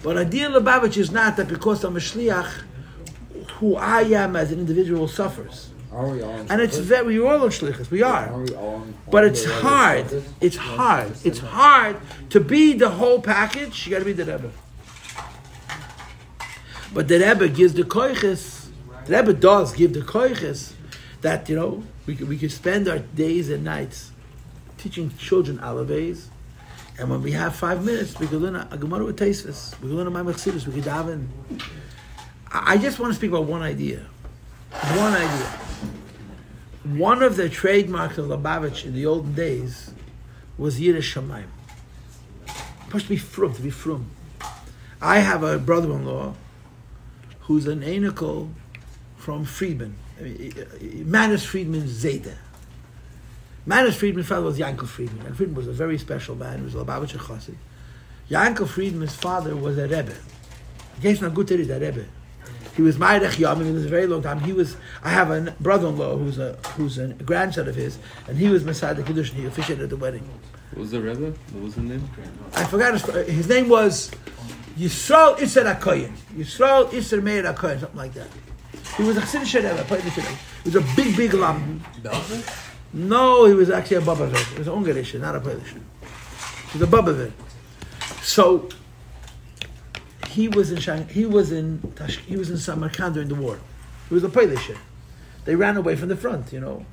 But ideal Lubavitch is not that because I'm a shliach, who I am as an individual suffers. And it's very, we're all on shlichus. We are. But it's hard. It's hard. It's hard to be the whole package. You got to be the Rebbe. But the Rebbe gives the koiches. The Rebbe does give the koiches that, you know, we could spend our days and nights teaching children alaves, and when we have 5 minutes, we can learn a Gemara with Teisvis, we can learn a Maimach Chassidus, we can daven. I just want to speak about one idea. One idea. One of the trademarks of Lubavitch in the olden days was Yiddish Shamayim. Supposed to be frum. I have a brother-in-law who's an Einikel from Friedman. Manus Friedman Zeta. Manus Friedman's father was Yankel Friedman. And Friedman was a very special man. He was a Lubavitcher Chassid. Yankel Friedman's father was a Rebbe. He Rebbe. He was Ma'arech Yom. He was a very long time. I have a brother-in-law who's a grandson of his, and he was Messiah the Kiddush, and he officiated at the wedding. What was the Rebbe? What was the name? I forgot his name was Yisrael Isser HaKoyen. Yisrael Isser Meir HaKoyen, something like that. He was a Chassidish Rebbe. He was a big lam. No, he was actually a Babavid. He was an Ungarish, not a Polish. He was a Babavid. So he was in Samarkand during the war. He was a Polish. They ran away from the front. You know,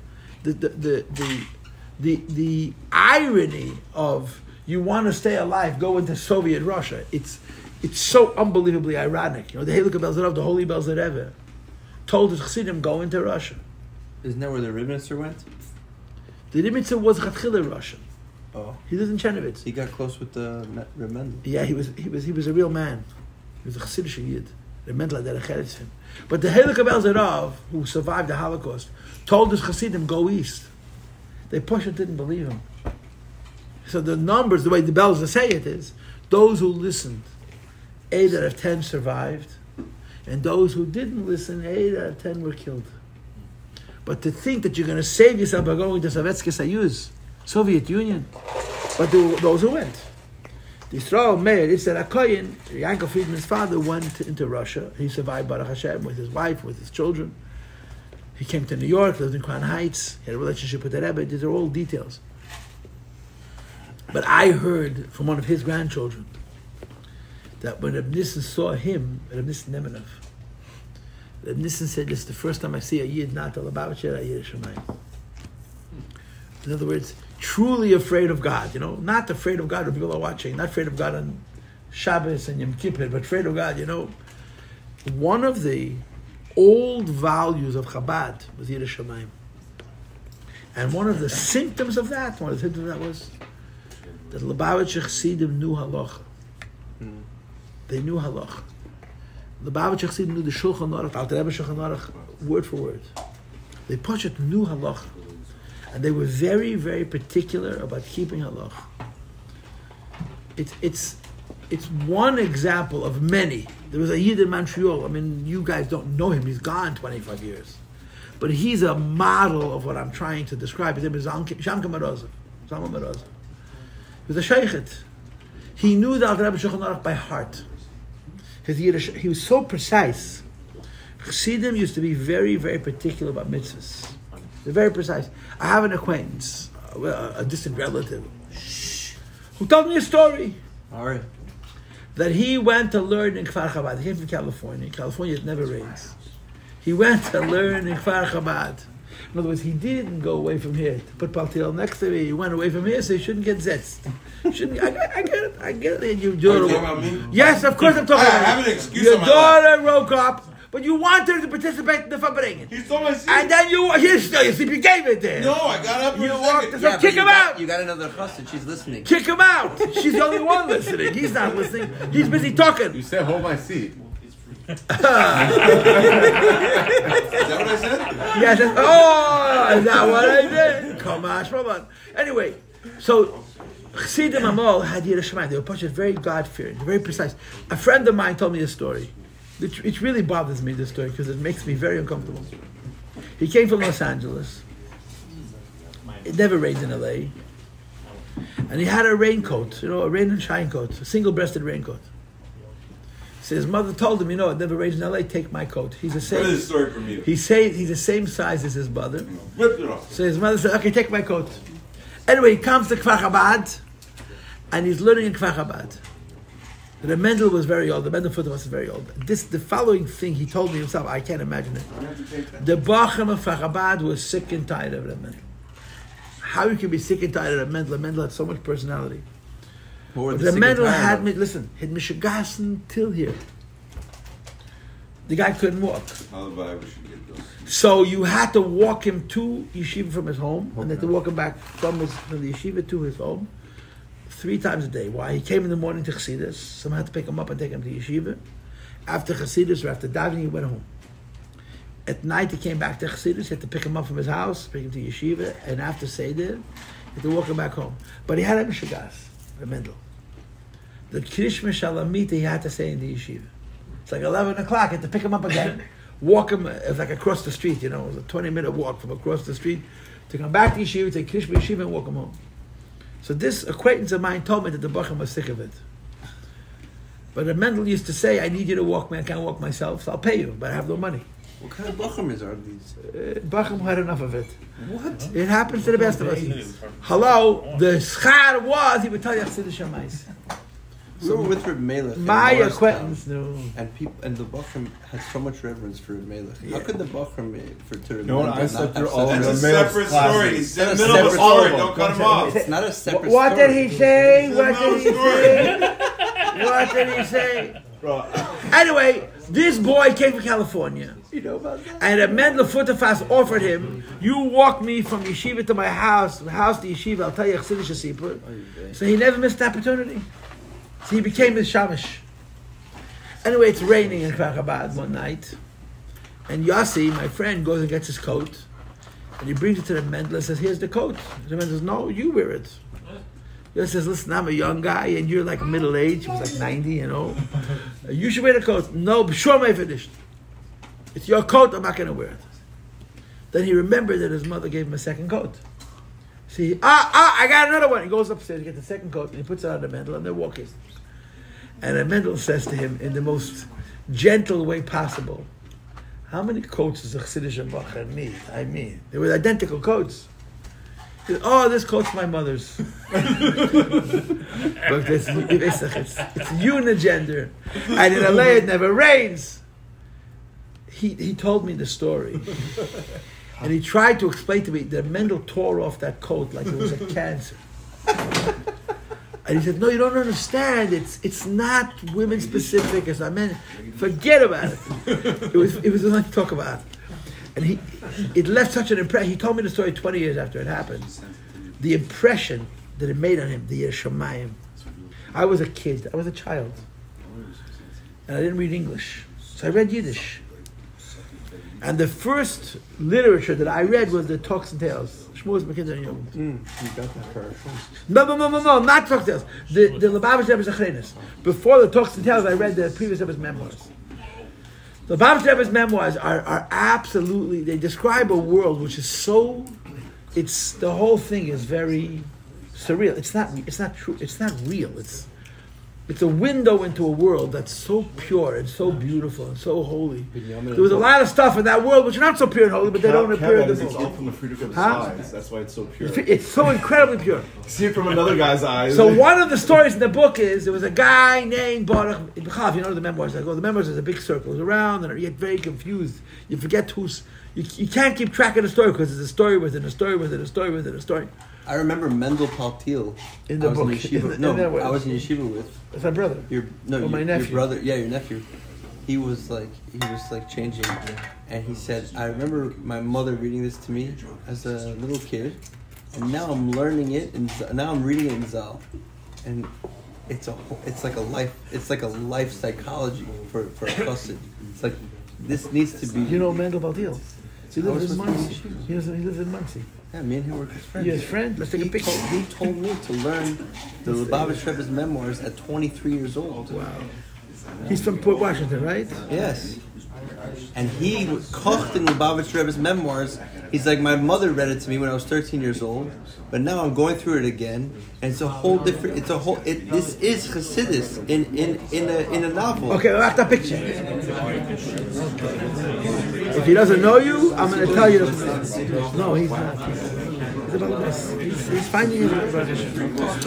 the irony of you want to stay alive, go into Soviet Russia. It's so unbelievably ironic. You know, the Heilige Belzerov, the Holy Belzerov, told his Chassidim go into Russia. Isn't that where the Rebbe went? The Rebbe was Chatchila Russian. Oh, he lives in Chernovitz. He got close with the Reb Mendel. Yeah, he was a real man. He was a Chassidish Yid. Reb Mendel had a him. But the Heilige Belzerov, who survived the Holocaust, told his Chassidim go east. They Pasha didn't believe him. So the numbers, the way the Belzer say it is, those who listened, 8 out of 10 survived, and those who didn't listen, 8 out of 10 were killed. But to think that you're going to save yourself by going to Sovietsky Soyuz, Soviet Union, but those who went. The Yisrael Meir, Isser HaKoyen, Yankel Friedman's father, went into Russia. He survived Baruch Hashem with his wife, with his children. He came to New York, lived in Crown Heights, he had a relationship with the Rebbe. These are all details. But I heard from one of his grandchildren that when Reb Nissen saw him, Reb Nissen Nemenov, Reb Nissen said, "This is the first time I see a Yid not a Lubavitcher, a Yid Shemayim." In other words, truly afraid of God. You know, not afraid of God when people are watching, not afraid of God on Shabbos and Yom Kippur, but afraid of God. You know, one of the old values of Chabad was Yid Shemayim, and one of the symptoms of that, was that the Lubavitcher Chassidim knew halacha. They knew halacha. The Lubavitcher Chassidim knew the Shulchan Aruch, Alter Rebbe Shulchan Aruch, word for word. They Pashat knew halacha, and they were very, very particular about keeping halacha. It's one example of many. There was a Yid in Montreal. I mean, you guys don't know him. He's gone 25 years, but he's a model of what I'm trying to describe. His name is Shamka Morozov. He was a sheikhet. He knew the Alter Rebbe Shulchan Aruch by heart. His Yiddish, he was so precise. Chassidim used to be very, very particular about mitzvahs. They're very precise. I have an acquaintance, a distant relative, who told me a story. All right. That he went to learn in Kfar Chabad. He came from California. In California, it never rains. He went to learn in Kfar Chabad. In other words, he didn't go away from here to put Paltiel next to me. He went away from here, so he shouldn't get zetzt. I get it. You do it. Yes, of course I'm talking about I have an excuse. Your daughter woke up but you wanted to participate in the Farbrengen. He stole my seat. And then you gave it there. No, I got up for You a walked. second. Kick him out. You got another chassid. She's listening. Kick him out. She's the only one listening. He's not listening. He's busy talking. You said hold my seat. Is that what I said? Yes. Oh, is that what I did? Come on. Anyway, so Chassidim Amol had Yiras Shamayim. They were very God-fearing, very precise. A friend of mine told me a story. It really bothers me, this story, because it makes me very uncomfortable. He came from Los Angeles. It never rains in LA. And he had a raincoat, a rain and shine coat, a single-breasted raincoat. So his mother told him, it never rains in LA, take my coat. He's the same. What is the story from you? He's the same size as his mother. Whipped it off. So his mother said, okay, take my coat. Anyway, he comes to Kfar Chabad, and he's learning in Kfar Chabad. The Mendel was very old. The Mendel Futter was very old. The following thing he told me himself, I can't imagine it. The Bacham of Kfar Chabad was sick and tired of the Mendel. How you can be sick and tired of the Mendel? The Mendel had so much personality. The Mendel had Mishigassen till here. The guy couldn't walk. So you had to walk him to yeshiva from his home, and then to walk him back from the yeshiva to his home 3 times a day. Why? He came in the morning to Chassidus. Someone had to pick him up and take him to yeshiva. After Chassidus or after davening, he went home. At night, he came back to Chassidus. He had to pick him up from his house, bring him to yeshiva, and after Seder, he had to walk him back home. But he had a Mishigas, a Mendel. The Krish Mishalamita he had to stay in the yeshiva. It's like 11 o'clock, he had to pick him up again. Walk him, it was like across the street, it was a 20-minute walk from across the street to come back to yeshiva, take Krishma yeshiva and walk him home. So this acquaintance of mine told me that the Bacham was sick of it. But the Mendel used to say, I need you to walk me, I can't walk myself, so I'll pay you, but I have no money. What kind of Bacham are these? Bacham had enough of it. What? It happens to the best of us. Hello, the schar was, he would tell you Chassidus Shamayis. We were with Reb Melech. My acquaintance, no. And the Bachram had so much reverence for Reb Melech. How could the Bachram for Reb I Melech slept not through all of That's a Reb Melech's separate classes. story. He's in the middle of a story. Don't cut him off. It's not a separate What story. did he say? It's What a did he story. say? What did he say? Anyway, this boy came from California. You know about that? And a Mendel Futterfast offered him, you walk me from yeshiva to my house to yeshiva, I'll tell you Chassidish Sipur. So he never missed the opportunity. So he became his shamash. Anyway, it's raining in Kfar Chabad one night. And Yossi, my friend, goes and gets his coat. And he brings it to the Mendel and says, here's the coat. The Mendel says, no, you wear it. Yossi says, listen, I'm a young guy and you're like middle age. He was like 90, You should wear the coat. No, b'shor I finished. It's your coat, I'm not going to wear it. Then he remembered that his mother gave him a second coat. See, I got another one. He goes upstairs, he gets the second coat, and he puts it on the Mendel, and they're walking. And the Mendel says to him in the most gentle way possible, how many coats does a Chassidish Bacher need? I mean, they were identical coats. He said, this coat's my mother's. But it's unigender. And in LA it never rains. He told me the story. And he tried to explain to me that Mendel tore off that coat like it was a cancer. And he said, no, you don't understand. It's not women specific. It's not men. Forget about it. It was nothing to talk about. And it left such an impression. He told me the story 20 years after it happened. The impression that it made on him, the Yiras Shamayim. I was a kid. I was a child. And I didn't read English. So I read Yiddish. And the first literature that I read was the Talks and Tales. Shmuel's Mekinder and Yom. You got that first. No, not Talks and Tales. The Lubavitch Rebbe's Achrenis. Before the Talks and Tales, I read the previous Rebbe's memoirs. The Lubavitch Rebbe's memoirs are absolutely, they describe a world which is so, the whole thing is very surreal. It's not true. It's not real. It's a window into a world that's so pure and so beautiful and so holy. There was a lot of stuff in that world which are not so pure and holy, but they don't appear in the book. It's all from the fruit of his eyes. That's why it's so pure. It's so incredibly pure. See it from another guy's eyes. So one of the stories in the book is there was a guy named Baruch. If you know the memoirs, the memoirs is a big circle. It's around and you get very confused. You forget who's. You can't keep track of the story because it's a story within a story within a story within a story. I remember Mendel Paltiel. In the book. I was in yeshiva with. It's my brother. My nephew. Your brother, your nephew. he was changing, and he said, I remember my mother reading this to me as a little kid, and now I'm learning it, and now I'm reading it in Zal, and it's like a life psychology for a chassid. It's like this needs to be. You know Mendel Paltiel? He lives in Muncie. He lives in Muncie. Yeah, me and him were his friends. You're his friend? Let's take a picture. He told me to learn the Lubavitch Rebbe's memoirs at 23 years old. Wow. He's from Port Washington, right? Yes. And he kocht in Lubavitch Rebbe's memoirs. He's like, my mother read it to me when I was 13 years old, but now I'm going through it again, and it's a whole different. This is Chassidus in a novel. Okay, we'll have that picture. If he doesn't know you, I'm going to tell you. No, he's not. He's about this. He's finding his brother.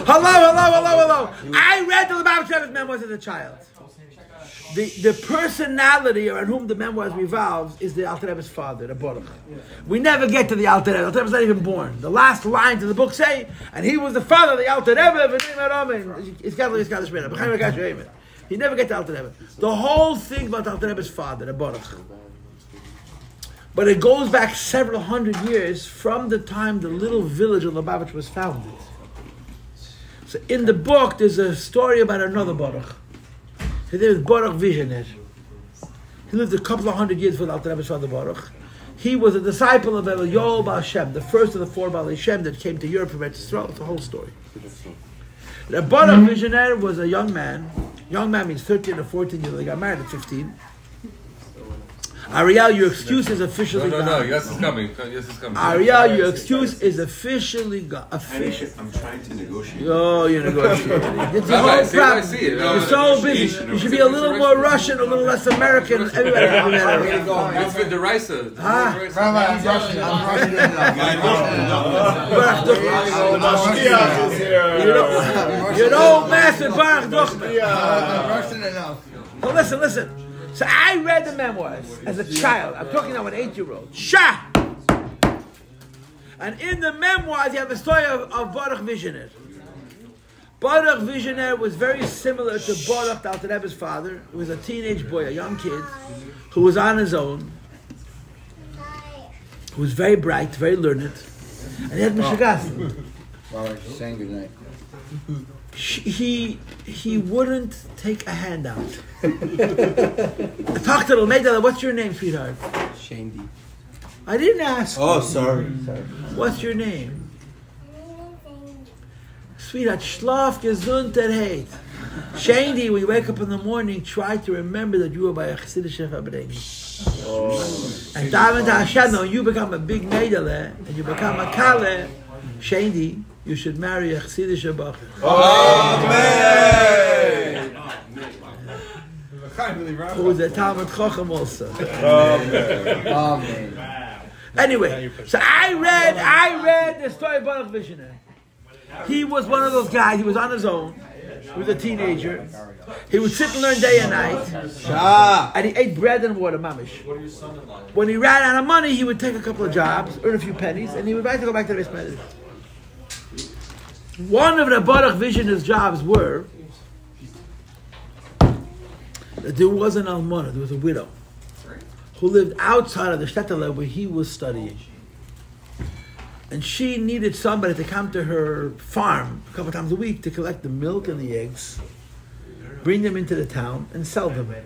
Hello. I read the Lubavitch Rebbe's memoirs as a child. The personality around whom the memoirs revolves is the Alter Rebbe's father, the Baruch. We never get to the Alter Rebbe. The Alter Rebbe's not even born. The last lines of the book say, and he was the father of the Alter Rebbe. He never gets to Alter Rebbe. The whole thing about the Alter Rebbe's father, the Baruch. But it goes back several hundred years from the time the little village of Lubavitch was founded. So in the book, there's a story about another Baruch. His name is Baruch Visioner. He lived a couple of hundred years for the Alter Rebbe's father Baruch. He was a disciple of Eliyahu Baal Shem, the first of the four Baal Shem that came to Europe from Eretz Yisrael. It's a whole story. The Baruch Visioner was a young man. Young man means 13 or 14 years old. He got married at 15. Ariel, your excuse is officially gone. No, yes, it's coming. Ariel, your excuse is officially gone. I'm trying to negotiate. Oh, you're negotiating. It's your whole problem. You're so busy. You should be a little more Russian, a little less American. Everybody can be better. It's with the Raisa. Rabbi, I'm Russian. You know, Master Baruch Duchman. I'm Russian enough. Well, listen. So I read the memoirs as a child. I'm talking now an 8-year-old. Shah! And in the memoirs, you have the story of Baruch Visioner. Baruch Visioner was very similar to Baruch, the Alter Rebbe's father. He was a teenage boy, a young kid, who was on his own, who was very bright, very learned, and he had Mishagas. Well, saying good night. He wouldn't take a handout. I talked to the lady, what's your name, sweetheart? Shandy. I didn't ask. Oh, sorry. What's your name? Sweetheart, schlaf gesundheit. Shandy, when you wake up in the morning, try to remember that you were by a Chassidische Farbrengen. And daven to Hashem, when you become a big meidele, and you become a kale, Shandy, you should marry a Chassidische Bacher. Amen! Who is a Talmud Chacham also. Amen. Anyway, so I read the story of Baruch Visioner. He was one of those guys, he was on his own. He was a teenager. He would sit and learn day and night. And he ate bread and water, mamish. When he ran out of money, he would take a couple of jobs, earn a few pennies, and he would like to go back to the base medrash. One of the Baruch Visioner's jobs were that there was an almana, there was a widow, who lived outside of the shtetl where he was studying. And she needed somebody to come to her farm a couple times a week to collect the milk and the eggs, bring them into the town, and sell them. And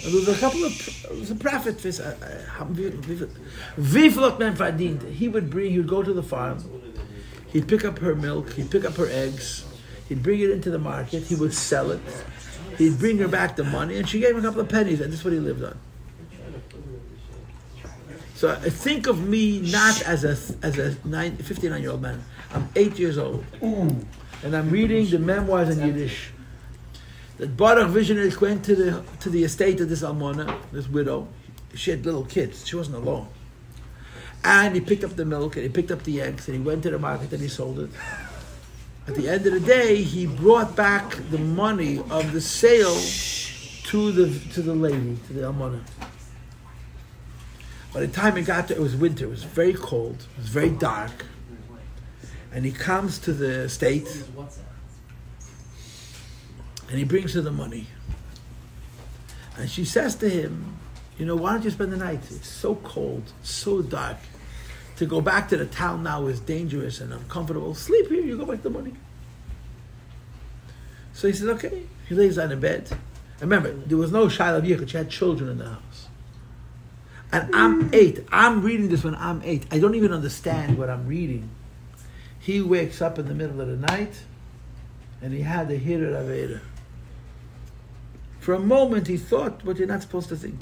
there was a couple of, it was a profit. He would go to the farm, he'd pick up her milk, he'd pick up her eggs, he'd bring it into the market, he would sell it, he'd bring her back the money, and she gave him a couple of pennies, and this is what he lived on. So think of me not as a 59-year-old man. I'm 8 years old. And I'm reading the memoirs in Yiddish. That Baruch Visioner went to the estate of this almana, this widow. She had little kids. She wasn't alone. And he picked up the milk, and he picked up the eggs, and he went to the market, and he sold it. At the end of the day, he brought back the money of the sale to the lady, to the almana. By the time he got there, it was winter. It was very cold. It was very dark. And he comes to the estate, and he brings her the money. And she says to him, why don't you spend the night? It's so cold, so dark. To go back to the town now is dangerous and uncomfortable. Sleep here, you go back in the morning. So he says, okay. He lays down in bed. And remember, there was no Shiloh Yichud. She had children in the house. And I'm 8. I'm reading this when I'm 8. I don't even understand what I'm reading. He wakes up in the middle of the night and he had a Hirur Aveda. For a moment he thought what you're not supposed to think.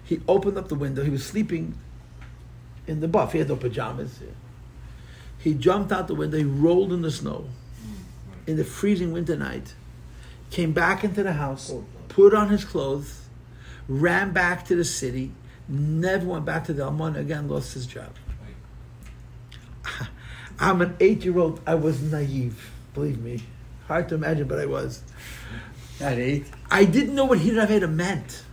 He opened up the window. He was sleeping in the buff. He had no pajamas. He jumped out the window. He rolled in the snow in the freezing winter night. Came back into the house, put on his clothes, ran back to the city, never went back to the Almana again, lost his job. I'm an 8-year-old. I was naive. Believe me. Hard to imagine, but I was. At 8? I didn't know what Hirur Aveda meant.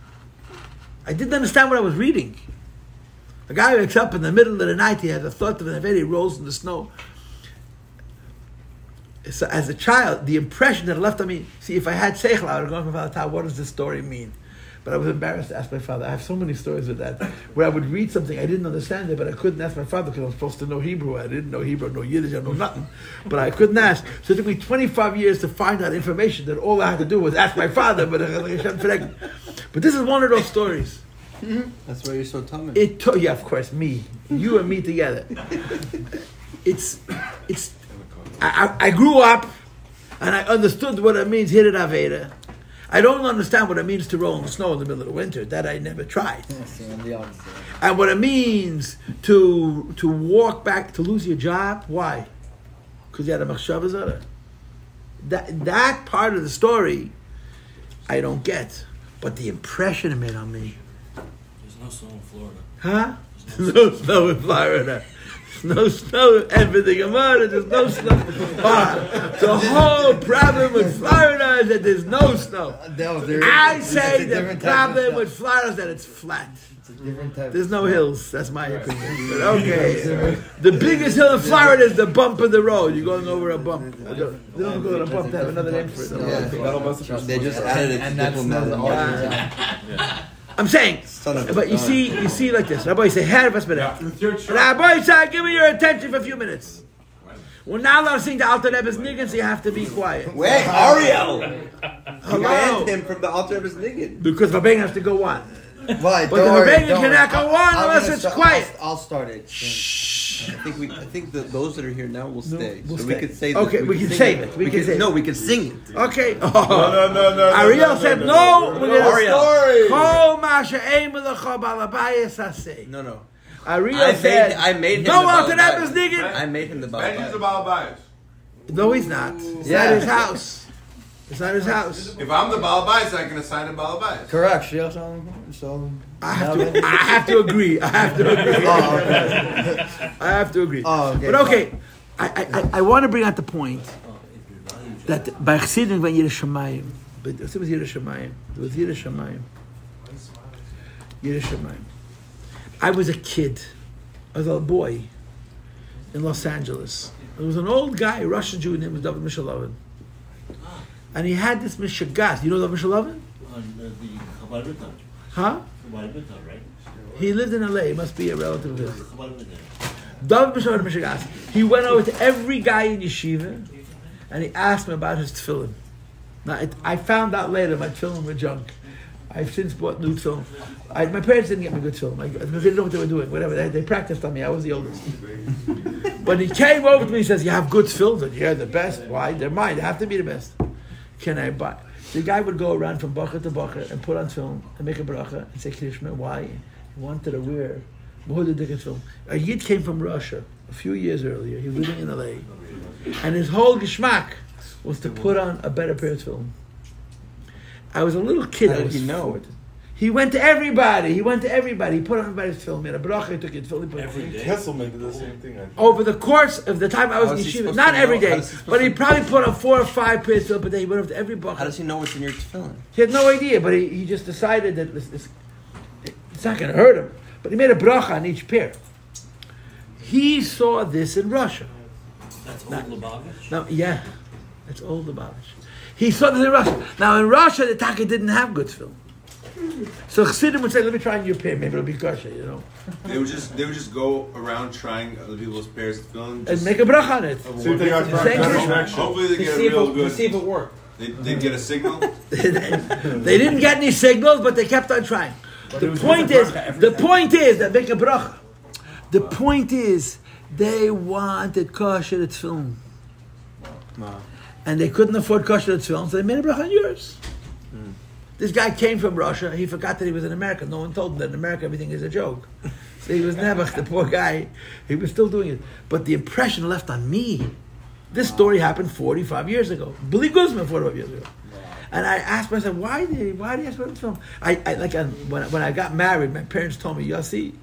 I didn't understand what I was reading. A guy wakes up in the middle of the night, he has a thought of an Aveda, he rolls in the snow. So as a child, the impression that left on me, see, if I had Seichel, I would have gone to my father, what does this story mean? But I was embarrassed to ask my father. I have so many stories with that, where I would read something, I didn't understand it, but I couldn't ask my father because I was supposed to know Hebrew. I didn't know Hebrew, no Yiddish, I know nothing. But I couldn't ask. So it took me 25 years to find out information that all I had to do was ask my father, but this is one of those stories. That's why you're so tummy. Yeah, of course, me. You and me together. I grew up and I understood what it means, Hirur Aveda. I don't understand what it means to roll in the snow in the middle of the winter. That I never tried. And what it means to walk back, to lose your job. Why? Because you had a machshava zara. That part of the story, I don't get. But the impression it made on me. There's no snow in Florida. Huh? There's no snow in Florida. No snow, everything about it, there's no snow. The whole problem with Florida is that there's no snow. I say the problem with Florida is that it's flat. There's no hills, that's my opinion. But okay, the biggest hill in Florida is the bump in the road. You're going over a bump. They don't go to a bump, they have another name for it. They just added it to diplomat. I'm saying, but you see like this. Rabbi say, Rabbi say, give me your attention for a few minutes. We're not allowed to sing the Alter Rebbe's Niggin, so you have to be quiet. Wait, Ariel! Hello? You banned him from the Alter Rebbe's Niggin. Because Farbrengen has to go on. Right, but the Farbrengen cannot go on unless it's quiet. I'll start it. I think that those that are here now will stay. We'll so stay. we could say okay, we can save it. We can sing it. Okay. No. Ariel said no. We're going to No. Ariel said I made him no Alter Rebbe's Niggin. I made him the Baal Benji's the Baal Bayis. No, he's not. It's not his house. It's not his house. If I'm the Baal Bayis, I can assign a Baal Bayis. Correct. I have to agree. I have to agree. Oh, okay. But okay, I want to bring out the point that by Chassidim when Yiras Shamayim, but it was Yiras Shamayim. It was Yiras Shamayim. Yiras Shamayim. I was a kid. I was a boy in Los Angeles. There was an old guy, a Russian Jew, named David Mishalovin. And he had this Mishagas. You know David Mishalovin? Huh? He lived in LA. He must be a relative of his. David Mishagas. He went over to every guy in yeshiva and he asked him about his tefillin. Now, I found out later my tefillin were junk. I've since bought new tefillin. My parents didn't get me good tefillin because they didn't know what they were doing. Whatever, they practiced on me. I was the oldest. But he came over to me and says, you have good tefillin? Yeah, the best. Why? They're mine. They have to be the best. Can I buy? The guy would go around from bacher to bacher and put on tefillin and make a bracha and say Krishma. Why? He wanted to wear Mohudah Dikkat tefillin. A Yid came from Russia a few years earlier. He was living in LA. And his whole geschmack was to put on a better pair of tefillin. I was a little kid. How did he know? He went to everybody. He put on everybody's tefillin. He had a bracha. He took it tefillin. Every day. Kesselman did the same thing. Over the course of the time I was in yeshiva, not every day, but he probably put on 4 or 5 pairs of tefillin a day. He went over to every bracha. How does he know what's in your tefillin? He had no idea, but he just decided that it's not going to hurt him. But he made a bracha on each pair. He saw this in Russia. That's old Lubavitch? No, yeah, that's old Lubavitch. He saw this in Russia. Now in Russia, the Taka didn't have good film. So Chassidim would say, "Let me try in your pair. Maybe it'll be kosher." You know. They would just go around trying other people's pairs of film And make a bracha on it. See if they got Hopefully they get a real good. To see if it worked. They get a signal. They didn't get any signals, but they kept on trying. The point is that make a bracha. The point is they wanted kosher film, and they couldn't afford kosher film, so they made a bracha on yours. This guy came from Russia. He forgot that he was in America. No one told him that in America everything is a joke. So he was never, the poor guy, he was still doing it. But the impression left on me. This story happened 45 years ago. Billy Guzman 45 years ago. And I asked myself, why do you ask me to film? When I got married, my parents told me, Yossi,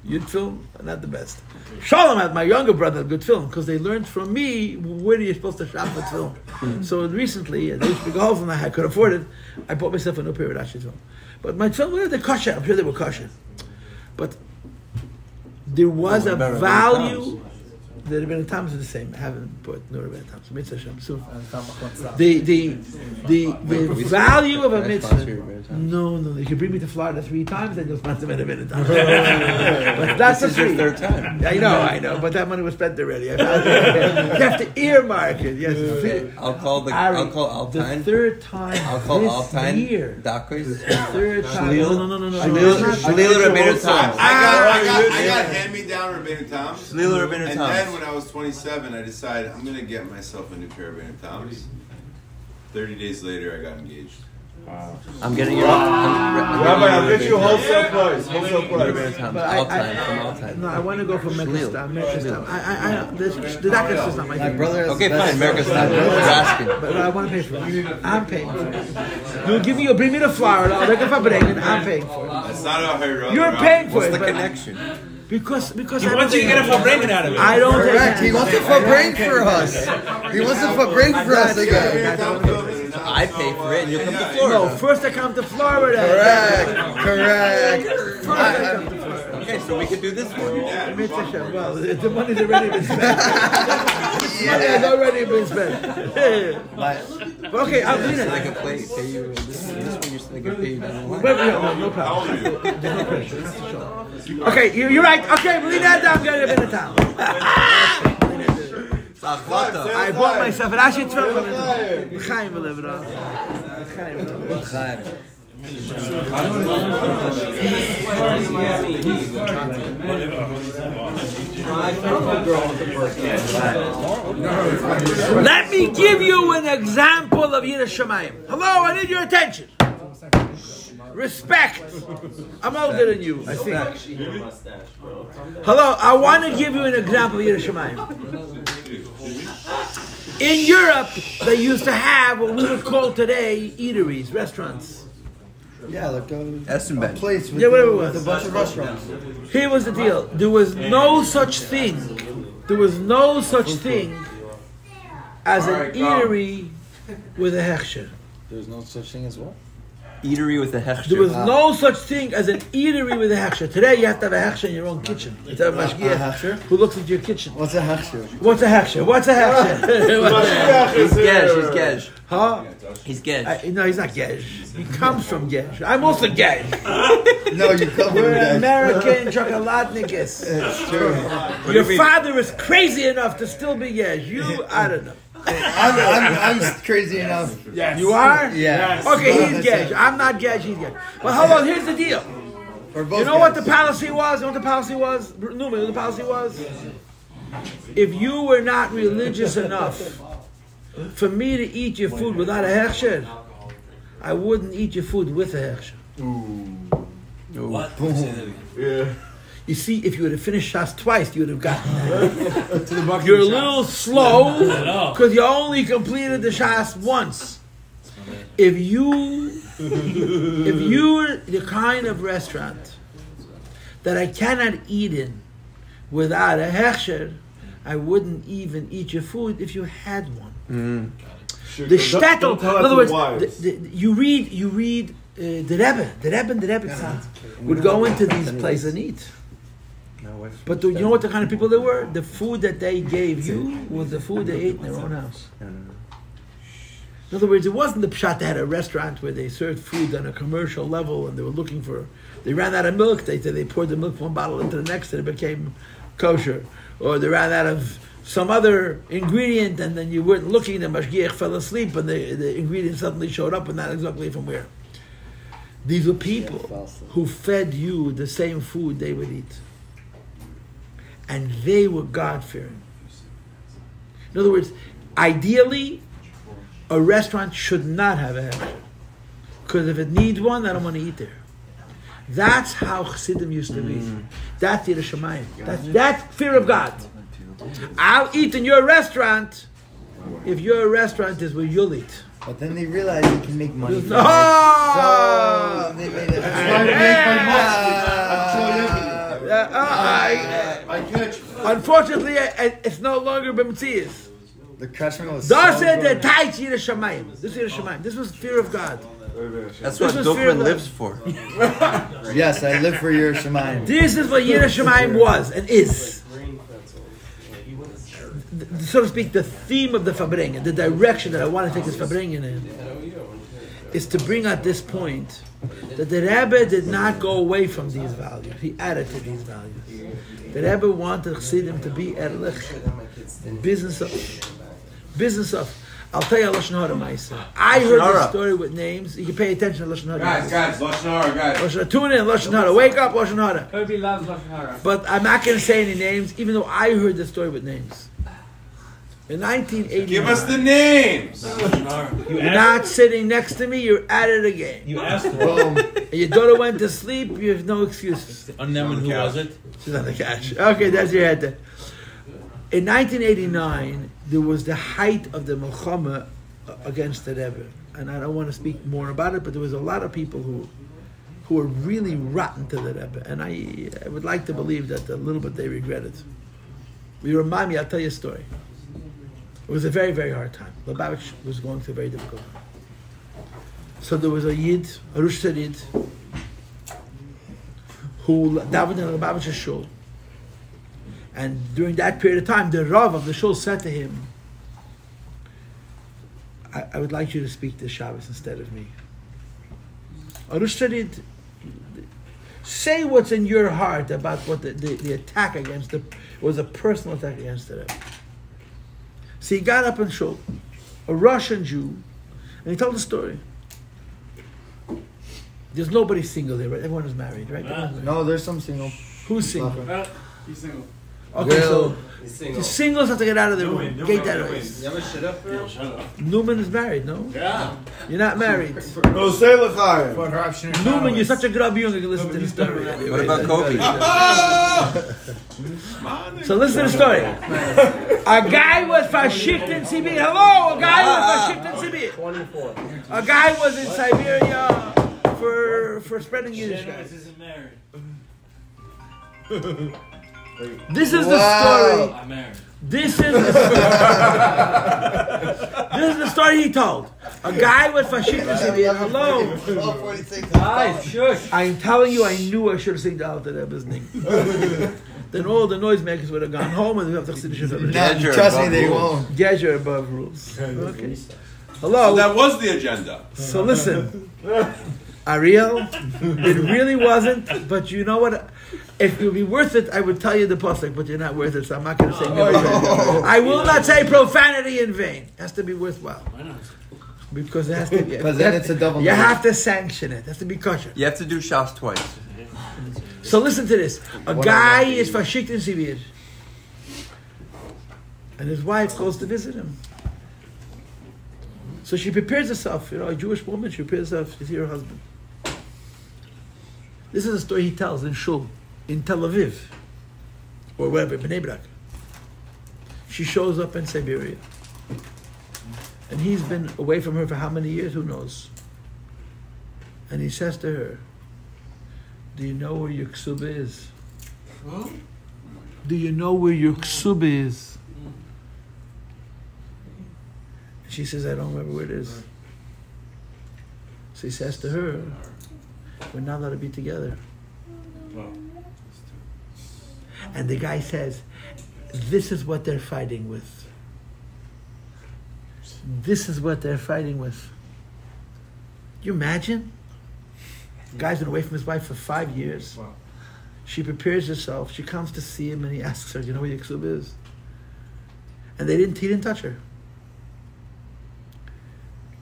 you'd film, not the best. Shalom had my younger brother, good film, because they learned from me where you're supposed to shop with film. So recently, they used to go home and I could afford it. I bought myself a new pair of Rashi film. But my film, they're kosher. I'm sure they were kosher. But there was a value. The Rabbi Tammuz is the same. I haven't put no Rabbi Tammuz. Mitzvah Shem. So the value of a mitzvah. No. You can bring me to Florida 3 times, and you'll spend them in a minute. But that's this is your third time. I know. But that money was spent already. You have to earmark it. Yes. I'll call Altine. The third time. I'll call this Altine. Year. Dakos. The third time. No. Shlil Rabbeinu Tam. I got hand-me-down Rabbeinu Tam. Shlil Rabbeinu Tam. And then when I was 27, I decided I'm going to get myself a new pair of Rabbeinu Tams. 30 days later, I got engaged. Wow. I'm getting your. Rabbi, I'll get you wholesale price. No, I want to go for Mekastam. The Dakas is not my thing. Okay, fine. Mekastam. You're asking. But I want to pay for it. I'm paying for it. You'll bring me to Florida. I'll make a Farbrengen. I'm paying for it. That's not how I wrote. You're paying for it. What's the connection? Because he wants you to get a Farbrengen out of it. I don't. Correct. He wants a Farbrengen for us. He wants a Farbrengen for us again. I pay for it, and you come to Florida. No, first I come to Florida. Correct. Okay, so we could do this one. Well, the money's already been spent. Money has already been spent. Okay, I'll do that. I can pay you this one. I can pay you down the line. No problem. No pressure. Okay, you're right. Okay, believe that. I'm going to be in town. I bought myself an Rashi tefillin. Chaim will live it on. Chaim. Let me give you an example of Yiras Shamayim. Hello, I need your attention. Respect. I'm older than you, I think. Hello, I want to give you an example of Yiras Shamayim. In Europe, they used to have what we would call today eateries, restaurants. Yeah, like a place with, whatever it was. With a bunch of restaurants. Here was the deal. There was no such thing. There was no such thing as an eatery with a hechsher. There's no such thing as what? Eatery with a hechsher. There was no such thing as an eatery with a hechsher. Today you have to have a hechsher in your own kitchen. You have to have a mashgiach who looks into your kitchen. What's a hechsher? What's a hechsher? What's a hechsher? He's Gesh. Huh? He's Gesh. No, he's not Gesh. He comes from Gesh. I'm also Gesh. No, you come from We're Gesh. American chocolatnikas. It's true. Your father is crazy enough to still be Gesh. You, I don't know. I'm crazy enough. Yes. You are? Yeah. Okay, he's Gesh. I'm not Gesh, he's Gesh. But hold on, here's the deal. You know what the policy was? You know what the policy was? Newman, you know what the policy was? If you were not religious enough for me to eat your food without a hechsher, I wouldn't eat your food with a hechsher. What? Yeah. You see, if you would have finished Shas twice, you would have gotten that. You're a little slow because you only completed the Shas once. If you're the kind of restaurant that I cannot eat in without a hechsher, I wouldn't even eat your food if you had one. The shtetl, in other words, you read the Rebbe and the Rebbe would go into these places and eat. But you know what the kind of people they were? The food that they gave you was the food they ate in their own house. In other words, it wasn't the pshat. They had a restaurant where they served food on a commercial level, and they were looking for. They ran out of milk. They said they poured the milk from one bottle into the next, and it became kosher. Or they ran out of some other ingredient, and then you weren't looking. The mashgiach fell asleep, and the ingredient suddenly showed up, and not exactly from where. These were people who fed you the same food they would eat, and they were God-fearing. In other words, ideally, a restaurant should not have a hefsher. Because if it needs one, I don't want to eat there. That's how Chassidim used to be. That's Yiras Shamayim. That's fear of God. I'll eat in your restaurant if your restaurant is where you'll eat. But then they realized you can make money. So they made it. Unfortunately, it's no longer b'metzias. The Krashman was Das is the tight Yiras Shamayim. This is Yiras Shamayim. This was fear of God. That's what Duchman lives for. Yes, I live for Yiras Shamayim. This is what Yiras Shamayim was and is. So to speak, the theme of the Farbrengen, the direction that I want to take this Farbrengen in, is to bring out this point that the Rebbe did not go away from these values. He added to these values. The Rebbe wanted Chassidim to be erlich, business of. I'll tell you a Lashon Hara Ma'aseh. I heard this story with names. You can pay attention to Lashon Hara. Guys, Lashon Hara, guys. Tune in, Lashon Hara. Wake up, Lashon Hara. Kirby loves Lashon Hara. But I'm not going to say any names, even though I heard this story with names. In 1989. Give us the names. You're not sitting next to me, you're at it again. You asked her. And your daughter went to sleep, you have no excuses. Unknown, who was it? She's on the couch. Okay, that's your head then. In 1989, there was the height of the Milchama against the Rebbe. And I don't want to speak more about it, but there was a lot of people who were really rotten to the Rebbe. And I would like to believe that a little bit they regret it. You remind me, I'll tell you a story. It was a very, very hard time. Lubavitch was going through a very difficult time. So there was a Yid, a Rosh Yid, who davened in Lubavitch's shul. And during that period of time, the Rav of the shul said to him, I would like you to speak this Shabbos instead of me. A Rosh Yid, say what's in your heart about what the attack against was a personal attack against the Rebbe. So he got up and showed a Russian Jew, and he told the story. There's nobody single there, right? Everyone is married, right? No, there's some single. Who's single? He's single. Okay, so He's single. the singles have to get out of the room. Get that away. You ever shit up, bro? Newman is married, no? Yeah. You're not married. No, say l'chaim. Newman, you're such a grubby, you can listen to the story. What about Kobe? So listen to the story. A guy was fashikt in Siberia. Hello, a guy was fashikt in Siberia. 24. A guy was in Siberia for spreading Yiddishkeit. Isn't married. This is the story. I'm married. This is the story he told. A guy was fashikt in Siberia. Hello. 12:46. Guys, shush. I'm telling you, I knew I should have seen the Alter Rebbe's name. Then all the noisemakers would have gone home and we have to see the Gezer Trust me, above they rules. won't. Gezer above rules. Okay. Hello. So that was the agenda. So listen, Ariel, it really wasn't, but you know what? If it would be worth it, I would tell you the pasuk, but you're not worth it, so I'm not going to say I will not say profanity in vain. It has to be worthwhile. Why not? Because it has to be. Because then it's a double. You have to sanction it. It has to be kosher. You have to do Shas twice. So listen to this. A guy is fashikt in Sibir. And his wife goes to visit him. So she prepares herself, a Jewish woman, she prepares herself to see her husband. This is a story he tells in Shul, in Tel Aviv, or wherever, Bnei Brak. She shows up in Siberia. And he's been away from her for how many years? Who knows? And he says to her, do you know where your ksuba is? Huh? Do you know where your ksuba is? And she says, I don't remember where it is. So he says to her, we're not allowed to be together. And the guy says, this is what they're fighting with. This is what they're fighting with. Can you imagine? The guy's been away from his wife for 5 years. Wow. She prepares herself. She comes to see him, and he asks her, "You know where your ksub is?" And he didn't touch her.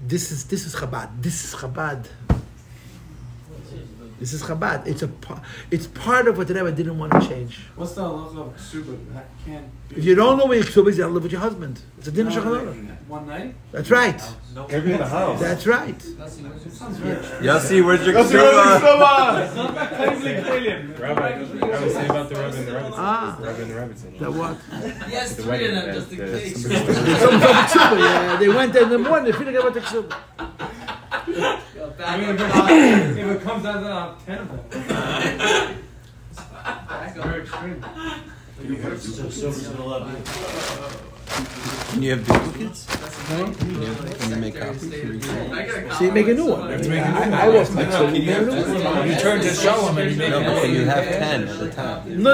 This is Chabad. This is Chabad. This is Chabad. It's part of what the Rebbe didn't want to change. What's the halacha of ksuba? If you don't know where your ksub is, you gotta live with your husband. It's a din shachanah. One night? That's right. Maybe in the house. That's right. Yossi, where's your Yossi, ksuba? Rabbi, say about the Rabbi and the Rabbi. Ah. The Rabbi and the Rabbi. That what? Yes, The 3 of wedding, them, just in case. Some ksuba, yeah. They went there in the morning. They figured out what the ksuba. I mean, if it comes down to 10 of them. That's very extreme. Can you have duplicates? Can you make copies? So you make a new one. I lost my ksuba. You make a new one. You turn to Shalom and you make No, but can you have 10 at a time? No.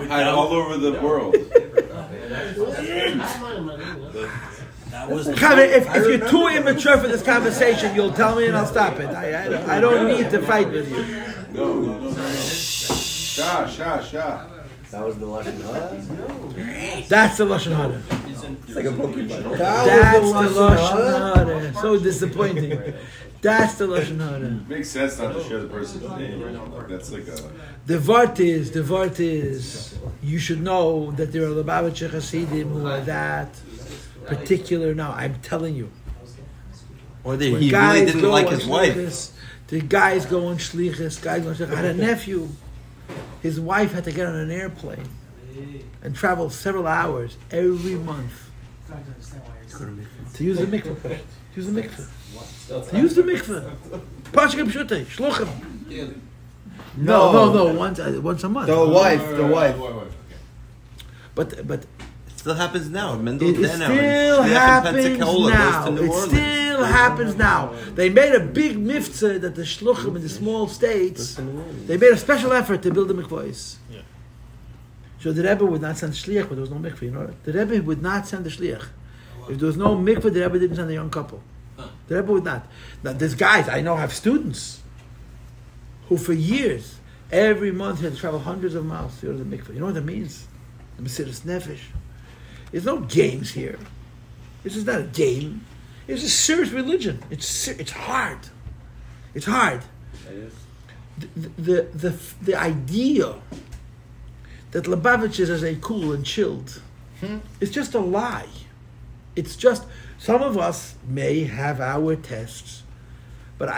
Hide all over the world. If you're too immature for this conversation, you'll tell me and I'll stop it. I don't need to fight with you. No. Shah. That was the Lashon Hara? That's the Lashon Hara. It's like a Pokemon. That's the Lashon Hara. So disappointing. That's the Lashon Hara. Makes sense not to share the person's name. Like, that's like a... The vart is, you should know that there are Lubavitcher Hasidim who are that particular now. I'm telling you. Or he really didn't like his wife. The guys go on shlichus. I had a nephew. His wife had to get on an airplane and travel several hours every month to use the mikveh. To use the mikveh. Pashkim shutei, shluchim. No. Once a month. The wife. But It still happens now. it still happens now. They made a big mitzvah that the shluchim in the small states, they made a special effort to build the mikvahs. So the Rebbe would not send shliach, but there was no mikvah. You know that? The Rebbe would not send the shliach. If there was no mikvah, the Rebbe didn't send a young couple. The Rebbe would not. Now, there's guys I know have students who for years, every month had to travel hundreds of miles to go to the mikvah. You know what that means? The Mesiras Nefesh. There's no games here. This is not a game. It's a serious religion. It's hard. It's hard. The idea that Lubavitchers are a cool and chilled is just a lie. It's just, some of us may have our tests, but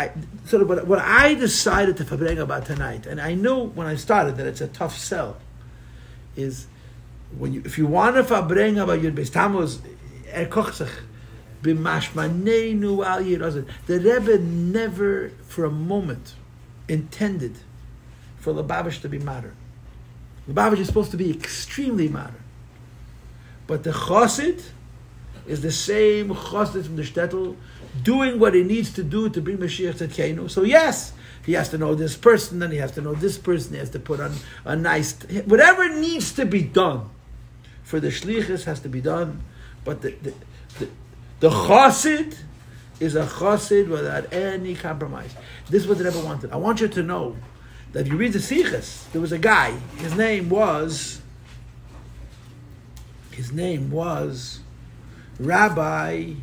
what I decided to Farbrengen about tonight, and I knew when I started that it's a tough sell, is if you want to Farbrengen about Yud Beis Tammuz, kocht sich b'mashmaneinu al yirozeh. The Rebbe never for a moment intended for Lubavitch to be modern. Lubavitch is supposed to be extremely modern, but the Chassid is the same Chassid from the shtetl, doing what he needs to do to bring Mashiach Tzedkeinu. So yes, he has to know this person, and he has to know this person. He has to put on a nice, whatever needs to be done for the shlichus has to be done. But the Chassid is a Chassid without any compromise. This is what the Rebbe wanted. I want you to know that if you read the Sichos, there was a guy. His name was Rabbi.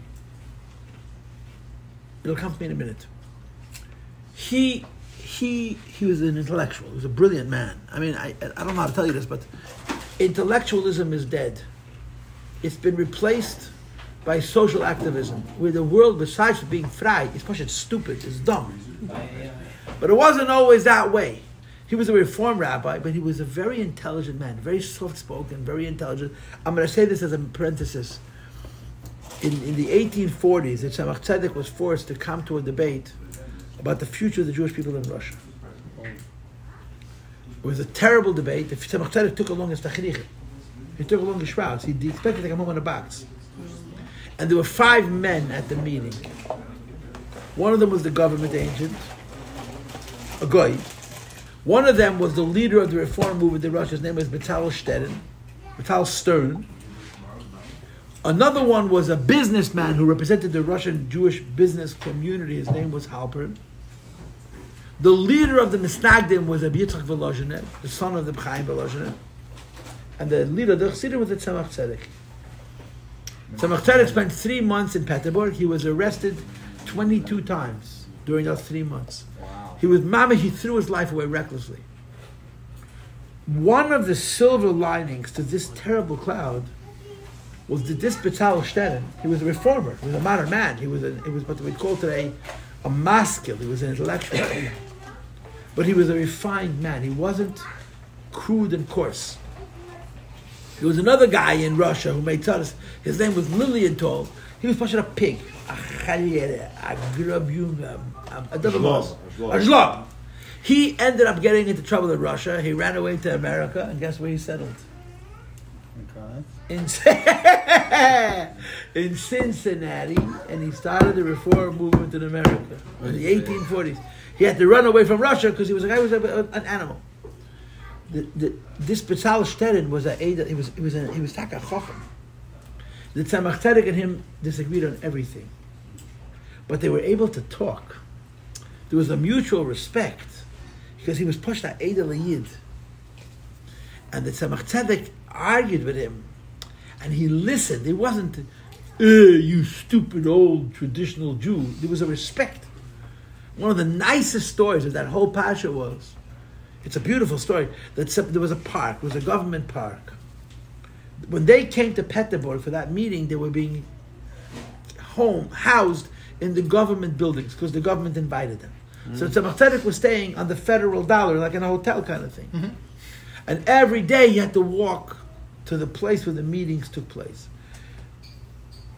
It'll come to me in a minute. He was an intellectual. He was a brilliant man. I mean, I don't know how to tell you this, but intellectualism is dead. It's been replaced by social activism, where the world, besides being frei, is stupid, it's dumb. But it wasn't always that way. He was a Reform rabbi, but he was a very intelligent man, very soft-spoken, very intelligent. I'm going to say this as a parenthesis. In the 1840s, the Tzemach Tzedek was forced to come to a debate about the future of the Jewish people in Russia. It was a terrible debate. The Tzemach Tzedek took along his tachriche. He took along his shrouds. He expected to come home in a box. And there were 5 men at the meeting. One of them was the government agent, a guy. One of them was the leader of the reform movement in Russia. His name was Vital Stern. Another one was a businessman who represented the Russian Jewish business community. His name was Halpern. The leader of the Misnagdim was Rabbi Yitzchak Volozhiner, the son of the Chaim Volozhiner. And the leader of the Chassidim was the Tzemach Tzedek. Tzemach Tzedek spent 3 months in Petersburg. He was arrested 22 times during those 3 months. Wow. He threw his life away recklessly. One of the silver linings to this terrible cloud was that this Betzalel Stern, he was a reformer, he was a modern man, he was what we call today a maskil, he was an intellectual. But he was a refined man, he wasn't crude and coarse. There was another guy in Russia who made tzaddis, his name was Lilienthal, he was pushing a pig, a zlob. He ended up getting into trouble in Russia, he ran away to America, and guess where he settled? In Cincinnati, and he started the reform movement in America in the 1840s. He had to run away from Russia because he was a guy who was an animal. This Betzalel Stern was he was Taka Chochem. The Tzemach Tzedek and him disagreed on everything, but they were able to talk. There was a mutual respect because he was pushed at Eidel Yid, and the Tzemach Tzedek argued with him. And he listened. It wasn't, you stupid old traditional Jew. There was a respect. One of the nicest stories of that whole Pasha was, it's a beautiful story, that there was a park, it was a government park. When they came to Petersburg for that meeting, they were being housed in the government buildings because the government invited them. Mm-hmm. So Tzemach Tzedek was staying on the federal dollar, like in a hotel kind of thing. Mm-hmm. And every day you had to walk to the place where the meetings took place.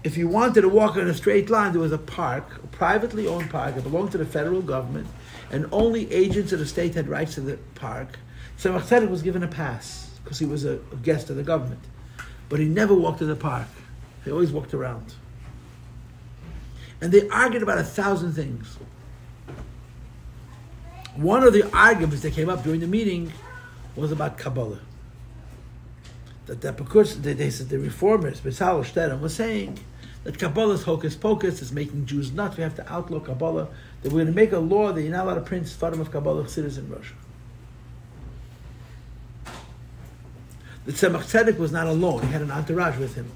If you wanted to walk in a straight line, there was a park, a privately owned park, it belonged to the federal government, and only agents of the state had rights to the park. Tzemach Tzedek was given a pass, because he was a guest of the government. But he never walked in the park. He always walked around. And they argued about 1,000 things. One of the arguments that came up during the meeting was about Kabbalah. Because they said the reformers, Betzalel Stern, was saying that Kabbalah is hocus pocus, is making Jews nuts. We have to outlaw Kabbalah. That we're going to make a law that you're not allowed to print Sfarim of Kabbalah Chassidus in Russia. The Tzemach Tzedek was not alone; he had an entourage with him.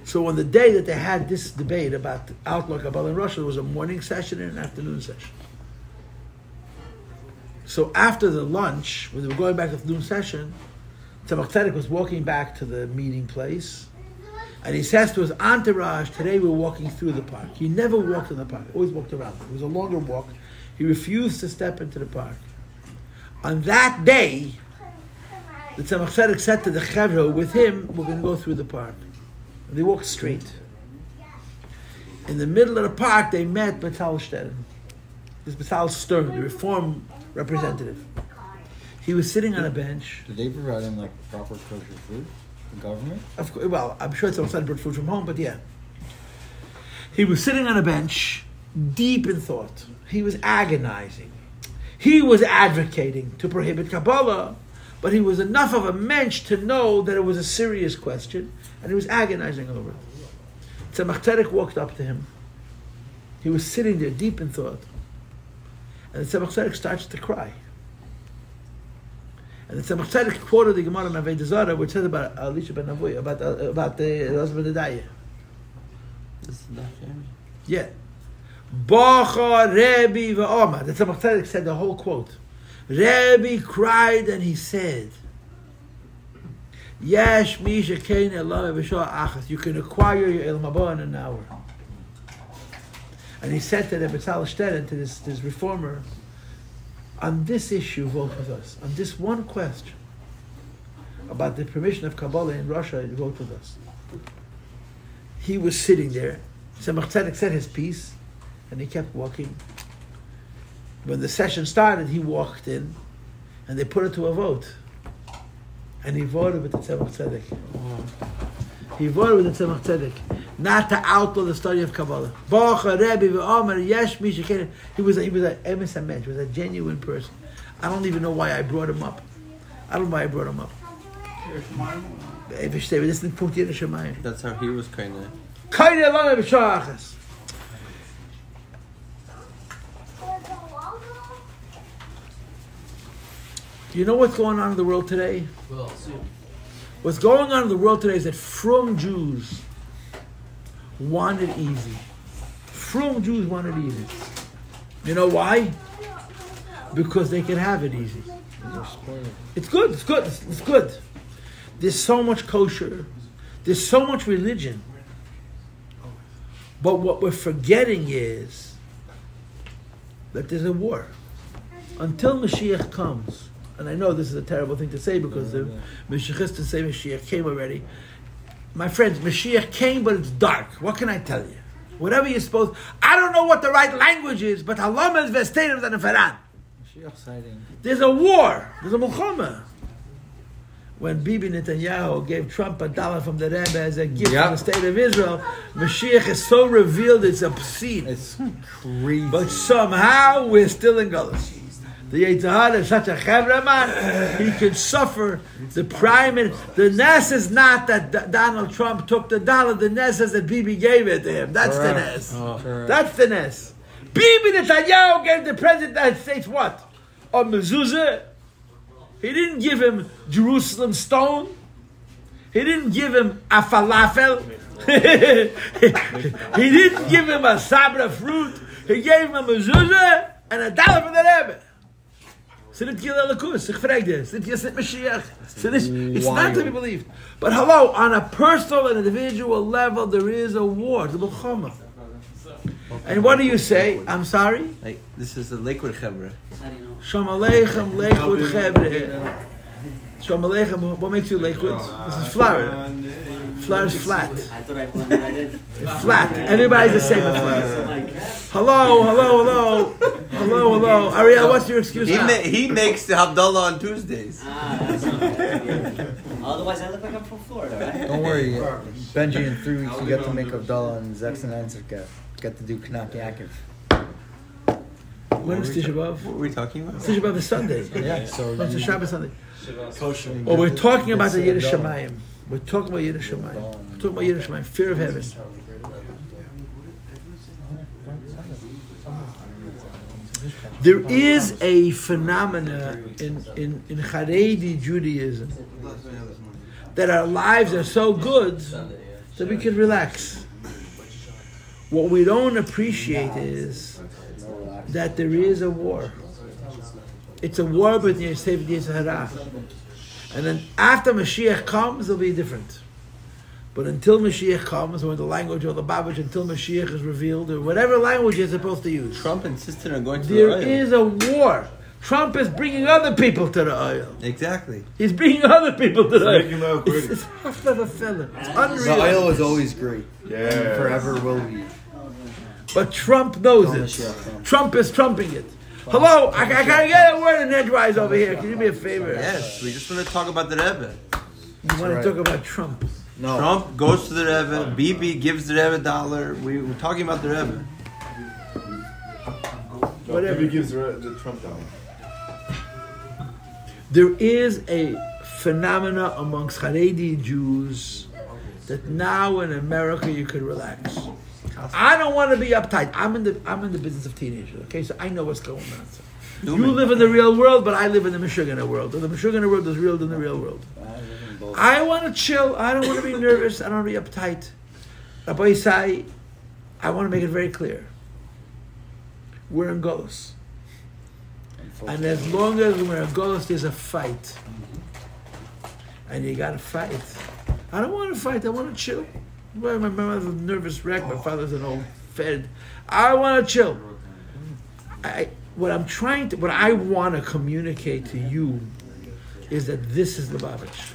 So on the day that they had this debate about outlaw Kabbalah in Russia, there was a morning session and an afternoon session. So after the lunch, when they were going back to the noon session, Tzemach Tzedek was walking back to the meeting place, and he says to his entourage, today we're walking through the park. He never walked in the park, always walked around. It was a longer walk. He refused to step into the park. On that day, the Tzemach Tzedek said to the Chevra, with him, we're going to go through the park. And they walked straight. In the middle of the park, they met Betzalel Stern. This Betzalel Stern, the reform representative. He was sitting on a bench. Did they provide him like proper kosher food? The government? Of course, well, I'm sure it's outside brought food from home, but yeah. He was sitting on a bench, deep in thought. He was agonizing. He was advocating to prohibit Kabbalah, but he was enough of a mensch to know that it was a serious question, and he was agonizing over it. Tzemach Tzedek walked up to him. He was sitting there, deep in thought, and the Tzemach Tzedek starts to cry. And the Tzemach Tzedek quoted the Gemara in Avodah Zarah, which says about Elisha ben Avuya, about the husband of Daya. This is not family. Yeah. Bacha Rabbi v'Omar. The Tzemach Tzedek said the whole quote. Rabbi cried and he said, Yesh mi shekein elam b'shah achas. You can acquire your ilm haba in an hour. And he said to the Betzalel Stern, to this reformer, on this issue, vote with us. On this one question about the permission of Kabbalah in Russia, vote with us. He was sitting there. Tzemach Tzedek said his piece, and he kept walking. When the session started, he walked in, and they put it to a vote. And he voted with the Tzemach Tzedek. He voted with the Tzemach Tzedek, not to outlaw the study of Kabbalah. Bacha Rabbi v'Omer Yesh Mi Shekein. He was an emes hamensh. He was a genuine person. I don't even know why I brought him up. I don't know why I brought him up. That's how he was kind of. You know what's going on in the world today? What's going on in the world today is that frum Jews want it easy. Frum Jews want it easy. You know why? Because they can have it easy. It's good, it's good, it's good. There's so much kosher. There's so much religion. But what we're forgetting is that there's a war. Until Mashiach comes, and I know this is a terrible thing to say because the Mashiachists say Mashiach came already. My friends, Mashiach came, but it's dark. What can I tell you? Whatever you're supposed... I don't know what the right language is, but Halom is Vestadim and Faran. There's a war. There's a Muhammad. When Bibi Netanyahu gave Trump $1 from the Rebbe as a gift from the state of Israel, Mashiach is so revealed it's obscene. It's crazy. But somehow we're still in Galus. The Yitzhak is such a chevra man, he can suffer the primate. The ness is not that Donald Trump took the $1, the ness is that Bibi gave it to him. That's the ness. That's the ness. Bibi Netanyahu gave the President of the United States what? A mezuzah. He didn't give him Jerusalem stone. He didn't give him a falafel. He didn't give him a sabra fruit. He gave him a mezuzah and $1 from the Rebbe. It's not to be believed. But hello, on a personal and individual level, there is a war. The Muhammad. And what do you say? I'm sorry? Like, this is the liquid chevra. Shalom Aleichem, liquid chevra. Shalom Aleichem, what makes you liquid? This is flour. Flour is flat. It's flat. Everybody's the same with flour. Hello. Ariel, what's your excuse now? He makes the Havdalah on Tuesdays. Otherwise, I look like I'm from Florida, right? Don't worry, Benji. In 3 weeks, you get to make Havdalah and Zex and Ansarka. Get to do Knak Yaakov. When is Tisha B'Av? What were we talking about? Tisha B'Av is Sunday. Yeah, so it's a Shabbat Sunday. Well, we're talking about the Yiddish Shemayim. We're talking about Yiddish Shemayim. We're talking about Yiddish Shemayim, fear of heaven. There is a phenomena in Haredi Judaism that our lives are so good that we can relax. What we don't appreciate is that there is a war. It's a war between Yosef and Yitzhak. And then after Mashiach comes, it'll be different. But until Mashiach comes, or in the language of the Babbage, until Mashiach is revealed, or whatever language you're supposed to use. Trump insisted on going to the oil. There is a war. Trump is bringing other people to the oil. Exactly. He's bringing other people to the oil. It's half of a fella. It's unreal. The oil is always great. Yeah. And forever will be. But Trump knows it. Trump is trumping it. Hello, I gotta get a word in edgewise over here. Can you do me a favor? Yes, we just want to talk about the Rebbe. You want to talk about Trump? No. Trump goes to the Rebbe. Bibi gives the Rebbe $1. We're talking about the Rebbe. Whatever. Bibi gives the Trump $1. There is a phenomena amongst Haredi Jews that now in America you could relax. I don't want to be uptight. I'm in the business of teenagers. Okay, so I know what's going on. So. You live in the real world, but I live in the Meshuggah world. And the Meshuggah world is real than the real world. I want to chill. I don't want to be nervous. I don't want to be uptight. Rabbi Yossi, I want to make it very clear. We're in Golus. And as long as we're in Golus, there's a fight. And you got to fight. I don't want to fight. I want to chill. My mother's a nervous wreck. My father's an old fed. I want to chill. What I want to communicate to you is that this is Lubavitch.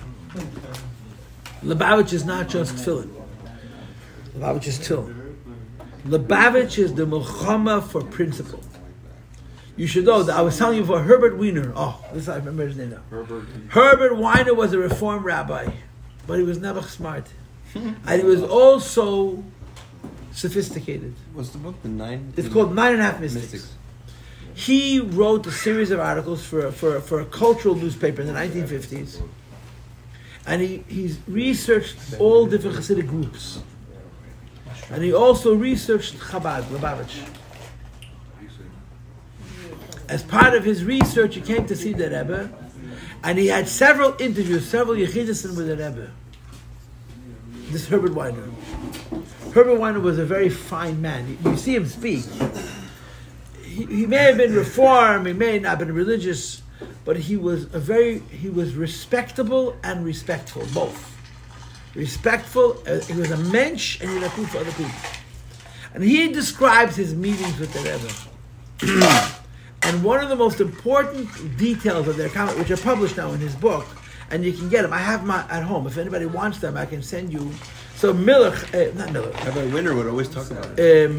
Lubavitch is not just tefillin. Lubavitch is tefillin. Lubavitch is the Milchama for principle. You should know that I was telling you for Herbert Weiner. I remember his name now. Herbert Weiner was a Reform rabbi, but he was never smart. And he was also sophisticated. What's the book? It's called 9.5 Mystics. He wrote a series of articles for a cultural newspaper in the 1950s. And he's researched all different Hasidic groups. And he also researched Chabad, Lubavitch. As part of his research, he came to see the Rebbe, and he had several interviews, several Yechidus with the Rebbe. This Herbert Weiner. Herbert Weiner was a very fine man. You see him speak. He may have been Reform, he may not have been religious, but he was respectable and respectful, both. Respectful, he was a mensch, and he had a food for other people. And he describes his meetings with the Rebbe. And one of the most important details of their comment, which are published now in his book, and you can get them. I have them at home. If anybody wants them, I can send you. So Miller, not Miller. Rabbi Winter would always talk about it.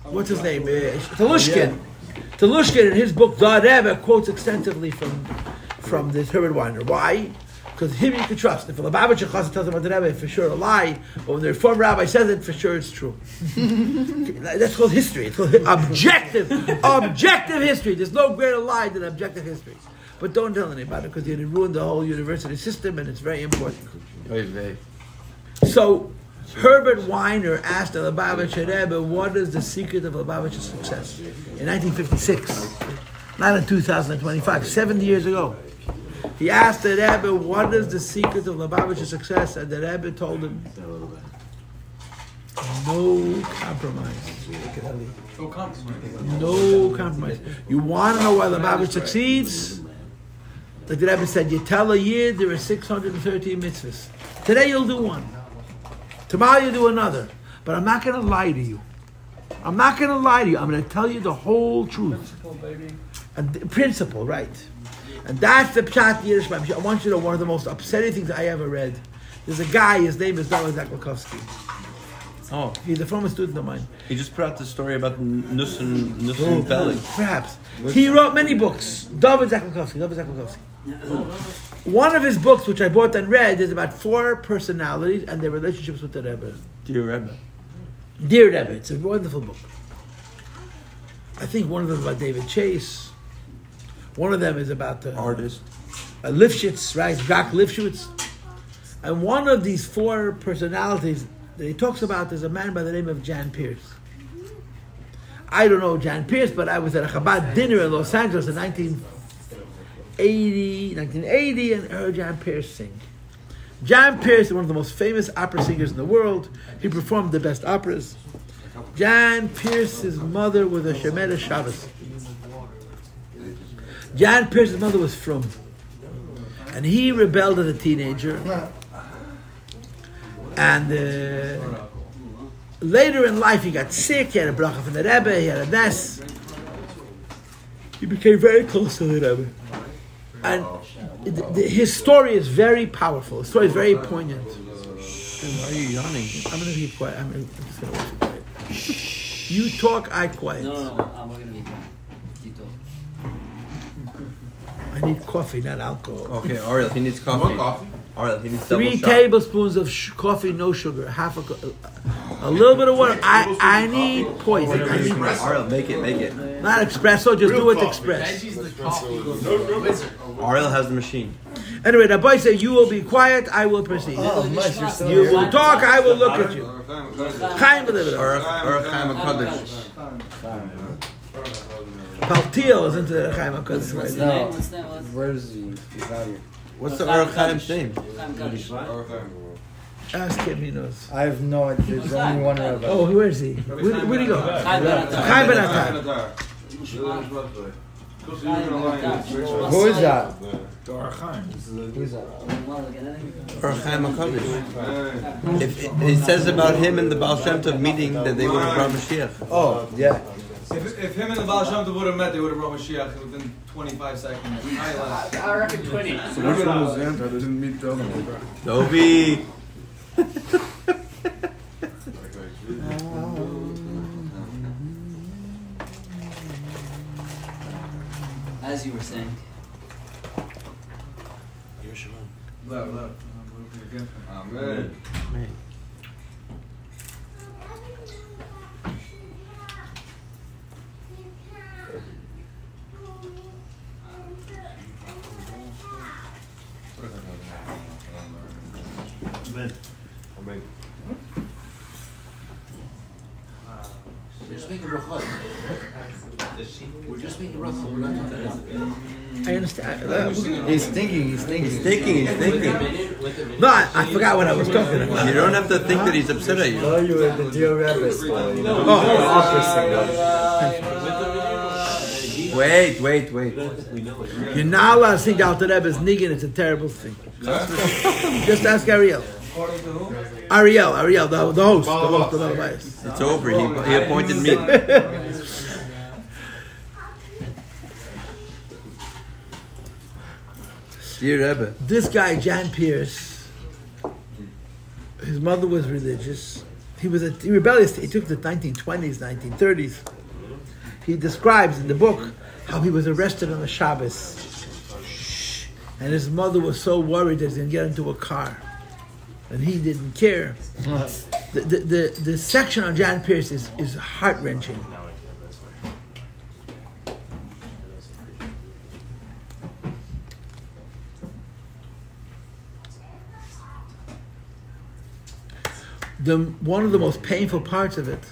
What's his name? Talushkin. Talushkin in his book, The Rebbe, quotes extensively from this Herbert Weiner. Why? Because him you can trust. If a Lubavitcher Chassid tells him about the Rebbe, it's for sure a lie. But when the Reform rabbi says it, for sure it's true. That's called history. It's called objective history. There's no greater lie than objective history. But don't tell anybody because you'd ruin the whole university system, and it's very important. So Herbert Weiner asked the Lubavitcher Rebbe, what is the secret of Lubavitcher's success? In 1956, not in 2025, 70 years ago. He asked the Rebbe, what is the secret of Lubavitcher's success? And the Rebbe told him, no compromise. No compromise. You want to know why Lubavitch succeeds? Like the Rebbe said, you tell a year there are 613 mitzvahs. Today you'll do one. Tomorrow you'll do another. But I'm not going to lie to you. I'm not going to lie to you. I'm going to tell you the whole truth. Principle, right. And that's the Pshat Yiddish. I want you to know one of the most upsetting things I ever read. There's a guy, his name is David Zaklikovsky. Oh. He's a former student of mine. He just put out the story about Nussen Belling. Perhaps. He wrote many books. David Zaklikovsky. One of his books, which I bought and read, is about 4 personalities and their relationships with the Rebbe. Dear Rebbe. Dear Rebbe. It's a wonderful book. I think one of them is about David Chase. One of them is about the artist, Lifshitz, right? Jacques Lifshitz. And one of these 4 personalities that he talks about is a man by the name of Jan Pierce. I don't know Jan Pierce, but I was at a Chabad dinner in Los Angeles in 1980 and heard Jan Pierce sing. Jan Pierce is one of the most famous opera singers in the world. He performed the best operas. Jan Pierce's mother was a Shemeres Shabbos. Jan Pierce's mother was from, and he rebelled as a teenager. And later in life, he got sick. He had a bracha from the Rebbe. He had a nes. He became very close to the Rebbe, and his story is very powerful. His story is very poignant. Why are you yawning? I'm going to be quiet. I'm just going to watch you quiet. You talk, I quiet. No, I'm going to be quiet. You talk. I need coffee, not alcohol. Okay, Ariel, he needs coffee. Ariel, he needs 3 tablespoons of coffee, no sugar. A little bit of water. I need poison. Ariel, make it. Not espresso, just do it express. Ariel has the machine. Anyway, the boy said, you will be quiet, I will proceed. You will talk, I will look at you. Chaim HaKodeš. Paltiel is into the Chaim HaKodeš right now. Where's he? He's out here. What's the Or Chaim's name? Ask him, he knows. I have no idea. There's only one rabbi. Oh, where is he? Where'd he go? Chaim Ben Attar. Who is that? Who's that? Or Chaim HaKodeš. It says about him in the Baal Shem Tov meeting that they would have brought Mashiach. Oh, yeah. If him and the Baal Shem Tov would have met, they would have brought Mashiach within 25 seconds. I reckon 20. So which one was Ant? I didn't meet the other one. Dovi. As you were saying. Love. Amen. just making brachot. We're just making brachot. We're not talking about I understand. He's thinking. No, I forgot what I was talking about. You don't have to think that he's upset at you. Oh, you were the dear Rabbi style. You know, Wait. You're not allowed to think Alter Rebbe's niggin. It's a terrible thing. Just ask Ariel. Ariel, the host. The Rabbi. It's over. He appointed me. Dear Rebbe. This guy, Jan Pierce, his mother was religious. He was rebellious. He took the 1920s, 1930s. He describes in the book how he was arrested on a Shabbos. And his mother was so worried that he was going to get into a car. And he didn't care. The section on Jan Pierce is heart-wrenching. One of the most painful parts of it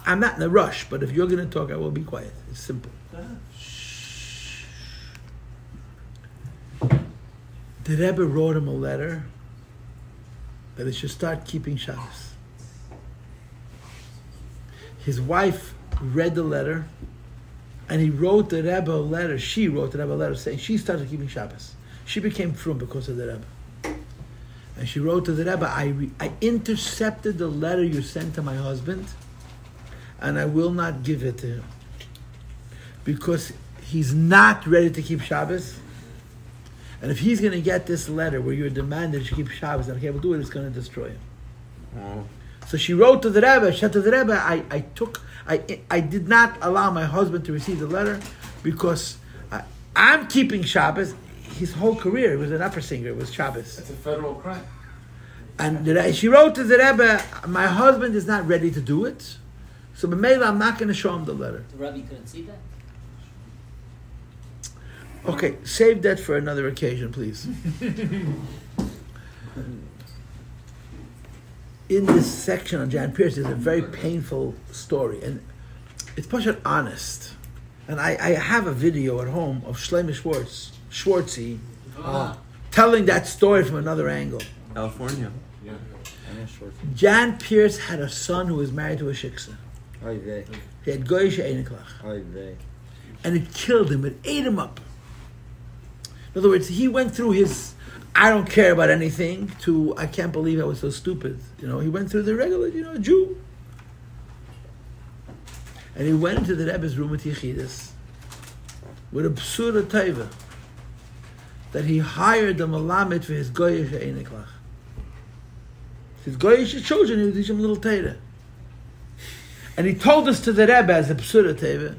I'm not in a rush, but if you're going to talk, I will be quiet. It's simple. The Rebbe wrote him a letter that he should start keeping Shabbos. His wife read the letter, and he wrote the Rebbe a letter. She wrote the Rebbe a letter saying she started keeping Shabbos. She became frum because of the Rebbe. And she wrote to the Rebbe, I intercepted the letter you sent to my husband, and I will not give it to him. Because he's not ready to keep Shabbos. And if he's going to get this letter where you're demanding to keep Shabbos and I can't do it, it's going to destroy him. Oh. So she wrote to the Rebbe, she said to the Rebbe, I did not allow my husband to receive the letter because I'm keeping Shabbos. His whole career, he was an opera singer, it was Shabbos. It's a federal crime. And she wrote to the Rebbe, my husband is not ready to do it, so B'meila, I'm not going to show him the letter. The Rabbi couldn't see that? Okay, save that for another occasion, please. In this section on Jan Pierce, there's a very painful story, and it's Pashat honest. And I have a video at home of Shlomo Schwartzy, telling that story from another angle. California. Yeah. Jan Pierce had a son who was married to a shiksa. He had goyish einiklach. And it killed him, it ate him up. In other words, he went through his I don't care about anything to I can't believe I was so stupid. He went through the regular, Jew. And he went into the Rebbe's room with Yechidus with a psura taiva that he hired the malamed for his goyish einiklach. His goyish children, he would teach them little Torah. And he told this to the Rebbe as a psura taiva.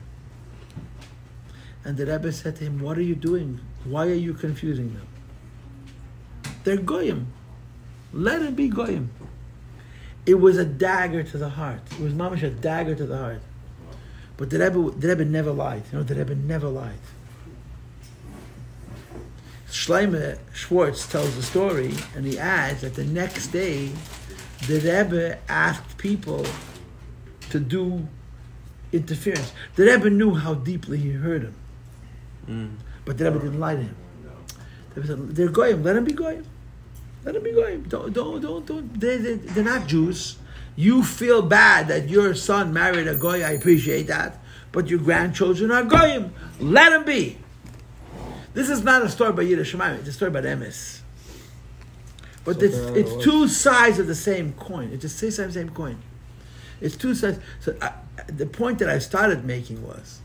And the Rebbe said to him, what are you doing? Why are you confusing them? They're goyim. Let them be goyim. It was a dagger to the heart. It was mamash a dagger to the heart. But the Rebbe never lied. The Rebbe never lied. Shlomo Schwartz tells the story, and he adds that the next day, the Rebbe asked people to do interference. The Rebbe knew how deeply he hurt him. But the Rebbe didn't lie to him. The Rebbe said, they're goyim, let them be goyim. Let them be goyim. Don't. They're not Jews. You feel bad that your son married a goy, I appreciate that. But your grandchildren are goyim. Let them be. This is not a story by Yiddish Shemayim, it's a story about Emes. But it's two sides of the same coin. It's the same coin. It's two sides. So the point that I started making was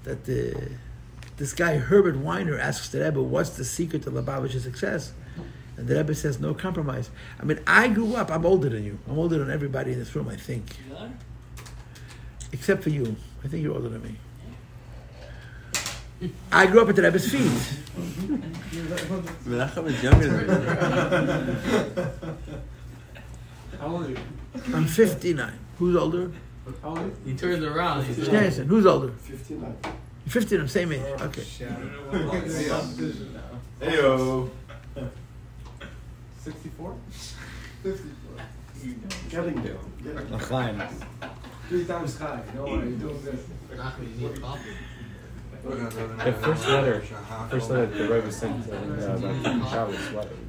that this guy Herbert Weiner asks the Rebbe, what's the secret to Lubavitcher's success? And the Rebbe says, no compromise. I mean, I grew up, I'm older than you. I'm older than everybody in this room, I think. You are? Except for you. I think you're older than me. I grew up at the Rebbe's feet. Menachem is younger than me. How old are you? I'm 59. Who's older? How old are you? He turned around. He said, Who's older? 59. You're 15, I'm same age. Okay. Heyo. 64? 54. Getting there. L'chaim. 3 times high. No way, you're doing good. The first letter the Rabbi sent about Shabbos,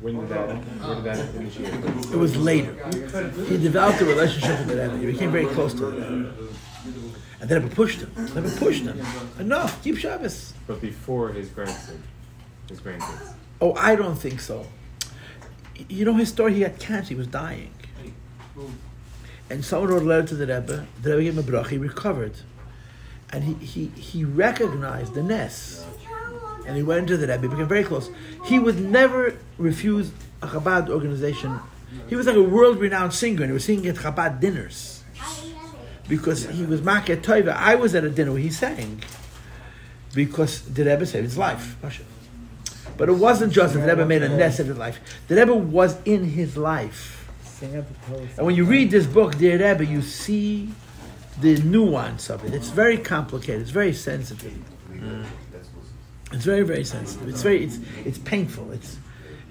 when did that initiate? It was later. He developed a relationship with the Rebbe. He became very close to the Rebbe. And the Rebbe pushed him. The Rebbe pushed him. Enough, keep Shabbos. But before his grandkids. Oh, I don't think so. You know his story, he had cancer, he was dying. And someone wrote a letter to the Rebbe gave him a bracha, he recovered. And he recognized the Ness. And he went into the Rebbe, became very close. He would never refuse a Chabad organization. He was like a world-renowned singer, and he was singing at Chabad dinners. Because he was Makeh Toiva. I was at a dinner where he sang. Because the Rebbe saved his life. But it wasn't just that the Rebbe made a Ness of his life. The Rebbe was in his life. And when you read this book, Dear Rebbe, you see the nuance of it. It's very complicated. It's very sensitive. It's very, very sensitive. It's painful.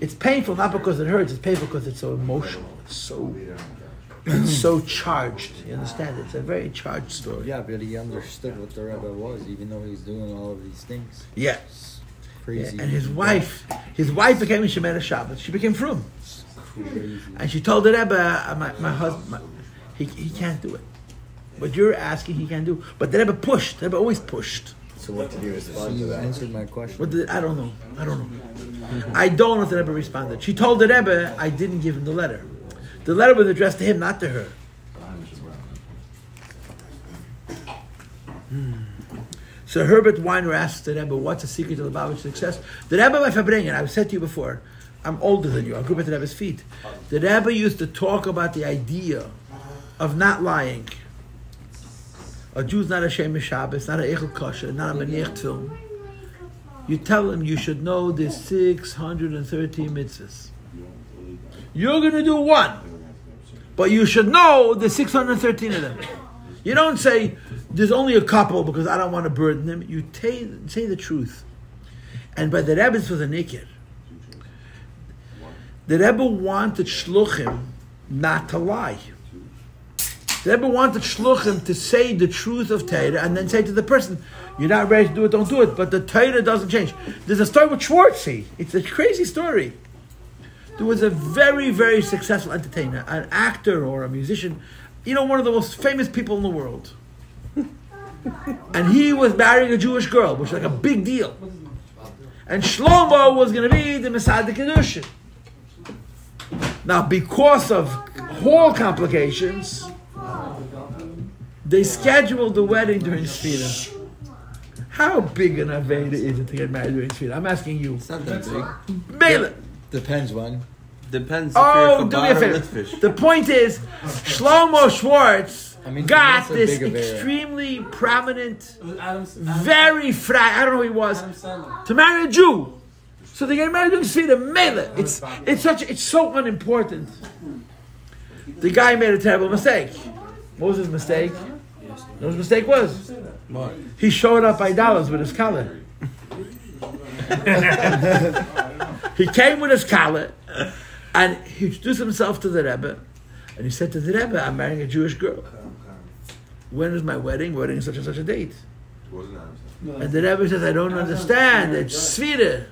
It's painful not because it hurts. It's painful because it's so emotional. It's so charged. You understand? It's a very charged story. Yeah, but he understood what the Rebbe was, even though he's doing all of these things. Yes. Crazy. Yeah. And his wife became a Shemoneh Shabbos. She became frum. And she told the Rebbe, my husband, he can't do it. What you're asking, he can't do. But the Rebbe pushed. The Rebbe always pushed. So what did he respond to that? Answered my question. I don't know. I don't know if the Rebbe responded. She told the Rebbe, I didn't give him the letter. The letter was addressed to him, not to her. So Herbert Weiner asked the Rebbe, what's the secret to the Lubavitch success? The Rebbe by Farbrengen, I've said to you before, I'm older than you. I grew up at the Rebbe's feet. The Rebbe used to talk about the idea of not lying. A Jew's not a Shem Shabbos, not a Echel Kosher, not a Maniach Tfilm. You tell him you should know the 613 mitzvahs. You're going to do one, but you should know the 613 of them. You don't say, there's only a couple because I don't want to burden them. You say the truth. And by the Rebbe, this was a nikir. The Rebbe wanted shluchim not to lie. The Rebbe wanted shluchim to say the truth of Torah and then say to the person, you're not ready to do it, don't do it. But the Torah doesn't change. There's a story with Schwartzy. It's a crazy story. There was a very, very successful entertainer, an actor or a musician, one of the most famous people in the world. And he was marrying a Jewish girl, which was like a big deal. And Shlomo was going to be the Messiah the Kedushin. Now, because of hall complications, they scheduled the wedding during Sfira. How big an Aveda is it to get married during Sfira? I'm asking you. It's not that big. Bail Depends when. Depends. Oh, do me a favor. The point is, Shlomo Schwartz got this extremely prominent, very I don't know who he was, to marry a Jew. So they get married during Sfira. Mele. It's so unimportant. The guy made a terrible mistake. What was his mistake? You know what his mistake was? He showed up by dollars with his collar. He came with his collar, and he introduced himself to the Rebbe, and he said to the Rebbe, I'm marrying a Jewish girl. When is my wedding? Wedding is such and such a date. And the Rebbe says, I don't understand. It's Sfira.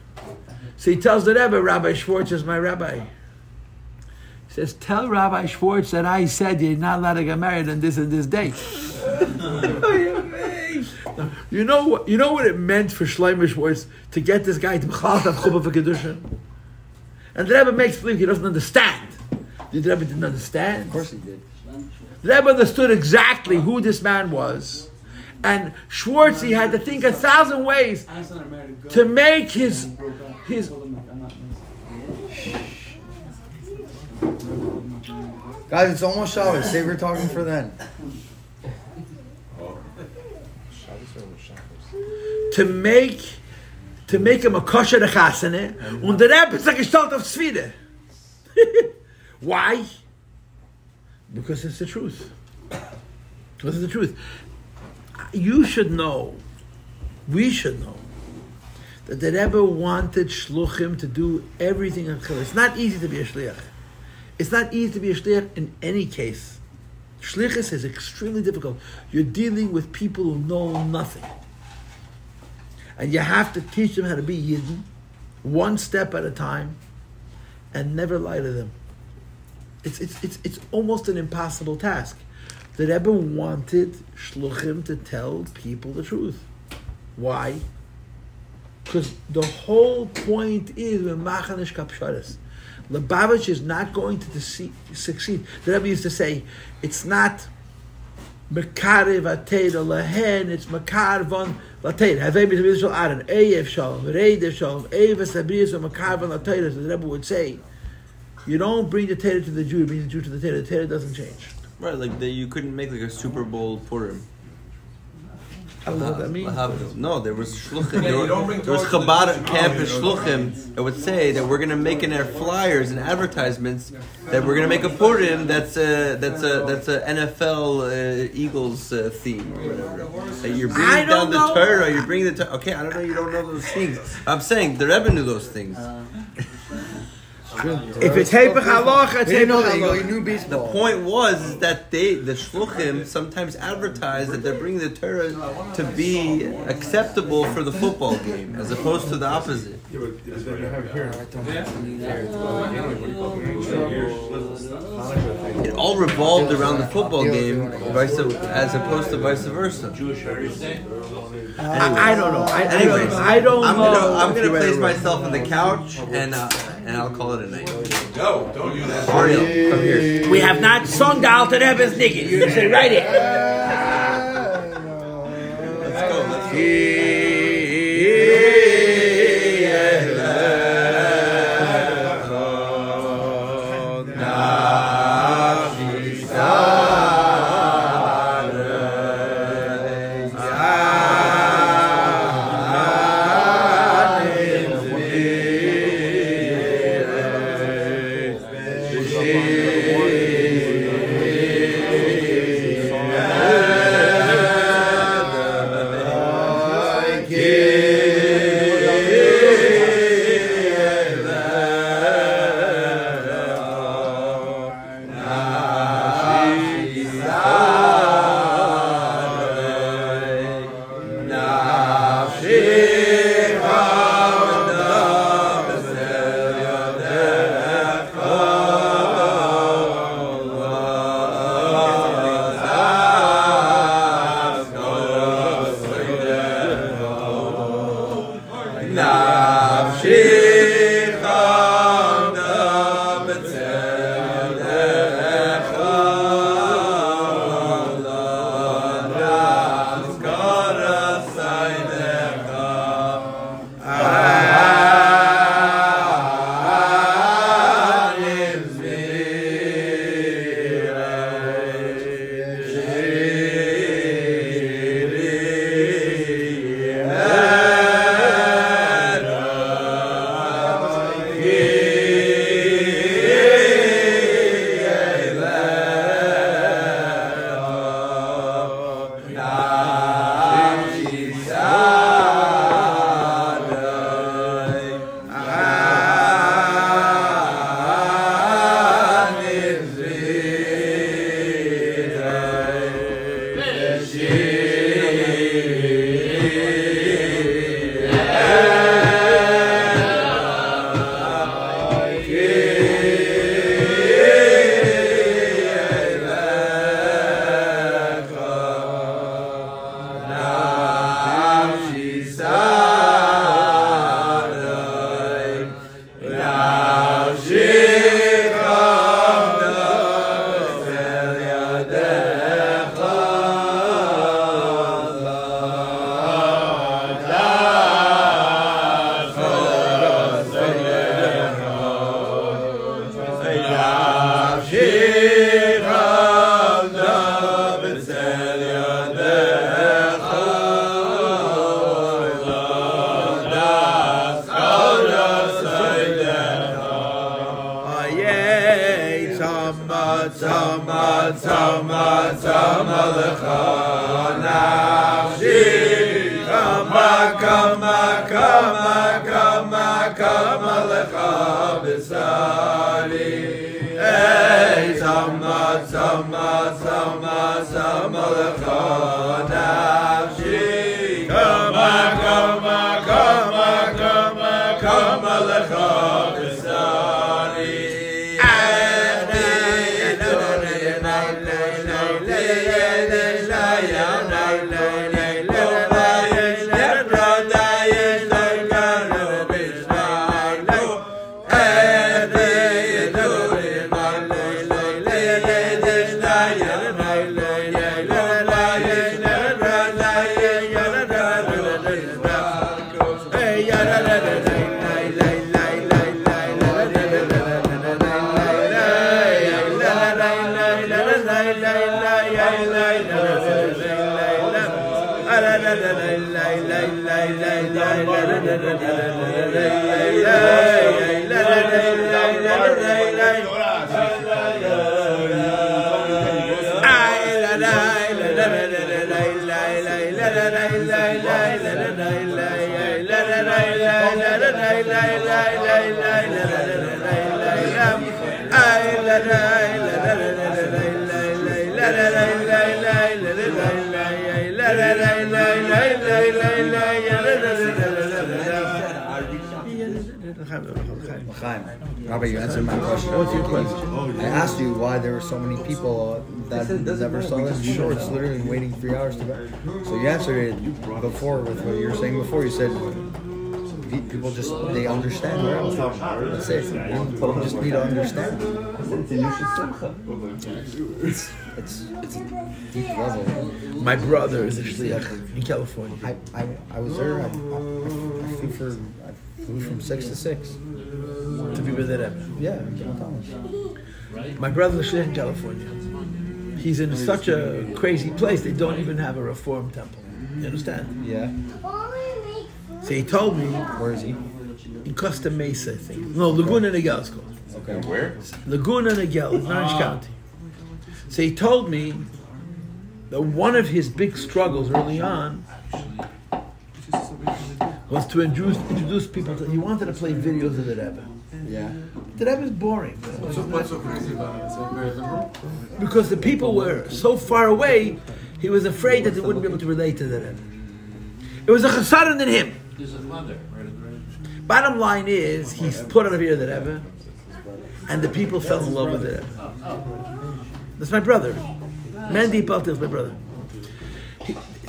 So he tells the Rebbe, Rabbi Schwartz is my rabbi. He says, tell Rabbi Schwartz that I said you're not allowed to get married on this and this date. You know what it meant for Shlomo Schwartz to get this guy to B'chal Tav Chubah v'Kedushin? And the Rebbe makes believe he doesn't understand. The Rebbe didn't understand. Of course he did. The Rebbe understood exactly who this man was. And Schwartz, he had to think 1,000 ways to make his Guys, it's almost Shabbos. Say we're talking for then. To make him a kosher chasene, und der Rebbe ist gestellt auf Sfira. Why? Because it's the truth. Because it's the truth. You should know, we should know, that the Rebbe wanted shluchim to do everything in Chil. It's not easy to be a shliach. It's not easy to be a shliach in any case. Shlichus is extremely difficult. You're dealing with people who know nothing. And you have to teach them how to be Yidden, one step at a time, and never lie to them. It's almost an impossible task. The Rebbe wanted shluchim to tell people the truth. Why? Because the whole point is Machanish Kapsharis. Lubavitch is not going to succeed. The Rebbe used to say, it's not Mekarev Ateda Lehen, it's Mekarvon Lateda. Havei B'Tavizal Aran, Eyev Shalom, Reidev Shalom, Eyev Sabriz, or Mekarvon Lateda. The Rebbe would say, you don't bring the Teda to the Jew, you bring the Jew to the Teda. The Teda doesn't change. Right, like you couldn't make like a Super Bowl Purim. I don't know what that means. No, there was shluchim. There was Chabad campus shluchim that would say that we're going to make in our flyers and advertisements that we're going to make a Purim that's a NFL Eagles theme or whatever. That you're bringing down the Torah, or you're bringing the Torah. Okay, I don't know. You don't know those things. I'm saying the Rebbe knew those things. If it's Hepech Halacha, it's Hepech Halacha. The point was that the shluchim sometimes advertise that they're bringing the Torah to be acceptable for the football game, as opposed to the opposite. It all revolved around the football game, as opposed to vice versa. I don't know. Anyways, I don't know. I'm gonna place myself on the couch and I'll call it a night. No, don't do that. Ariel, come here. We have not sung the Alter Rebbe's Nigget. You're going to say right here. Let's go. Come kama lecha b'sari. Hey, sama lecha nafshi. Kama lecha b'sari. Rabbi, you answered my question. What's your question? I asked you why there were so many people that never saw this shorts, literally waiting 3 hours to go. So you answered it before with what you were saying before. You said people just, they understand. That's it. You just need to understand. It's a deep level. My brother is actually in California. I was there. I flew from 6 to 6. To be with Rebbe. Yeah, Tammuz. My brother is in California. He's in such a crazy place, they don't even have a Reform temple. You understand? Yeah. So he told me... Where is he? In Costa Mesa, I think. No, Laguna Niguel is called. Okay. Where? Laguna Niguel, in Orange County. So he told me that one of his big struggles early on was to introduce people to... He wanted to play videos of the Rebbe. Yeah. The Rebbe is boring. What's so crazy about it? It's like very liberal? Because the people were so far away, he was afraid that they wouldn't be able to relate to the Rebbe. It was a chassaron in him. There's a mother. Bottom line is, he's put on a video of the Rebbe, and the people fell in love with the Rebbe. That's my brother. Mandy Paltiel is my brother.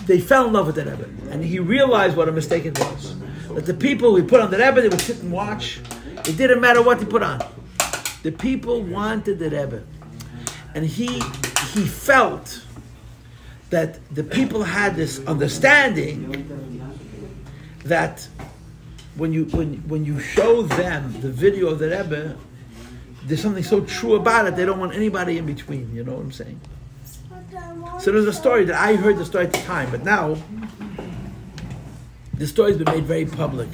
They fell in love with the Rebbe, and he realized what a mistake it was. That the people we put on the Rebbe, they would sit and watch. It didn't matter what he put on. The people wanted the Rebbe, and he felt that the people had this understanding that when you show them the video of the Rebbe, there's something so true about it. They don't want anybody in between. You know what I'm saying? So there's a story that I heard the story at the time, but now the story's been made very public,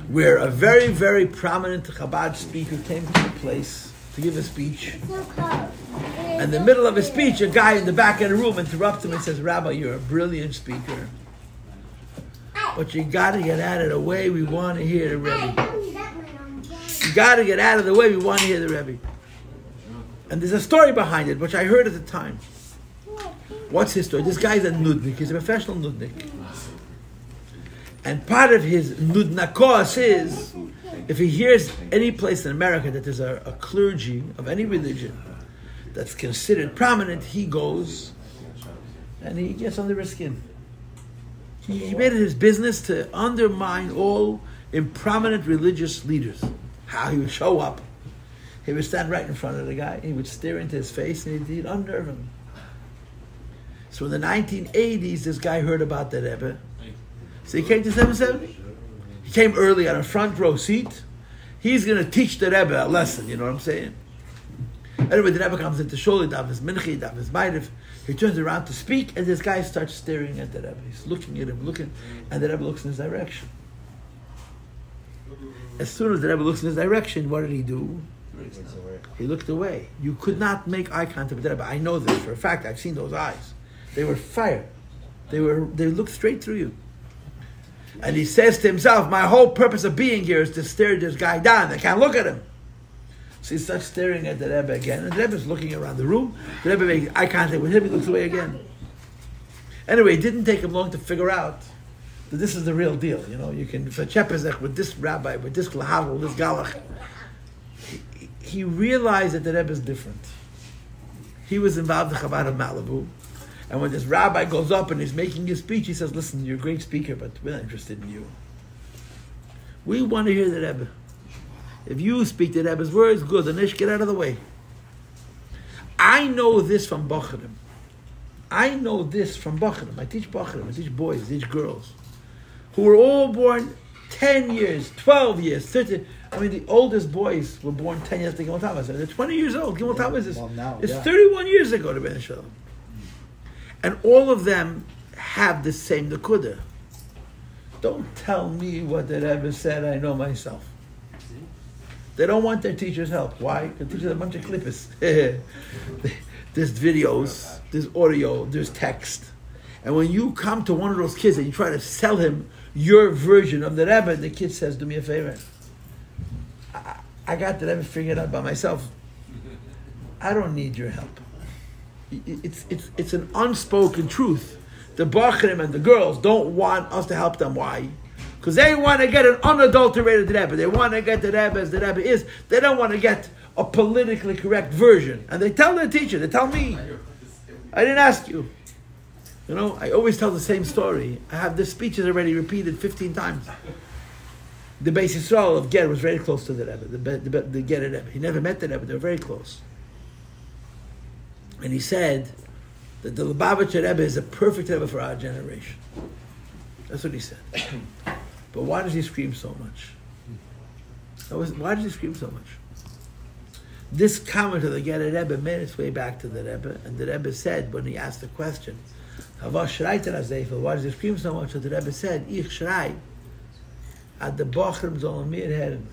where a very, very prominent Chabad speaker came to the place to give a speech. And in the middle of his speech, a guy in the back of the room interrupts him and says, "Rabbi, you're a brilliant speaker, but you got to get out of the way. We want to hear the Rebbe. You got to get out of the way. We want to hear the Rebbe." And there's a story behind it, which I heard at the time. What's his story? This guy's a nudnik. He's a professional nudnik. And part of his nudnakos is, if he hears any place in America that there's a clergy of any religion that's considered prominent, he goes and he gets under his skin. He made it his business to undermine all improminent religious leaders. How he would show up. He would stand right in front of the guy, he would stare into his face, and he'd unnerve him. So in the 1980s, this guy heard about the Rebbe. So he came to 770. He came early on a front row seat. He's going to teach the Rebbe a lesson, you know what I'm saying? Anyway, the Rebbe comes into Shul, he dav his minchi, dav his ma'ariv. He turns around to speak, and this guy starts staring at the Rebbe. He's looking at him, and the Rebbe looks in his direction. As soon as the Rebbe looks in his direction, what did he do? He looked away. You could not make eye contact with the Rebbe. I know this for a fact. I've seen those eyes. They were fire. They looked straight through you. And he says to himself, my whole purpose of being here is to stare this guy down. I can't look at him. So he starts staring at the Rebbe again. And the Rebbe is looking around the room. The Rebbe makes eye contact with him. He looks away again. Anyway, it didn't take him long to figure out that this is the real deal. You know, you can, for Chepezech, with this rabbi, with this Lahav, with this Galach, he realized that the Rebbe is different. He was involved in Chabad of Malibu. And when this rabbi goes up and he's making his speech, he says, listen, you're a great speaker, but we're not interested in you. We want to hear the Rebbe. If you speak the Rebbe's words, good. Then get out of the way. I know this from Bocharim. I know this from Bocharim. I teach Bocharim. I teach boys, I teach girls, who were all born 10 years, 12 years, 13. I mean, the oldest boys were born 10 years after Gimel Tammuz. They're 20 years old. Gimel Tammuz is 31 years ago to Ben Shalom. And all of them have the same Nekuda. Don't tell me what the Rebbe said, I know myself. They don't want their teachers' help. Why? Because teachers are a bunch of clippers. There's videos, there's audio, there's text. And when you come to one of those kids and you try to sell him your version of the Rebbe, the kid says, do me a favor. I got the Rebbe figured out by myself. I don't need your help. It's an unspoken truth. The Bachrim and the girls don't want us to help them. Why? Because they want to get an unadulterated Rebbe. They want to get the Rebbe as the Rebbe is. They don't want to get a politically correct version. And they tell their teacher, they tell me, I didn't ask you. You know, I always tell the same story. I have the speeches already repeated 15 times. The Beis Yisrael of Ger was very close to the Rebbe, the Ger Rebbe. He never met the Rebbe, they were very close. And he said that the Lubavitcher Rebbe is a perfect Rebbe for our generation. That's what he said. But why does he scream so much? Why does he scream so much? This comment of the Ger Rebbe made its way back to the Rebbe, and the Rebbe said, when he asked the question, why does he scream so much? So the Rebbe said, Ich schrei, at the Bochrim sollen mir hören.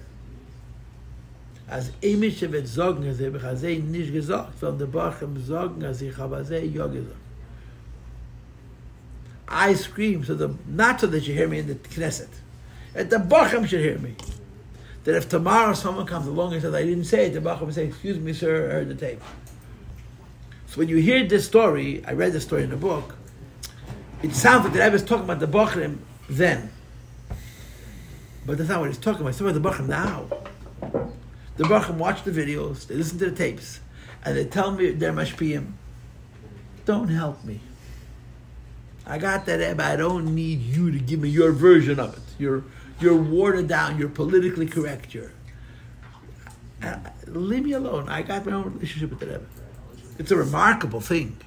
Als Emische wird sagen, als habe ich das nicht gesagt, weil die Bochrim sagen, als ich habe das ja gesagt. I scream, not so that you hear me in the Knesset. That the Bochrim should hear me. That if tomorrow someone comes along and says, I didn't say it, the Bochrim will say, excuse me, sir, I heard the tape. So when you hear this story, I read the story in the book, it sounds like the Rebbe is talking about the Bochrim then. But that's not what he's talking about. He's talking about the Bochrim now. The Bochrim watch the videos, they listen to the tapes, and they tell me they're mashpiyim. Don't help me. I got that Rebbe, I don't need you to give me your version of it. You're watered down, you're politically correct, leave me alone. I got my own relationship with the Rebbe. It's a remarkable thing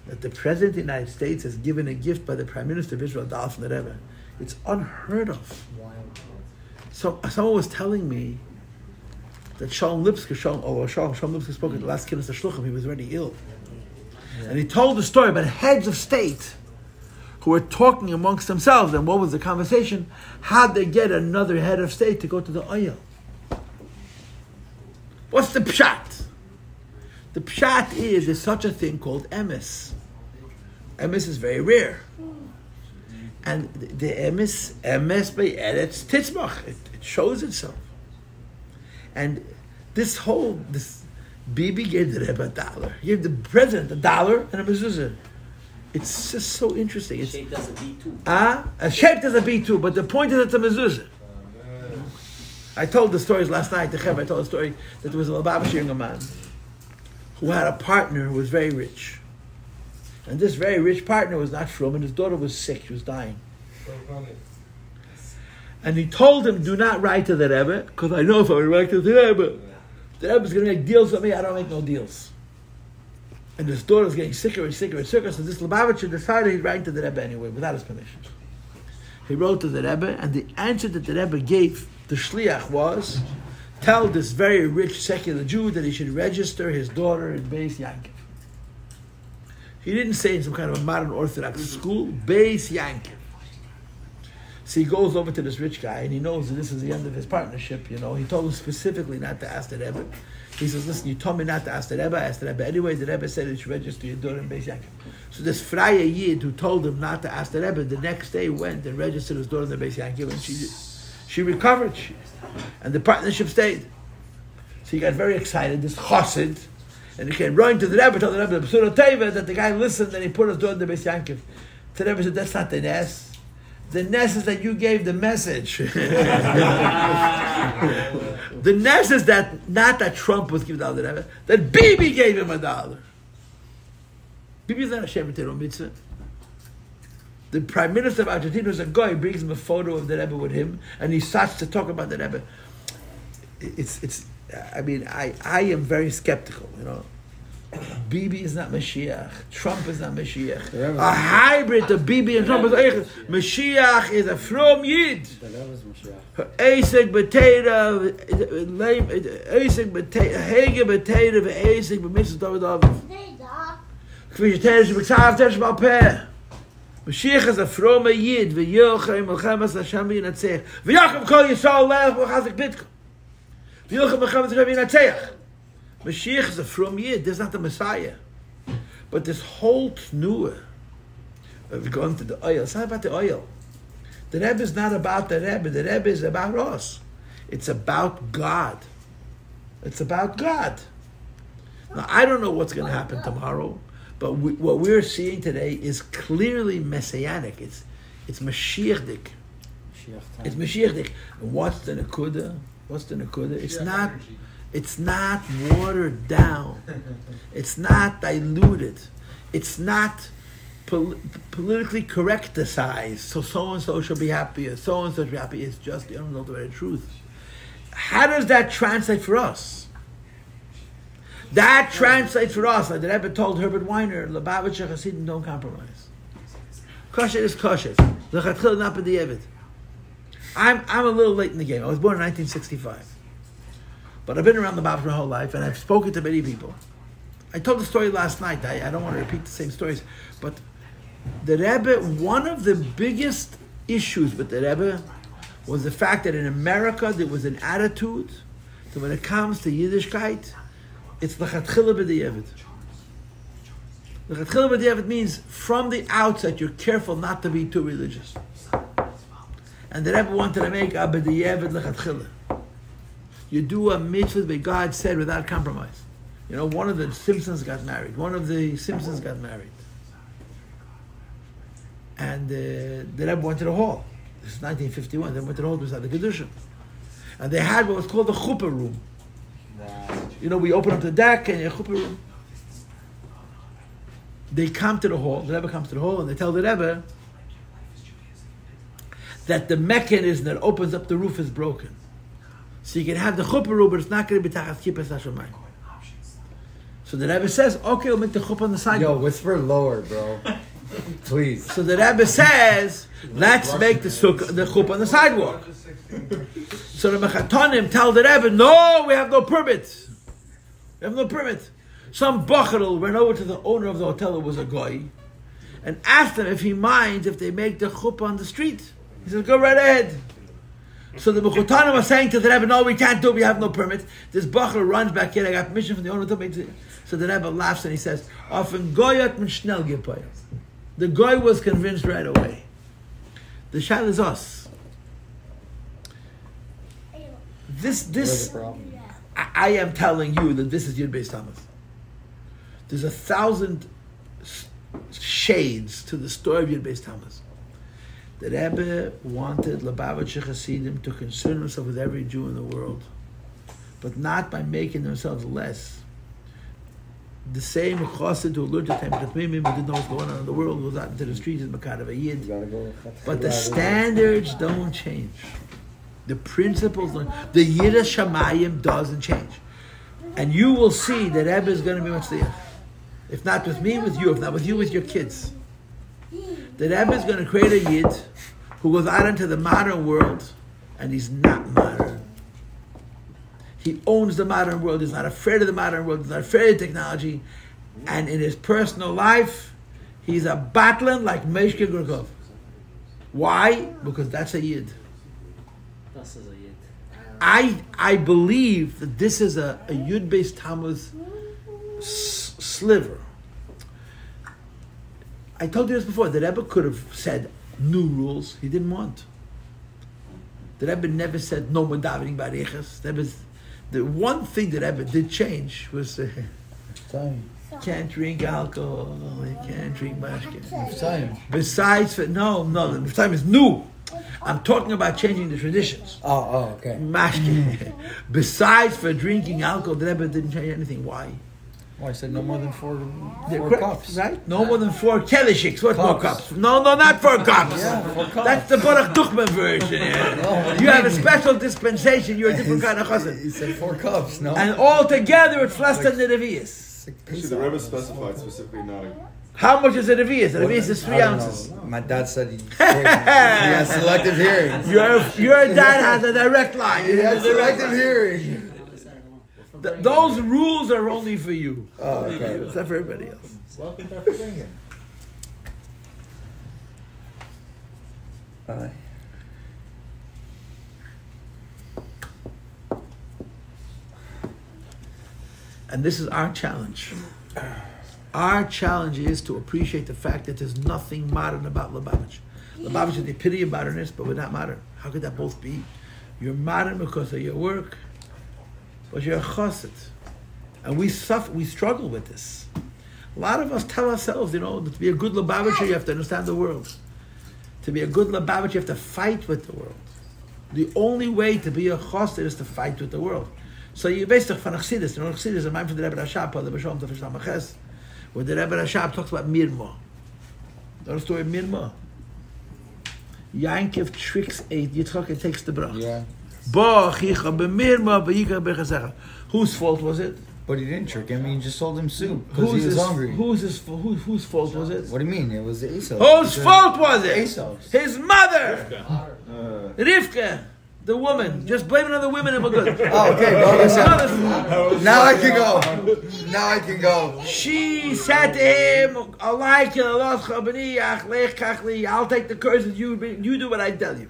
that the President of the United States has given a gift by the Prime Minister of Israel, Dal from the Rebbe. It's unheard of. So someone was telling me that Shalom Lipsker spoke at the last Kiddush Shluchim. He was already ill. Yeah. And he told the story about heads of state who were talking amongst themselves. And what was the conversation? How'd they get another head of state to go to the oil? What's the pshat? The pshat is there's such a thing called emes. Emes is very rare. And the emes by Eretz Titzmach, it shows itself. And this Bibi gave the Rebbe $1. He gave the president $1 and a mezuzah. It's just so interesting. It's shaped as a B2. Shaped as a B2, but the point is it's a mezuzah. I told the stories last night to Chev. I told a story that there was a Lubavitcher young man who had a partner who was very rich. And this very rich partner was not from, and his daughter was sick, she was dying. And he told him, do not write to the Rebbe, because I know if I write to the Rebbe is going to make deals with me, I don't make no deals. And his daughter was getting sicker and sicker and sicker, so this Lubavitcher decided he'd write to the Rebbe anyway, without his permission. He wrote to the Rebbe, and the answer that the Rebbe gave the Shliach was, tell this very rich secular Jew that he should register his daughter in Beis Yankov. He didn't say in some kind of a modern Orthodox school, Beis Yankov. So he goes over to this rich guy, and he knows that this is the end of his partnership. He told him specifically not to ask the Rebbe. He says, listen, you told me not to ask the Rebbe. I asked the Rebbe anyway. The Rebbe said you should register your daughter in Beis Yaakov. So this Freie Yid who told him not to ask the Rebbe, the next day went and registered his daughter in the Beis Yaakov, and she recovered. And the partnership stayed. So he got very excited, this chassid, and he came running to the Rebbe, told the Rebbe, the Pesura Teva, that the guy listened, and he put his daughter in the Beis Yaakov. The Rebbe said, that's not the Nes. The Nes is that you gave the message. The Nes is that, not that Trump was giving $1 to Rebbe, that Bibi gave him $1. Bibi is not a Shem Terah Mitzvah. The Prime Minister of Argentina is a guy, brings him a photo of the Rebbe with him, and he starts to talk about the Rebbe. I am very skeptical, Bibi is not Mashiach. Trump is not Mashiach. A hybrid of Bibi and Trump is Mashiach is a from Yid. Eisig B'Teira, Eisig B'Teira, Hege B'Teira, Eisig B'Mitzvah David Aviv. K'vi Sheteira Sheb'Ksav Tesh B'Alpeh. Mashiach is a from Yid, V'Yochem Melchemes Hashem Yinatzech. V'Yochem Kol Yisrael Lech V'Chazik Bitko. V'Yochem Melchemes Hashem Yinatzech. Mashiach is a from Yid. There's not the Messiah. But this whole Tnuah, we're going to the oil. It's not about the oil. The Rebbe is not about the Rebbe. The Rebbe is about us. It's about God. It's about God. Now, I don't know what's going to happen tomorrow, but what we're seeing today is clearly messianic. It's Mashiachdik. It's Mashiachdik. And what's the Nakuda? It's not watered down. It's not diluted. It's not politically correcticized. So and so should be happy, or so and so should be happy. It's just the unadulterated truth. How does that translate for us? That translates for us, like the Rebbe told Herbert Weiner, Lubavitcher Hasidim don't compromise. Kosher is kosher. L'chatchil not b'di'evet. I'm a little late in the game. I was born in 1965. But I've been around the Bible my whole life, and I've spoken to many people. I told the story last night. I don't want to repeat the same stories. But the Rebbe, one of the biggest issues with the Rebbe was the fact that in America there was an attitude that when it comes to Yiddishkeit, it's l'chatchila b'di'evet. L'chatchila b'di'evet means from the outset you're careful not to be too religious. And the Rebbe wanted to make a b'di'evet l'chatchila. You do a mitzvah that God said without compromise. One of the Simpsons got married. And the Rebbe went to the hall. This is 1951. They went to the hall beside the Kedusha. And they had what was called the chuppah room. We open up the deck and a chuppah room. They come to the hall. The Rebbe comes to the hall and they tell the Rebbe that the mechanism that opens up the roof is broken. So you can have the chuppah room, but it's not going to be tachas kippas hashamayim. So the Rebbe says, okay, we'll make the chuppah on the sidewalk. Yo, whisper lower, bro. Please. So the Rebbe says, let's make the chuppah on the sidewalk. So the Mechatonim tell the Rebbe, no, we have no permit. Some bacharel ran over to the owner of the hotel, that was a guy, and asked him if he minds if they make the chuppah on the street. He said, go right ahead. So the Mechatonim was saying to the Rebbe, no, we can't do it, we have no permit. This bacharel runs back here, I got permission from the owner to make it. So the Rebbe laughs and he says, often goyat min schnell gepayt. The guy was convinced right away. The shayla is us. I am telling you that this is Yud Beis Tammuz. There's 1,000 shades to the story of Yud Beis Tammuz. The Rebbe wanted Lubavitcher Hasidim to concern himself with every Jew in the world, but not by making themselves less. The same chassid who learned to tempt the Tmimim, who didn't know what's going on in the world, goes out into the streets and Makar of a Yid. But the standards don't change. The principles don't. The Yiras Shamayim doesn't change. And you will see that Rebbe is going to be Matzliach. If not with me, with you. If not with you, with your kids. The Rebbe is going to create a Yid who goes out into the modern world, and he's not modern. He owns the modern world. He's not afraid of the modern world. He's not afraid of technology. And in his personal life, he's a battling like Meshke Gurkov. Why? Because that's a Yid. Das ist a Yid. I believe that this is a Yud-based Tammuz sliver. I told you this before. The Rebbe could have said new rules. He didn't want. The Rebbe never said no more davening bariches. The one thing that Rebbe did change was can't drink alcohol, you can't drink mashke. Besides, no, the time is new. I'm talking about changing the traditions. Oh, okay. Mashke. Besides for drinking alcohol, the Rebbe didn't change anything. Why? Well, I said no more than four cups. Right? No more than 4 kelishiks. What more cups? No, not 4 cups. Yeah, 4 cups. That's the Baruch Tuchman version. Yeah. You have a special dispensation. You're a different kind of chassid. He said 4 cups, no? And all together it's less than the Revi'is. Actually, the Rebbe specified specifically not. How much is a Revi'is? A Revi'is is 3 ounces. My dad said he has selective hearing. Your dad has a direct line. He has selective hearing. Those rules are only for you. Oh, okay. It's not for everybody else. Welcome to Farbrengen. Bye. And this is our challenge. Our challenge is to appreciate the fact that there's nothing modern about Lubavitch. Lubavitch is the epitome of modernness, but we're not modern. How could that both be? You're modern because of your work, but you're a chassid. And we struggle with this. A lot of us tell ourselves, that to be a good Lubavitcher, you have to understand the world. To be a good Lubavitcher, you have to fight with the world. The only way to be a chassid is to fight with the world. So you basically from Chassidus. Chassidus is a man from the Rebbe Rashab, where the Rebbe Rashab talks about Mirma. You know the story of Mirma? Yankov tricks Yitzchak and takes the brach. Yeah. Whose fault was it? But he didn't trick him. He just sold him soup because he was hungry. Whose fault was it? What do you mean? It was Esau. Whose fault was it? Esau's. His mother. Rivka. The woman. Just blame it on the women and we're good. Oh, okay, bro. Now I can go. Now I can go. She said to him, I'll take the curse that you do what I tell you.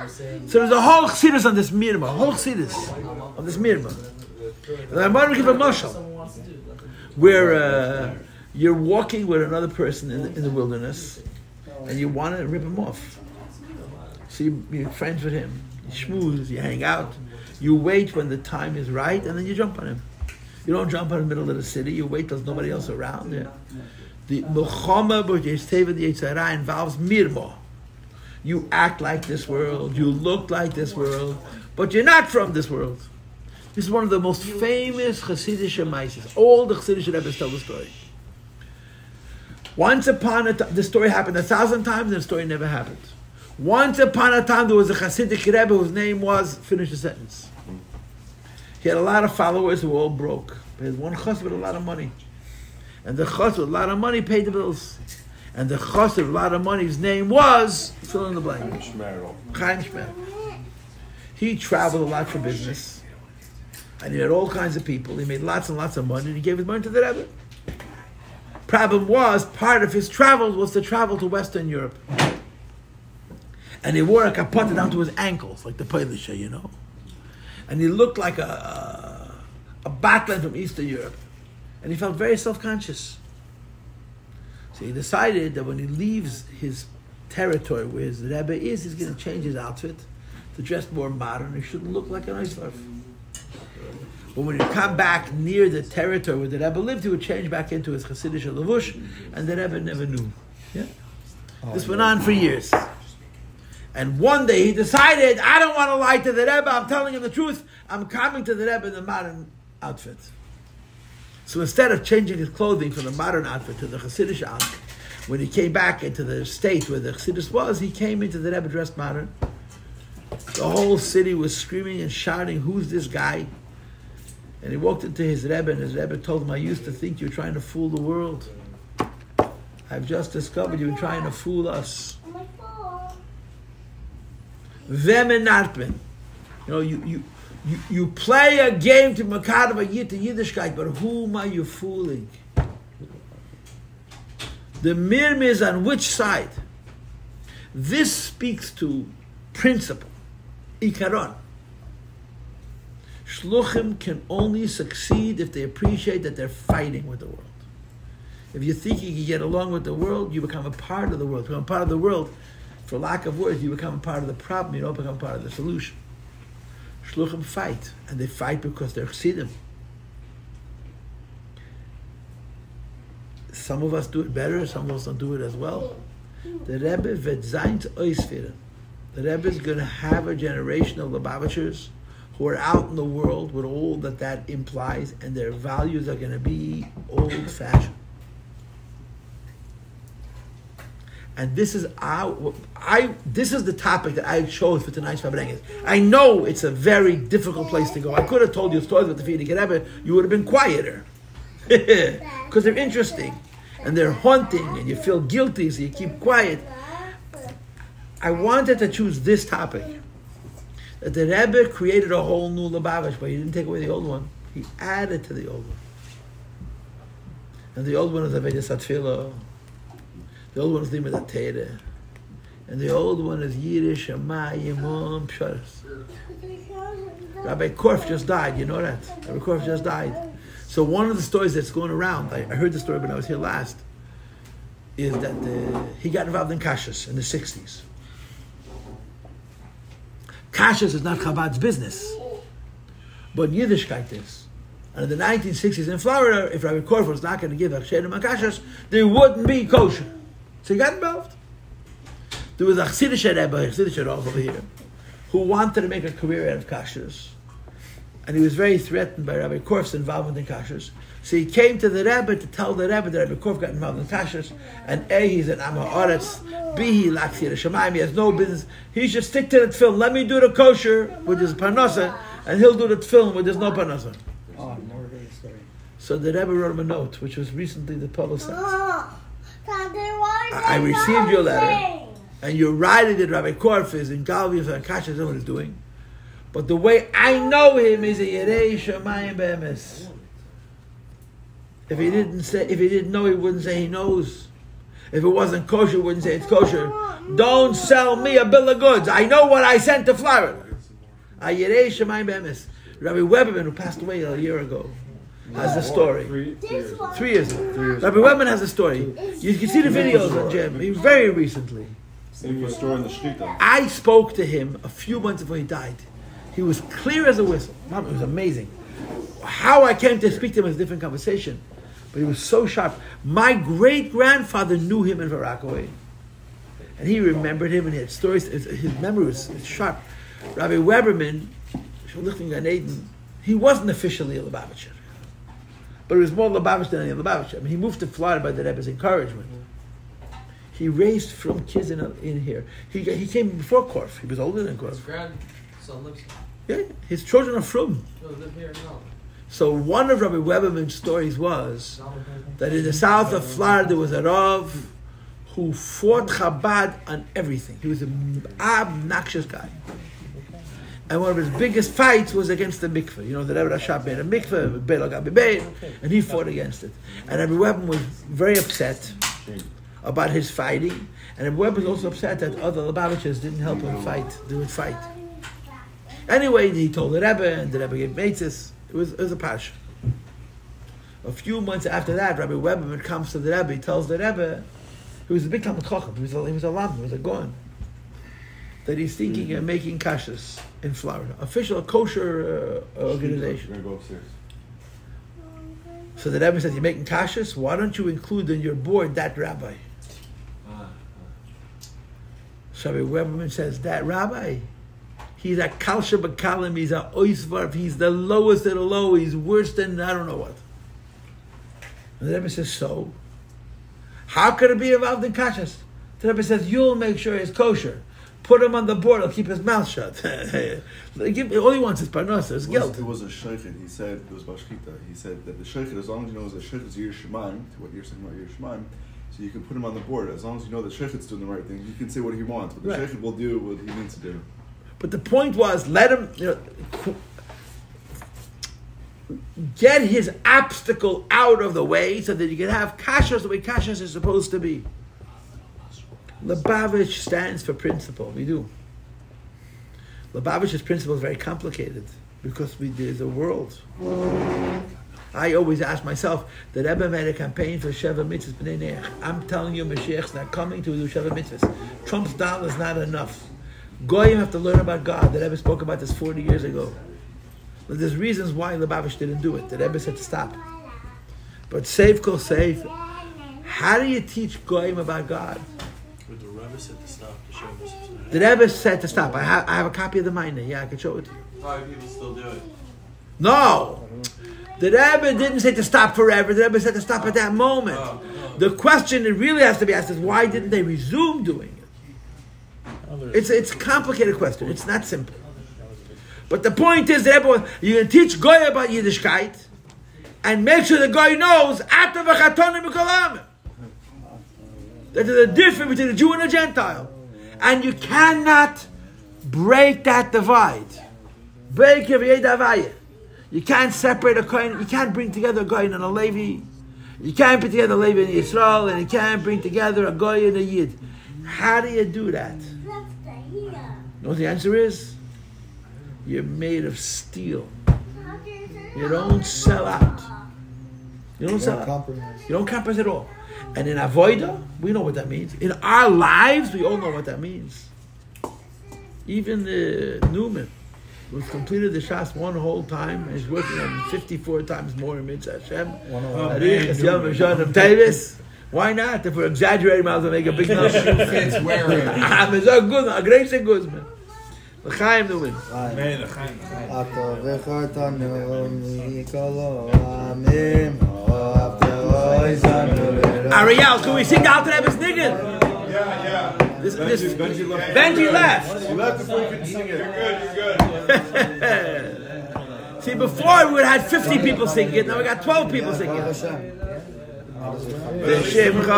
So there's a whole chassidus on this mirma, whole chassidus on this mirma. And I'm going to give a mashal where you're walking with another person in the wilderness and you want to rip him off. So you're friends with him. You schmooze, you hang out, you wait when the time is right, and then you jump on him. You don't jump on the middle of the city, you wait till there's nobody else around. Yeah. The Milchama b'Yesteva the Yetzirah involves mirmo. You act like this world, you look like this world, but you're not from this world. This is one of the most famous Hasidic maises. All the Hasidic Rebbes tell the story. Once upon a time, the story happened 1,000 times, and the story never happened. Once upon a time, there was a Hasidic Rebbe whose name was, finish the sentence. He had a lot of followers who were all broke. He had one chassid with a lot of money. And the chassid with a lot of money paid the bills. And the chassid with a lot of money, his name was, fill in the blank. Chaim Shmer. He traveled a lot for business. And he had all kinds of people. He made lots and lots of money, and he gave his money to the Rebbe. Problem was, part of his travels was to travel to Western Europe. And he wore a kapota down to his ankles, like the Polish, And he looked like a Batlan from Eastern Europe. And he felt very self-conscious. So he decided that when he leaves his territory where his Rebbe is, he's going to change his outfit to dress more modern. He shouldn't look like an Eislerf. But when he come back near the territory where the Rebbe lived, he would change back into his Hasidic levush, and the Rebbe never knew. Yeah? This went on for years. And one day he decided, I don't want to lie to the Rebbe, I'm telling him the truth, I'm coming to the Rebbe in the modern outfit. So instead of changing his clothing from the modern outfit to the Hasidic outfit, when he came back into the state where the Chassidus was, he came into the Rebbe dressed modern. The whole city was screaming and shouting, who's this guy? And he walked into his Rebbe, and his Rebbe told him, I used to think you were trying to fool the world. I've just discovered you were trying to fool us. Vemenartmen. You play a game to Makadava Yid to Yiddishkeit, but whom are you fooling? The mirm is on which side? This speaks to principle, ikaron. Shluchim can only succeed if they appreciate that they're fighting with the world. If you think you can get along with the world, you become a part of the world. To become part of the world, for lack of words, you become a part of the problem, you don't become part of the solution. Shluchim fight, and they fight because they're chassidim. Some of us do it better, some of us don't do it as well. The Rebbe wird sein zu ausführen. The Rebbe is going to have a generation of Lubavitchers who are out in the world with all that implies, and their values are going to be old-fashioned. And this is this is the topic that I chose for tonight's Farbrengen. I know it's a very difficult place to go. I could have told you stories about the Frierdiker Rebbe. You would have been quieter. Because they're interesting. And they're haunting, and you feel guilty, so you keep quiet. I wanted to choose this topic. That the Rebbe created a whole new Lubavitch, but he didn't take away the old one. He added to the old one. And the old one is Avodah Satfila. The old one is Limud HaTorah. And the old one is Yiddish, Shema, Yimon, Psharas. Rabbi Korf just died, you know that? Rabbi Korf just died. So one of the stories that's going around, I heard the story when I was here last, is that he got involved in Kashrus in the 60s. Kashrus is not Chabad's business, but Yiddishkeit is. And in the 1960s in Florida, if Rabbi Korf was not going to give Akshedim and Kashrus, there wouldn't be kosher. So he got involved. There was a Chassidish Rebbe, Chassidish Rav over here, who wanted to make a career out of Kashrus. And he was very threatened by Rabbi Korf's involvement in Kashrus. So he came to the Rebbe to tell the Rebbe that Rabbi Korf got involved in Kashrus. And A, he's an Am HaOretz. B, he lacks Yiras Shamayim. He has no business. He should stick to the tefillin. Let me do the kosher with his parnasa, and he'll do the tefillin with his no parnasa. Oh, I've never heard the story. So the Rebbe wrote him a note, which was recently the publicized. I received your letter, and you're writing that Rabbi Korf is in Galvius and Kashrus is what he's doing. But the way I know him is a Yerei Shamayim Be'emes. If he didn't know, he wouldn't say he knows. If it wasn't kosher, he wouldn't say it's kosher. Don't sell me a bill of goods. I know what I sent to Florida. A Yerei Shamayim Be'emes. Rabbi Weberman, who passed away a year ago, has a story. 3 years ago. Rabbi Weberman has a story. You can see the videos on Jim. Very recently. I spoke to him a few months before he died. He was clear as a whistle. It was amazing. How I came to speak to him was a different conversation. But he was so sharp. My great-grandfather knew him in Varakaway. And he remembered him, and he had stories. His memory was sharp. Rabbi Weberman, he wasn't officially a Lubavitcher. But he was more Lubavitch than any Lubavitcher. I mean, he moved to Florida by the Rebbe's encouragement. He raised from kids in here. He came before Korf. He was older than Korf. His grandson lives here. Yeah, his children are from. Live here now. So one of Rabbi Weberman's stories was that in the south of Florida there was a Rav who fought Chabad on everything. He was an obnoxious guy. And one of his biggest fights was against the mikveh. You know, the Rebbe Rashab made a mikveh, Beil Gabi Beil, and he fought against it. And Rabbi Weberman was very upset about his fighting. And Rabbi Weberman was also upset that other Lubavitchers didn't help him fight. They would fight. Anyway, he told the Rebbe, and the Rebbe gave meitzes. It was a parsha. A few months after that, Rabbi Weberman comes to the Rebbe. He tells the Rebbe, he was a big Talmud Chacham. He was a lam, he was a goan, that he's thinking of making kashrus in Florida, official kosher organization. We're gonna go upstairs. So the Rebbe says, "You're making kashrus. Why don't you include in your board that rabbi?" So Rabbi Weberman says, "That rabbi, he's a kalsha b'kalim, he's a oisvarv, he's the lowest of the low, he's worse than I don't know what." And the Rebbe says, "So, how could it be involved in kashrus?" The Rebbe says, "You'll make sure he's kosher. Put him on the board, he'll keep his mouth shut." All he wants is parnasa, his guilt. It was a sheikhet, he said, it was Bashkita, he said that the sheikhet, as long as you know the sheikhet is Yiras Shamayim, to what you're saying about Yiras Shamayim, so you can put him on the board. As long as you know the sheikhet's doing the right thing, you can say what he wants, but the sheikhet will do what he needs to do. But the point was, let him, get his obstacle out of the way so that you can have kashrus the way kashrus is supposed to be. Lubavitch stands for principle. We do. Lubavitch's principle is very complicated because there's a world. I always ask myself, the Rebbe made a campaign for Sheva Mitzvahs B'nai Neach. I'm telling you, Mashiach's not coming to do Sheva Mitzvahs. Trump's dollar is not enough. Goyim have to learn about God. The Rebbe spoke about this 40 years ago. But there's reasons why Lubavitch didn't do it. The Rebbe said to stop. But Seif Kol Seif, how do you teach Goyim about God? But the Rebbe said to stop the Sheva Mitzvahs. The Rebbe said to stop. I have a copy of the Minor. Yeah, I can show it to you. Probably people still do it. No! The Rebbe didn't say to stop forever. The Rebbe said to stop at that moment. The question that really has to be asked is, why didn't they resume doing it? It's a complicated question. It's not simple. But the point is, the Rebbe, you're going to teach Goy about Yiddishkeit and make sure the Goy knows that there's a difference between a Jew and a Gentile. And you cannot break that divide. Break your Yedavayah. You can't separate a Kohen. You can't bring together a Goy and a Levi. You can't put together a Levi and Yisrael, and you can't bring together a Goy and a Yid. How do you do that? You know what the answer is? You're made of steel. You don't sell out. You don't sell out. You don't compromise at all. And in Avodah, we know what that means. In our lives, we all know what that means. Even Newman, who's completed the Shas one whole time, and is working on 54 times more in Mitzvah Hashem. Why not? If we're exaggerating, might as well make a big number. It's wearing. I'm so good, a great good man. L'chaim Newman. Ariel, can we sing the Alter Rebbe's Niggin? Yeah. Benji left. You left before you could sing it. You're good. See, before we would have had 50 people singing it, now we got 12 people singing it. V'shimcha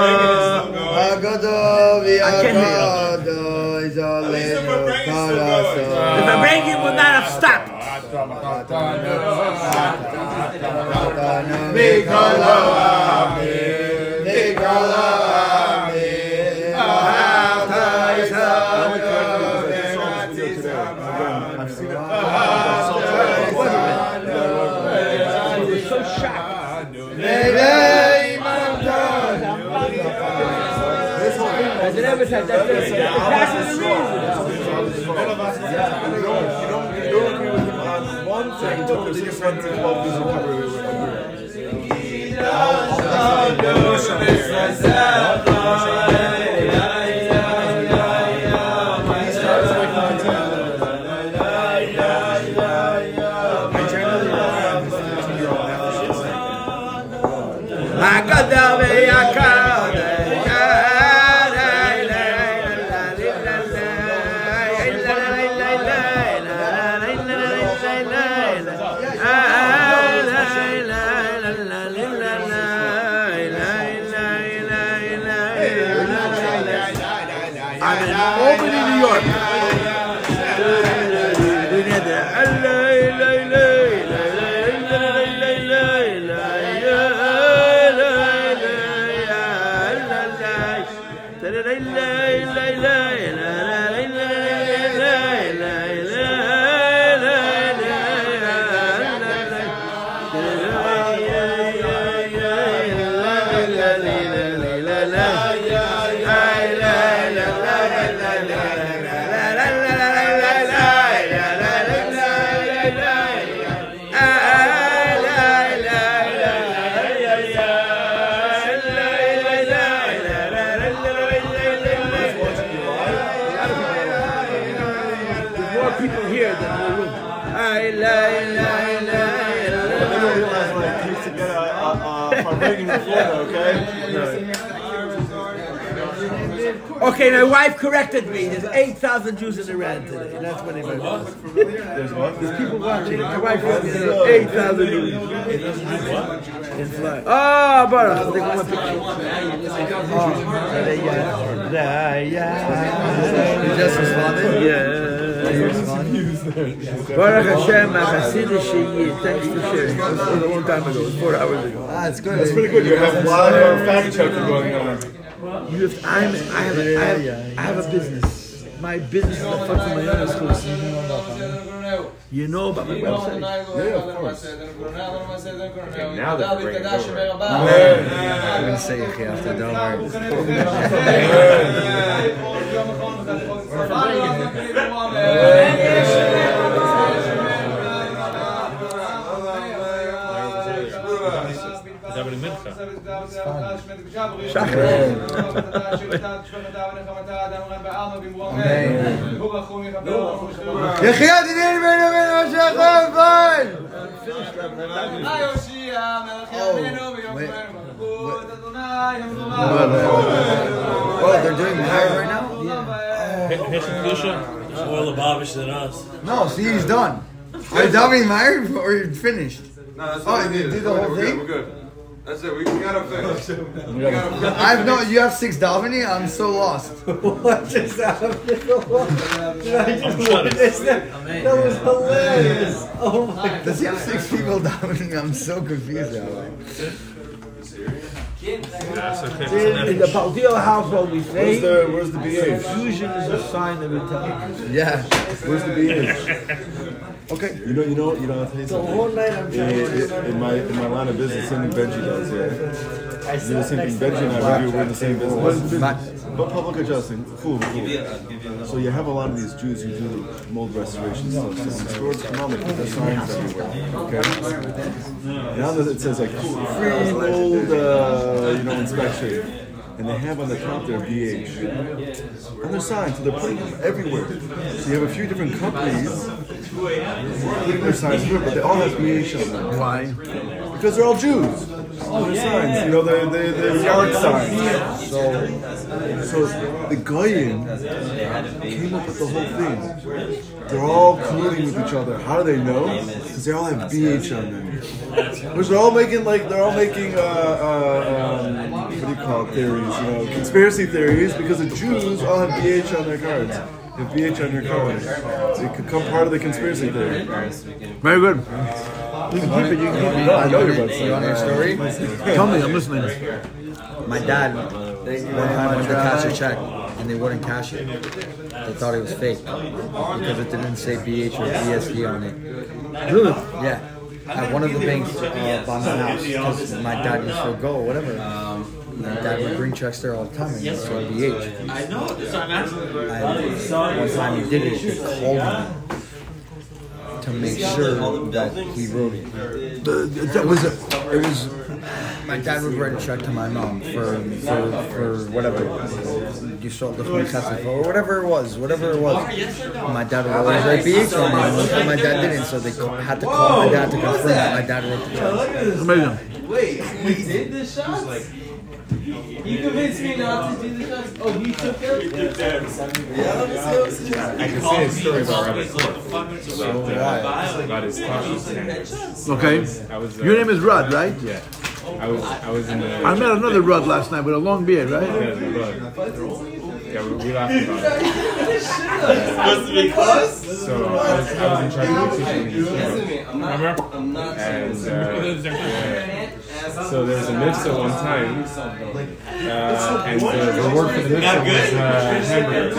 the Farbrengen would not have stopped. We're so shocked. As it ever said, that's the reason. You don't agree with him on one thing, but there's different things about these I'm in Albany, New York. Okay, my wife corrected me. There's 8,000 Jews in Iran today. That's what it was. There's what? There's people watching. My wife corrected me. 8,000 Jews. In fly. Oh, Baruch. I'll take one picture. You just responded? Yeah. Baruch Hashem, Hasidic Sheyid. Thanks for sharing. It was a long time ago. It was 4 hours ago. Ah, it's good. That's pretty good. You have a lot of fact checking going on. You have. I have a business. My business is the fuck for my own school. You know about my website? Yeah, of course. Okay, now that we're bringing it over. I'm going to say it after, don't Oh, they're doing married right now? Yeah. More Lubavitch than us. No, see, he's done. Are you done being married or you're finished? No, that's all we did. Did the whole thing? We're good. That's it. We got to fix. I've no. You have 6 davening. I'm so lost. What just happened? Did I just witness that? That was hilarious. Oh my God. Does he have 6 people davening? I'm so confused now. In the Paltiel household, we say Where's the BH? confusion is a sign of intelligence. Yeah. Where's the BH? Okay. You know, I'll tell you The whole night I'm trying to in my line of business, same thing Benji does, yeah. You do the same thing Benji and I do, we're in the same business. But public adjusting, cool. So you have a lot of these Jews who do mold restoration stuff. So in the stores, there's signs everywhere, okay? Now that it says like free mold, inspection. And they have on the top their BH. On their signs, so they're putting them everywhere. So you have a few different companies putting their signs everywhere, but they all have BH on them. Why? Because they're all Jews. Their signs, they're yard signs. So the Goyim came up with the whole thing. They're all colluding with each other. How do they know? Because they all have BH on them. Which they're all making what do you call it, theories, conspiracy theories, because the Jews all have BH on their cards. They have BH on your cards. So it could become part of the conspiracy theory. Very good. You can keep it. I know you're about to say. You want your story? Tell me, I'm listening. My dad, one time went to cash a check and they wouldn't cash it. They thought it was fake because it didn't say BH or BSD on it. Really? Yeah. At one of the banks by my house, because my dad used to go, whatever. My dad would bring checks there all the time and he saw BH. I know, that's what I'm asking. One time he did it, he called me to make sure that he wrote it. It was my dad would write a check to my mom for whatever you saw the or whatever it was. My dad would always write BH on it, and my dad didn't, so they had to call my dad to confirm that my dad wrote the check. Amazing. Wait, we did the shots? He convinced me not to do the shots. Oh, he took it? I can say his story about Rabbi about his cautious stance. Okay. Your name is Rod, right? Yeah. I was in the... I met another Rod last night with a long beard, right? Yeah, we laughed about it. Supposed to be close? So I was in charge of teaching in the remember? And so there was a mitzvah one time, and the reward for the mitzvah was hamburgers.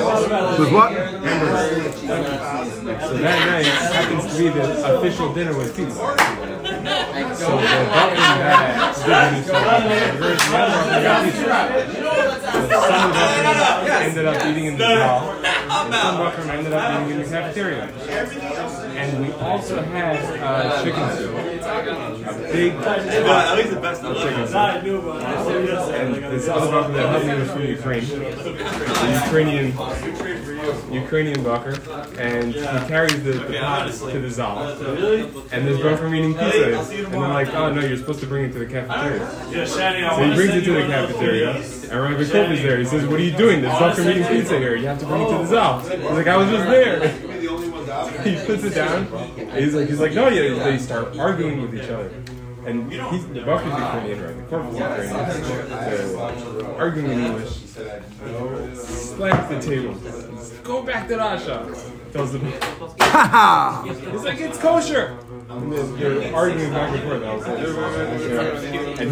Was what? Hamburgers. So that night happens to be the official dinner was pizza. So the butler ended up eating in the hall. Some butler ended up eating in the cafeteria. And we also had chicken soup. A big at least the best chicken soup. And this other butler that helped me was from Ukraine. Ukrainian bucker, and he carries the pot to the zal. And there's bro from eating pizza, and they're like, oh no, you're supposed to bring it to the cafeteria. So he brings it to the cafeteria, and Rabbi is there. He says, what are you doing? There's bro from eating pizza here. You have to bring it to the zal. He's like, I was just there. He puts it down. He's like, no, yeah. They start arguing with each other. And the buck is Ukrainian, right? The corpse is Ukrainian. So, arguing in English. Slams the table. Go back to Rasha. Tells the He's like, it's kosher. they're arguing back and forth. I was like, and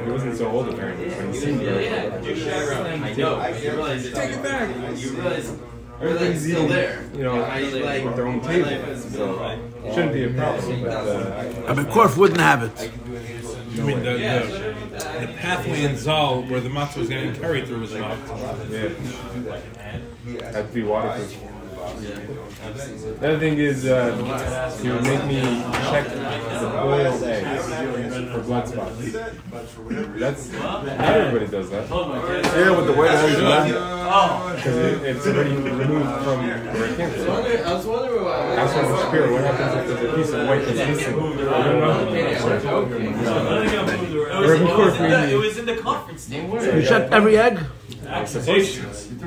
he wasn't so old apparently, but he seemed very old. Take it back. Everything's still there. You know, with their own table, so it shouldn't be a problem. But Rabbi Korf wouldn't have it. I mean, the pathway in Zal where the matzah was getting carried through was locked. Yeah. Had to be waterproof. The other thing is, he would make me check the boiled eggs for blood spots. Not everybody does that. Yeah, with the white eggs. Because it's already removed from where it came from. I was wondering why. Ask Rabbi Shapiro, what happens if there's a piece of white that's missing? I don't know. It was in the conference. You checked every egg?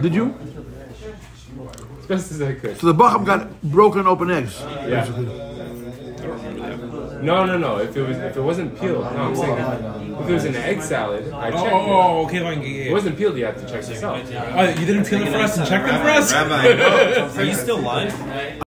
Did you? As best as I could. So the Bacham got broken open eggs. Yeah. No. If it wasn't peeled, no, I'm saying if it was an egg salad, I checked it. Okay, If it wasn't peeled, you have to check yourself. You didn't peel it for us and check it for us? Rabbi, are you still live?